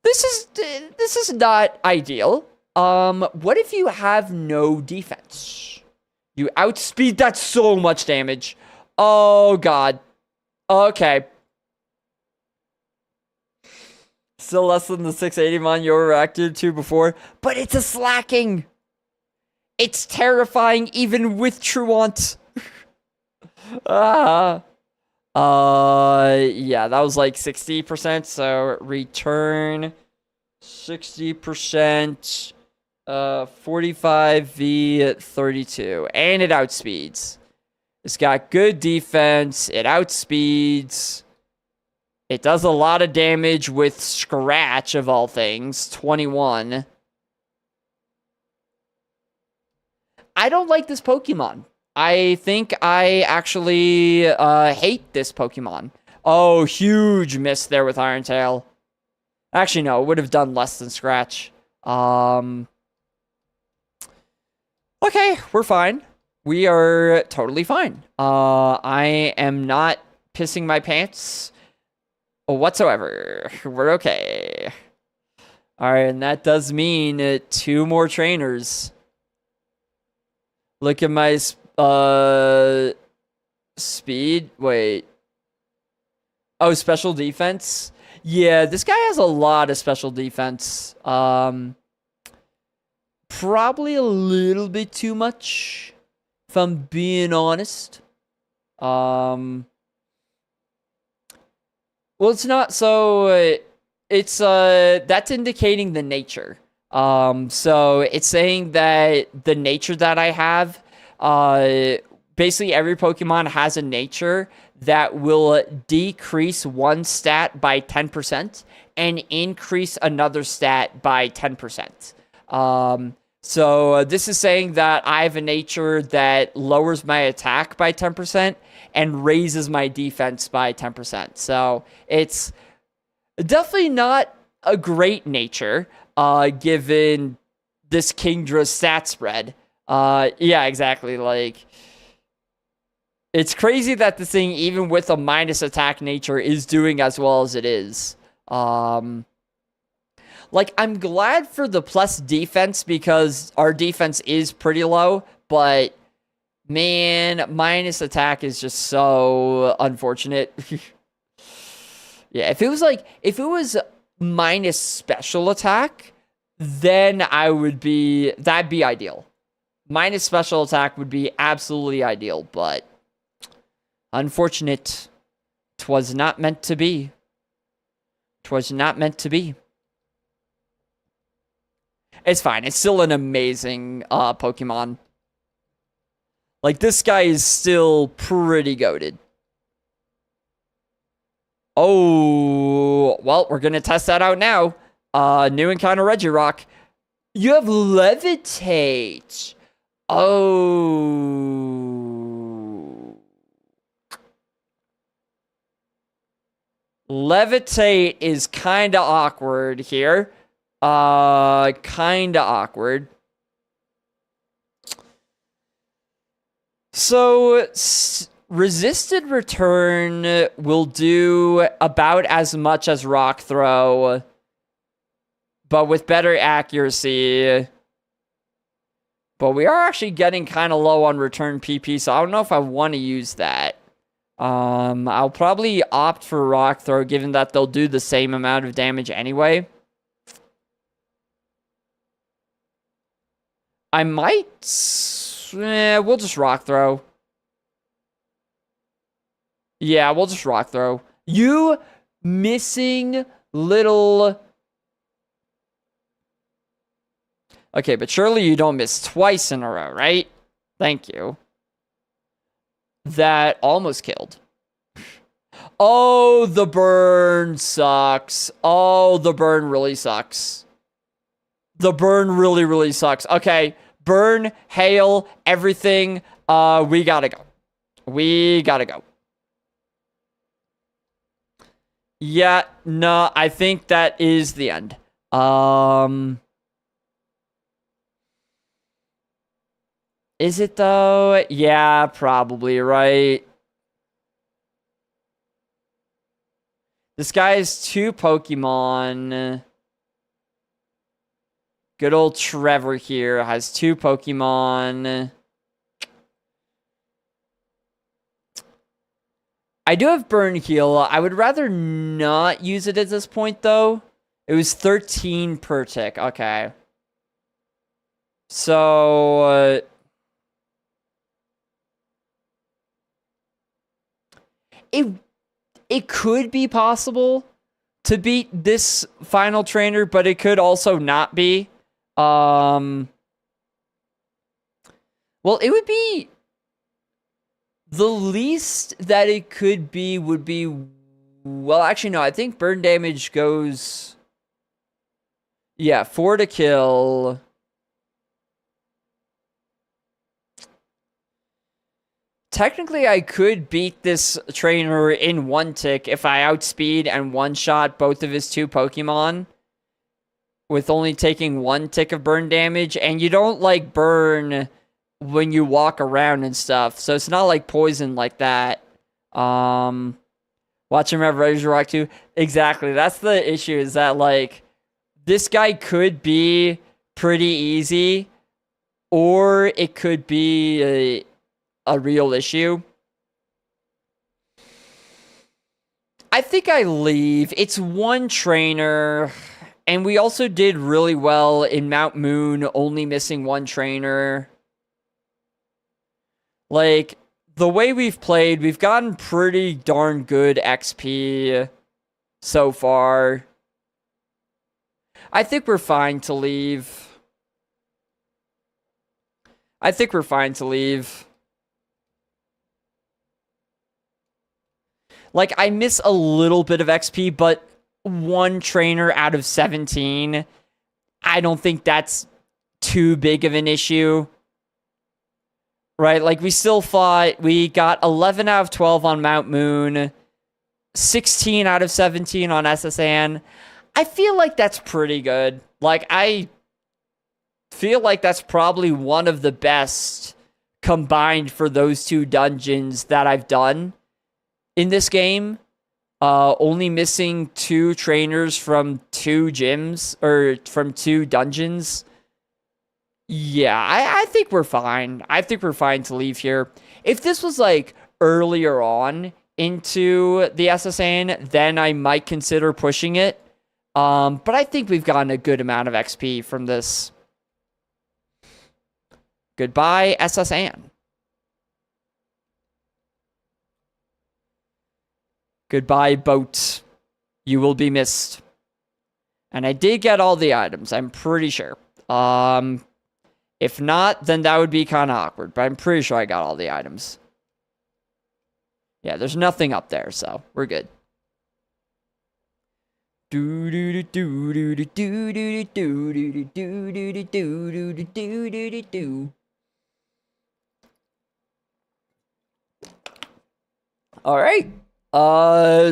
Speaker 1: this is not ideal. What if you have no defense? You outspeed, that's so much damage. Oh, God. Okay. Still less than the 680 mon you were reacted to before, but it's a slacking. It's terrifying even with Truant. Yeah, that was like 60%, so return 60%, 45v32, and it outspeeds. It's got good defense, it outspeeds, it does a lot of damage with Scratch, of all things, 21. I don't like this Pokemon. I think I actually hate this Pokemon. Oh, huge miss there with Iron Tail. Actually, no, it would have done less than Scratch. Okay, we're fine. We are totally fine. I am not pissing my pants whatsoever. We're okay. Alright, and that does mean 2 more trainers. Look at my speed. Wait. Oh, special defense. Yeah, this guy has a lot of special defense. Probably a little bit too much, if I'm being honest. Well, it's not. So it's that's indicating the nature. So it's saying that the nature that I have, basically every Pokemon has a nature that will decrease one stat by 10% and increase another stat by 10%. So this is saying that I have a nature that lowers my attack by 10% and raises my defense by 10%. So it's definitely not a great nature, given this Kingdra stat spread. Yeah, exactly. Like, it's crazy that this thing, even with a minus attack nature, is doing as well as it is. Like, I'm glad for the plus defense because our defense is pretty low, but man, minus attack is just so unfortunate. Yeah, if it was minus special attack, then that'd be ideal. Minus special attack would be absolutely ideal, but Unfortunate. 'Twas not meant to be. 'Twas not meant to be. It's fine. It's still an amazing Pokemon. Like, this guy is still pretty goated. Oh, well, we're going to test that out now. New encounter Regirock. You have Levitate. Oh. Levitate is kind of awkward here. Kind of awkward. So, resisted return will do about as much as Rock Throw, but with better accuracy. But we are actually getting kind of low on return PP, so I don't know if I want to use that. I'll probably opt for Rock Throw, given that they'll do the same amount of damage anyway. I might... we'll just Rock Throw. Yeah, we'll just Rock Throw. You missing little... Okay, but surely you don't miss twice in a row, right? Thank you. That almost killed. Oh, the burn sucks. Oh, the burn really sucks. The burn really, really sucks. Okay, burn, hail, everything. We gotta go. We gotta go. Yeah, no, I think that is the end. Is it though? Yeah, probably, right? This guy has 2 Pokemon. Good old Trevor here has 2 Pokemon. I do have Burn Heal. I would rather not use it at this point, though. It was 13 per tick. Okay. So... It could be possible to beat this final trainer, but it could also not be. Well, it would be... The least that it could be would be... Well, actually, no. I think burn damage goes... Yeah, 4 to kill. Technically, I could beat this trainer in 1 tick if I outspeed and one-shot both of his 2 Pokemon. With only taking 1 tick of burn damage. And you don't, like, burn when you walk around and stuff. So it's not like poison like that. Watch him have Regirock too. Exactly. That's the issue, is that, like, this guy could be pretty easy. Or it could be a real issue. I think I leave. It's 1 trainer. And we also did really well in Mount Moon, only missing 1 trainer. Like, the way we've played, we've gotten pretty darn good XP so far. I think we're fine to leave. I think we're fine to leave. Like, I miss a little bit of XP, but 1 trainer out of 17, I don't think that's too big of an issue. Right? Like, we still fought, we got 11 out of 12 on Mount Moon, 16 out of 17 on SSN. I feel like that's pretty good. Like, I feel like that's probably one of the best combined for those 2 dungeons that I've done in this game. Only missing 2 trainers from 2 gyms, or from 2 dungeons. Yeah, I think we're fine. I think we're fine to leave here. If this was, like, earlier on into the SSN, then I might consider pushing it. But I think we've gotten a good amount of XP from this. Goodbye, SSN. Goodbye, boat. You will be missed. And I did get all the items, I'm pretty sure. If not, then that would be kind of awkward, but I'm pretty sure I got all the items. Yeah, there's nothing up there, so we're good. All right.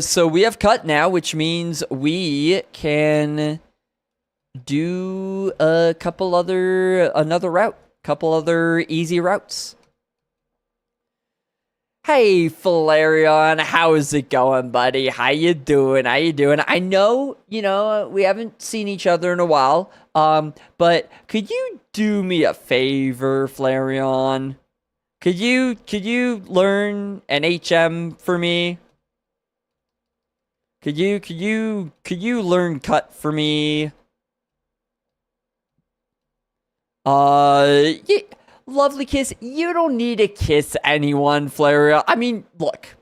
Speaker 1: So we have cut now, which means we can do another route, couple other easy routes. Hey, Flareon, how is it going, buddy? How you doing? I know, we haven't seen each other in a while, but could you do me a favor, Flareon? Could you learn an HM for me? Could you learn cut for me? Yeah, lovely kiss. You don't need to kiss anyone, Flareon. I mean, look.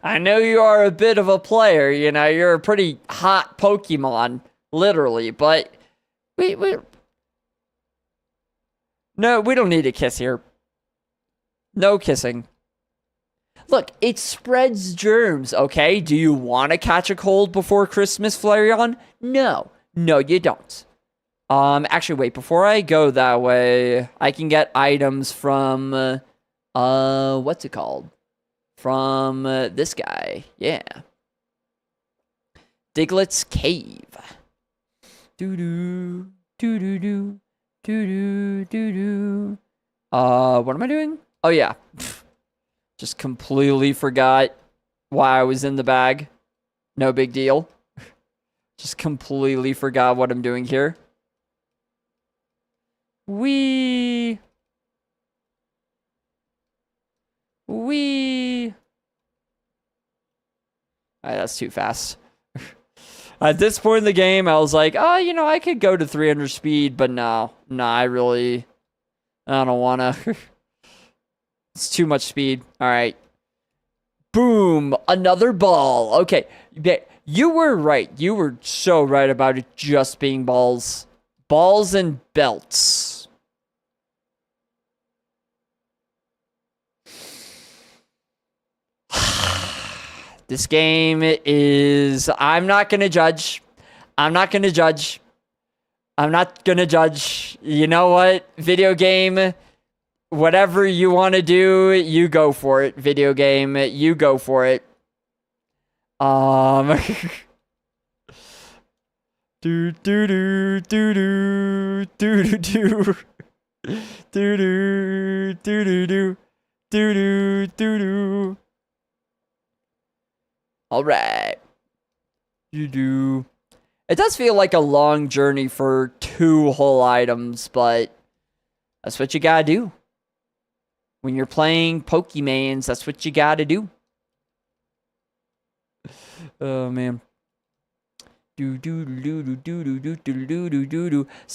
Speaker 1: I know you are a bit of a player, you're a pretty hot Pokemon, literally, but no, we don't need a kiss here. No kissing. Look, it spreads germs, okay? Do you want to catch a cold before Christmas, Flareon? No. No, you don't. Actually, wait, before I go that way, I can get items from, what's it called? From, this guy. Yeah. Diglett's Cave. Doo-doo, doo-doo-doo, doo-doo, doo-doo. What am I doing? Oh, yeah. Just completely forgot why I was in the bag. No big deal. Just completely forgot what I'm doing here. Wee. Alright, that's too fast. At this point in the game, I was like, oh, I could go to 300 speed, but no. Nah, I don't wanna. It's too much speed. Alright. Boom! Another ball. Okay. You were right. You were so right about it just being balls. Balls and belts. This game is... I'm not gonna judge. I'm not gonna judge. You know what? Video game... Whatever you want to do, you go for it. Video game, you go for it. Do do do do do do do do do do do do do do do do. All right. You do. It does feel like a long journey for 2 whole items, but that's what you gotta do. When you're playing Pokemans, that's what you gotta do. Oh, man. So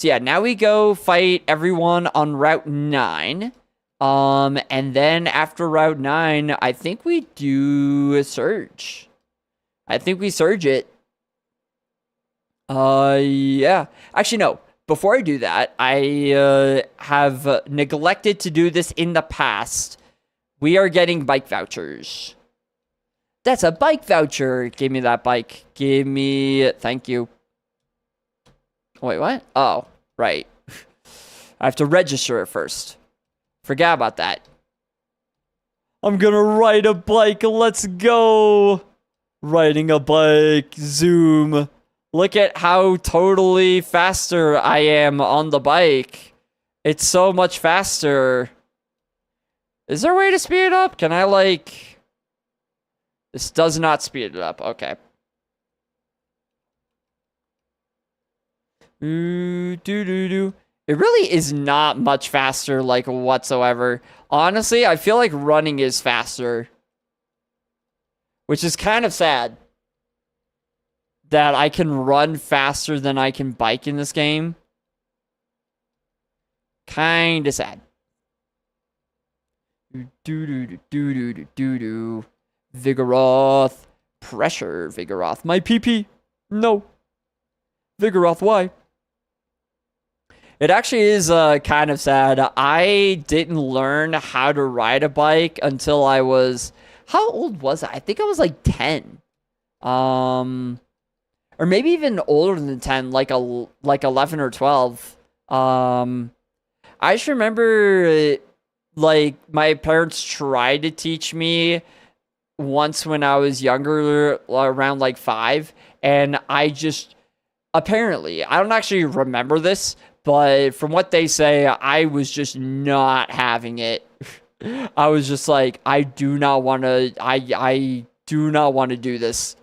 Speaker 1: yeah, now we go fight everyone on Route 9. And then after Route 9, I think we do a Surge. I think we Surge it. Yeah. Actually, no. Before I do that, I have neglected to do this in the past. We are getting bike vouchers. That's a bike voucher. Give me that bike. Give me... Thank you. Wait, what? Oh, right. I have to register it first. Forgot about that. I'm gonna ride a bike. Let's go. Riding a bike. Zoom. Look at how totally faster I am on the bike. It's so much faster. Is there a way to speed it up? Can I, like... This does not speed it up. Okay. It really is not much faster, like, whatsoever. Honestly, I feel like running is faster. Which is kind of sad. That I can run faster than I can bike in this game. Kinda sad. Vigoroth. Pressure Vigoroth. My PP. No. Vigoroth, why? It actually is kind of sad. I didn't learn how to ride a bike until I was... How old was I? I think I was like 10. Or maybe even older than 10, like 11 or 12. I just remember, like, my parents tried to teach me once when I was younger, around like 5, and I just... Apparently, I don't actually remember this, but from what they say, I was just not having it. I was just like, I do not want to do this.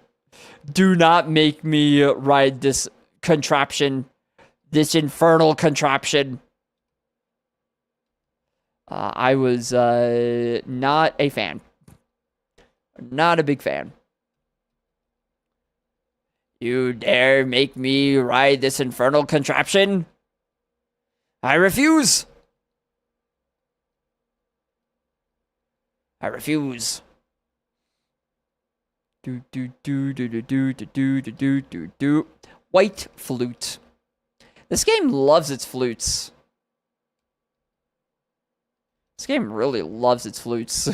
Speaker 1: Do not make me ride this contraption. This infernal contraption. I was not a fan. Not a big fan. You dare make me ride this infernal contraption? I refuse! I refuse. White flute. This game loves its flutes. This game really loves its flutes.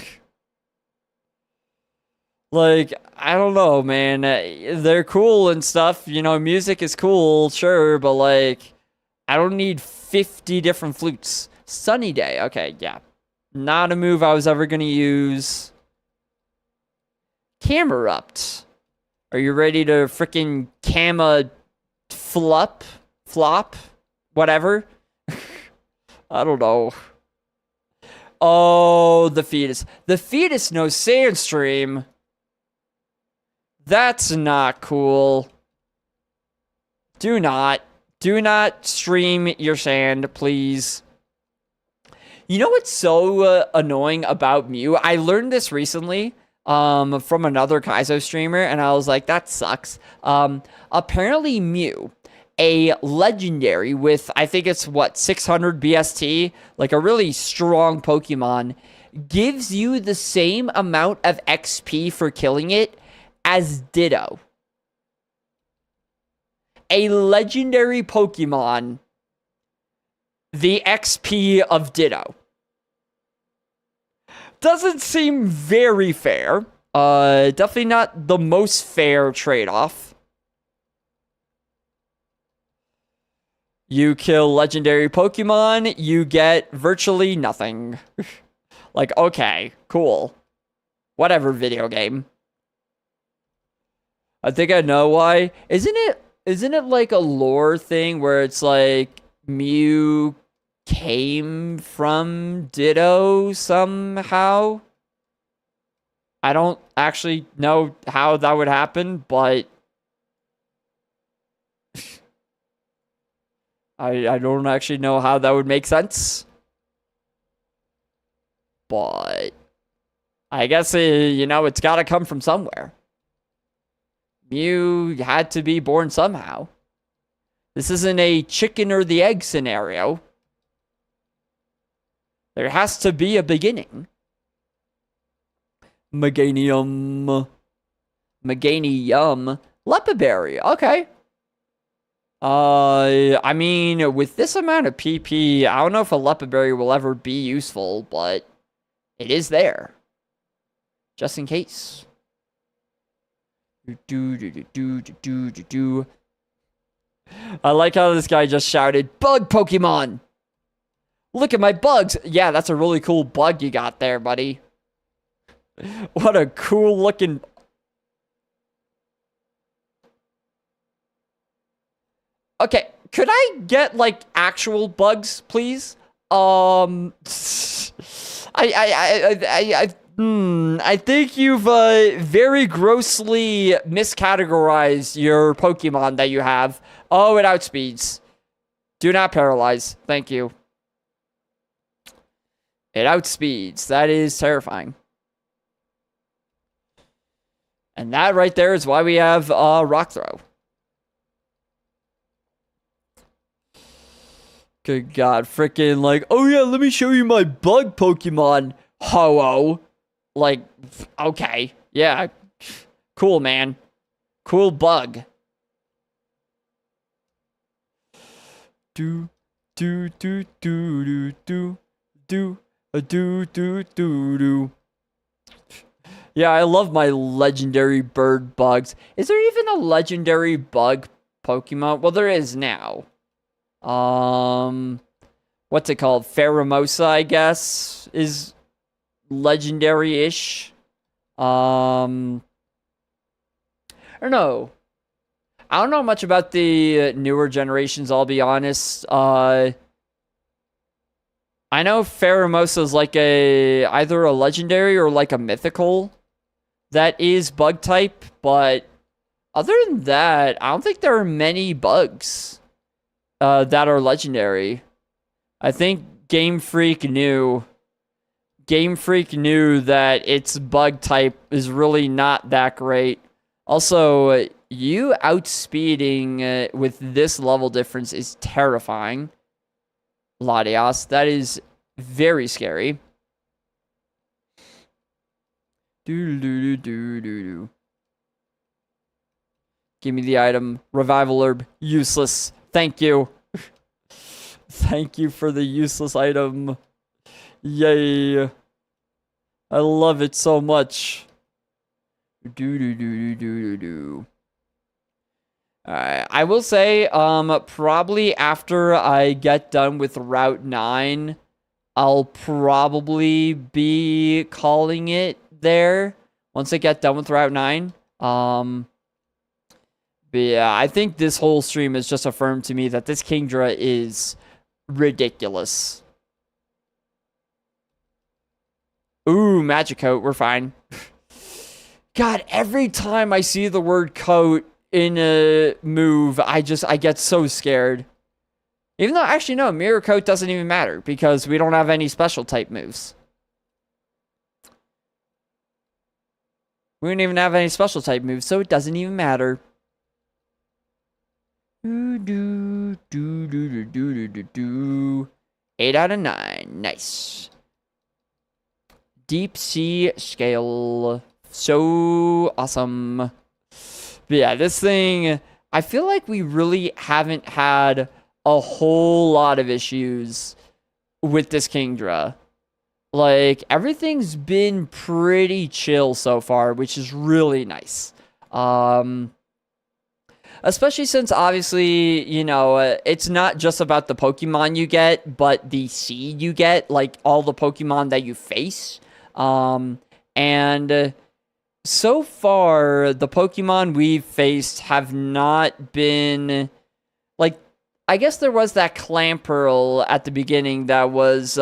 Speaker 1: Like, I don't know, man. They're cool and stuff. You know, music is cool, sure, but like, I don't need 50 different flutes. Sunny Day. Okay, yeah. Not a move I was ever going to use. Camerupt. Are you ready to freaking flop? Whatever. I don't know. Oh, the fetus. The fetus knows Sandstream. That's not cool. Do not stream your sand, please. You know what's so annoying about Mew? I learned this recently from another Kaizo streamer, and I was like, that sucks. Apparently Mew, a legendary with, I think it's, 600 BST, like a really strong Pokemon, gives you the same amount of XP for killing it as Ditto. A legendary Pokemon, the XP of Ditto. Doesn't seem very fair. Definitely not the most fair trade-off. You kill legendary Pokemon, you get virtually nothing. Like, okay, cool. Whatever, video game. I think I know why. Isn't it like a lore thing where it's like Mew came from Ditto somehow? I don't actually know how that would happen, but I don't actually know how that would make sense. But I guess, you know, it's got to come from somewhere. Mew had to be born somehow. This isn't a chicken or the egg scenario. There has to be a beginning. Meganium. Lepaberry. Okay. I mean, with this amount of PP, I don't know if a Lepaberry will ever be useful, but it is there. Just in case. I like how this guy just shouted, "Bug Pokemon! Look at my bugs!" Yeah, that's a really cool bug you got there, buddy. What a cool looking... Okay, could I get, like, actual bugs, please? I think you've very grossly miscategorized your Pokemon that you have. Oh, it outspeeds. Do not paralyze. Thank you. It outspeeds. That is terrifying. And that right there is why we have Rock Throw. Good God, freaking like, oh yeah, let me show you my bug Pokemon, Ho-Oh. Like, okay. Yeah. Cool, man. Cool bug. Do, do, do, do, do, do, do, do, do, do, do. Yeah, I love my legendary bird bugs. Is there even a legendary bug Pokemon? Well, there is now. What's it called? Pheromosa, I guess, is legendary-ish. I don't know. I don't know much about the newer generations, I'll be honest. I know Pheromosa is like either a legendary or like a mythical that is bug type, but other than that, I don't think there are many bugs that are legendary. I think Game Freak knew that its bug type is really not that great. Also, you outspeeding with this level difference is terrifying. Latias, that is very scary. Do. Give me the item. Revival Herb. Useless. Thank you. Thank you for the useless item. Yay. I love it so much. Do. Alright, I will say, probably after I get done with Route 9, I'll probably be calling it there once I get done with Route 9. But yeah, I think this whole stream has just affirmed to me that this Kingdra is ridiculous. Ooh, Magic Coat, we're fine. God, every time I see the word coat in a move, I get so scared. Even though, actually, no, Mirror Coat doesn't even matter because we don't have any special type moves. We don't even have any special type moves, so it doesn't even matter. 8 out of 9. Nice. Deep Sea Scale. So awesome. But yeah, this thing, I feel like we really haven't had a whole lot of issues with this Kingdra. Like, everything's been pretty chill so far, which is really nice. Especially since, obviously, you know, it's not just about the Pokemon you get, but the seed you get, like, all the Pokemon that you face. And so far, the Pokemon we've faced have not been, like, I guess there was that Clamperl at the beginning that was,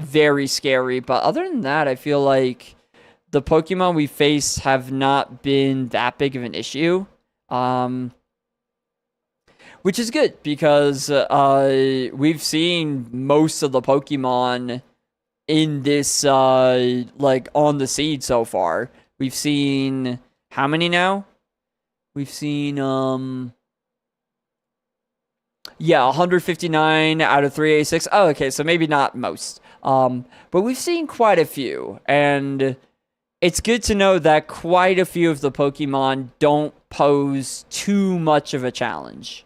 Speaker 1: very scary, but other than that, I feel like the Pokemon we face have not been that big of an issue. Which is good because we've seen most of the Pokemon in this like on the seed so far. We've seen how many now? We've seen 159 out of 386. Oh, okay, so maybe not most. But we've seen quite a few, and it's good to know that quite a few of the Pokemon don't pose too much of a challenge.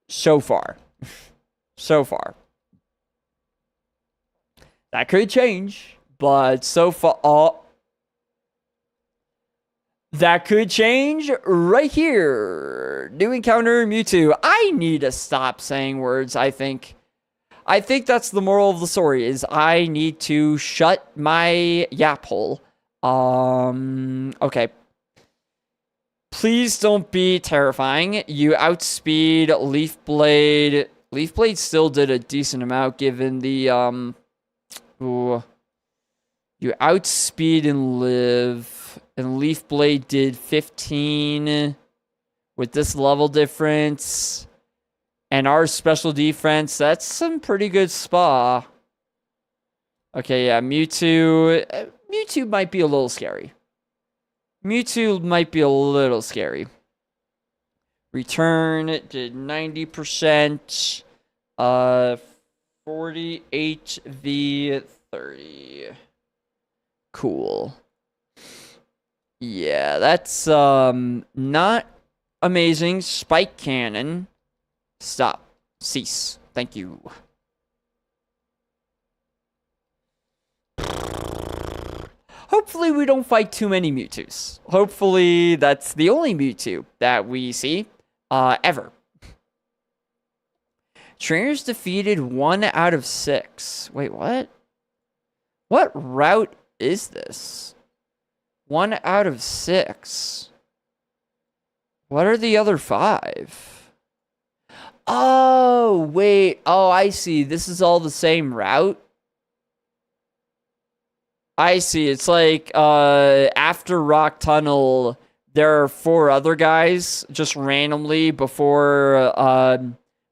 Speaker 1: So far. So far. That could change, but so far... that could change right here. New encounter, Mewtwo. I need to stop saying words, I think. I think that's the moral of the story, is I need to shut my yap hole. Okay. Please don't be terrifying. You outspeed Leaf Blade. Leaf Blade still did a decent amount given the, ooh. You outspeed and live. And Leaf Blade did 15 with this level difference. And our special defense, that's some pretty good spa. Okay, yeah, Mewtwo. Mewtwo might be a little scary. Mewtwo might be a little scary. Return did 90%. 48 v 30. Cool. Yeah, that's not amazing. Spike cannon. Stop. Cease. Thank you. Hopefully we don't fight too many Mewtwo's. Hopefully that's the only Mewtwo that we see ever. Trainers defeated 1 out of 6. Wait, what? What route is this? 1 out of 6. What are the other 5? Oh, wait. Oh, I see. This is all the same route. I see. It's like after Rock Tunnel, there are 4 other guys just randomly before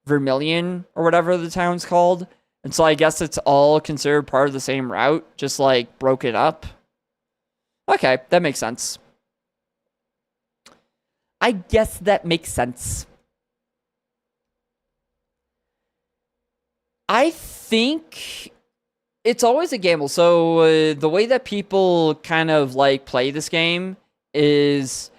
Speaker 1: Vermilion or whatever the town's called. And so I guess it's all considered part of the same route, just like broken up. Okay, that makes sense. I guess that makes sense. I think it's always a gamble. So the way that people kind of like play this game is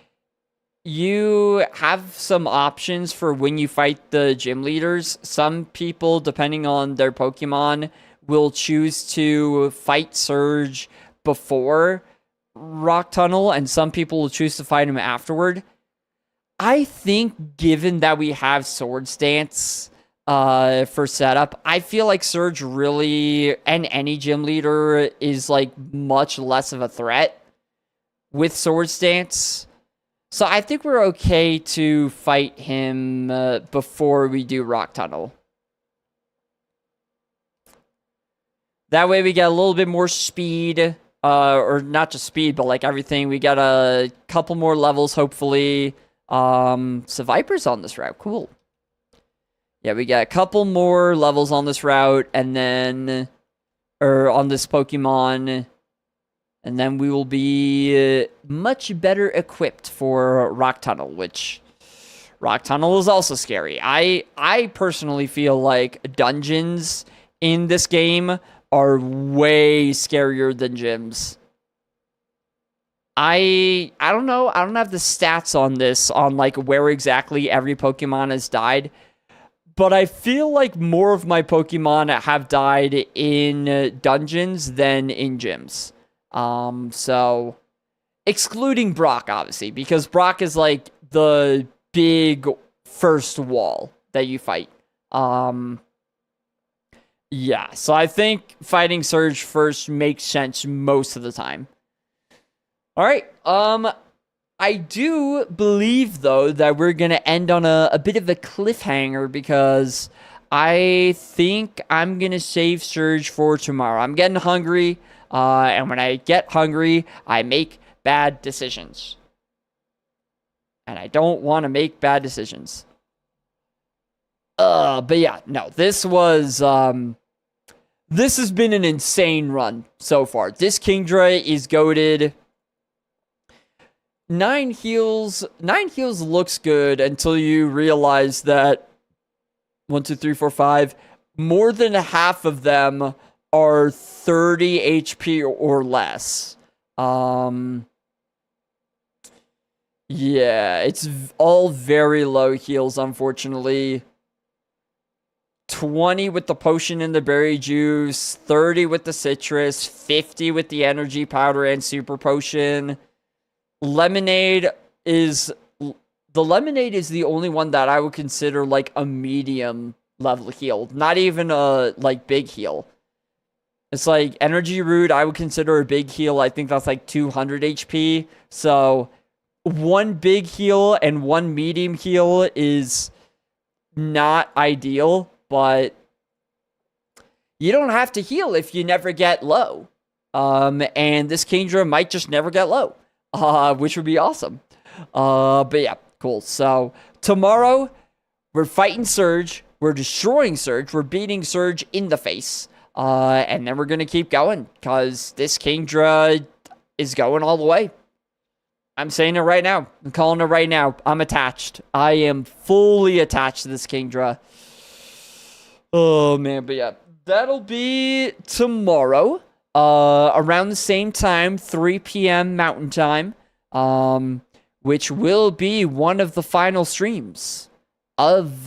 Speaker 1: you have some options for when you fight the gym leaders. Some people, depending on their Pokemon, will choose to fight Surge before Rock Tunnel, and some people will choose to fight him afterward. I think given that we have Swords Dance for setup, I feel like Surge really, and any gym leader, is like much less of a threat with Swords Dance. So I think we're okay to fight him before we do Rock Tunnel. That way we get a little bit more speed, or not just speed, but like everything. We got a couple more levels, hopefully. So Viper's on this route. Cool. Yeah, we got a couple more levels on this route, and then, or on this Pokemon, and then we will be much better equipped for Rock Tunnel, which Rock Tunnel is also scary. I personally feel like dungeons in this game are way scarier than gyms. I don't know. I don't have the stats on this, on like where exactly every Pokemon has died. But I feel like more of my Pokemon have died in dungeons than in gyms. So excluding Brock, obviously, because Brock is like the big first wall that you fight. Yeah, so I think fighting Surge first makes sense most of the time. All right. I do believe, though, that we're going to end on a bit of a cliffhanger because I think I'm going to save Surge for tomorrow. I'm getting hungry, and when I get hungry, I make bad decisions. And I don't want to make bad decisions. But yeah, no, this has been an insane run so far. This Kingdra is goated. 9 heals looks good until you realize that 1, 2, 3, 4, 5, more than half of them are 30 HP or less. Yeah, it's all very low heals, unfortunately. 20 with the potion and the berry juice, 30 with the citrus, 50 with the energy powder and super potion. Lemonade is the only one that I would consider like a medium level heal, not even a like big heal. It's like energy root I would consider a big heal. I think that's like 200 HP. So 1 big heal and 1 medium heal is not ideal, but you don't have to heal if you never get low. And this Kingdra might just never get low. Which would be awesome. But yeah, cool. So tomorrow we're fighting Surge, we're destroying Surge, we're beating Surge in the face, and then we're gonna keep going because this Kingdra is going all the way. I'm saying it right now. I'm calling it right now. I'm attached. I am fully attached to this Kingdra. Oh man, but yeah, that'll be tomorrow. Around the same time, 3 p.m. Mountain Time. which will be one of the final streams of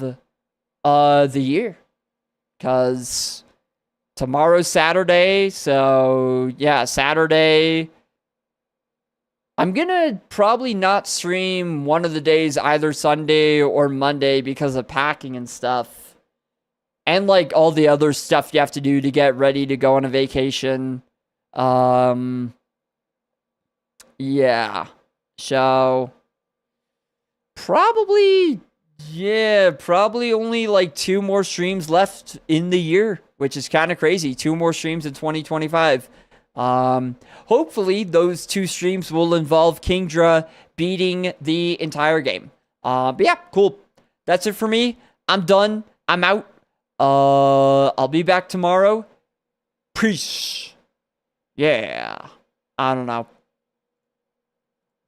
Speaker 1: the year. Because tomorrow's Saturday, so yeah, Saturday. I'm gonna probably not stream one of the days, either Sunday or Monday, because of packing and stuff. And like all the other stuff you have to do to get ready to go on a vacation. Yeah. So probably only like 2 more streams left in the year, which is kind of crazy. 2 more streams in 2025. Hopefully those 2 streams will involve Kingdra beating the entire game. But yeah, cool. That's it for me. I'm done. I'm out. I'll be back tomorrow. Peace. Yeah. I don't know.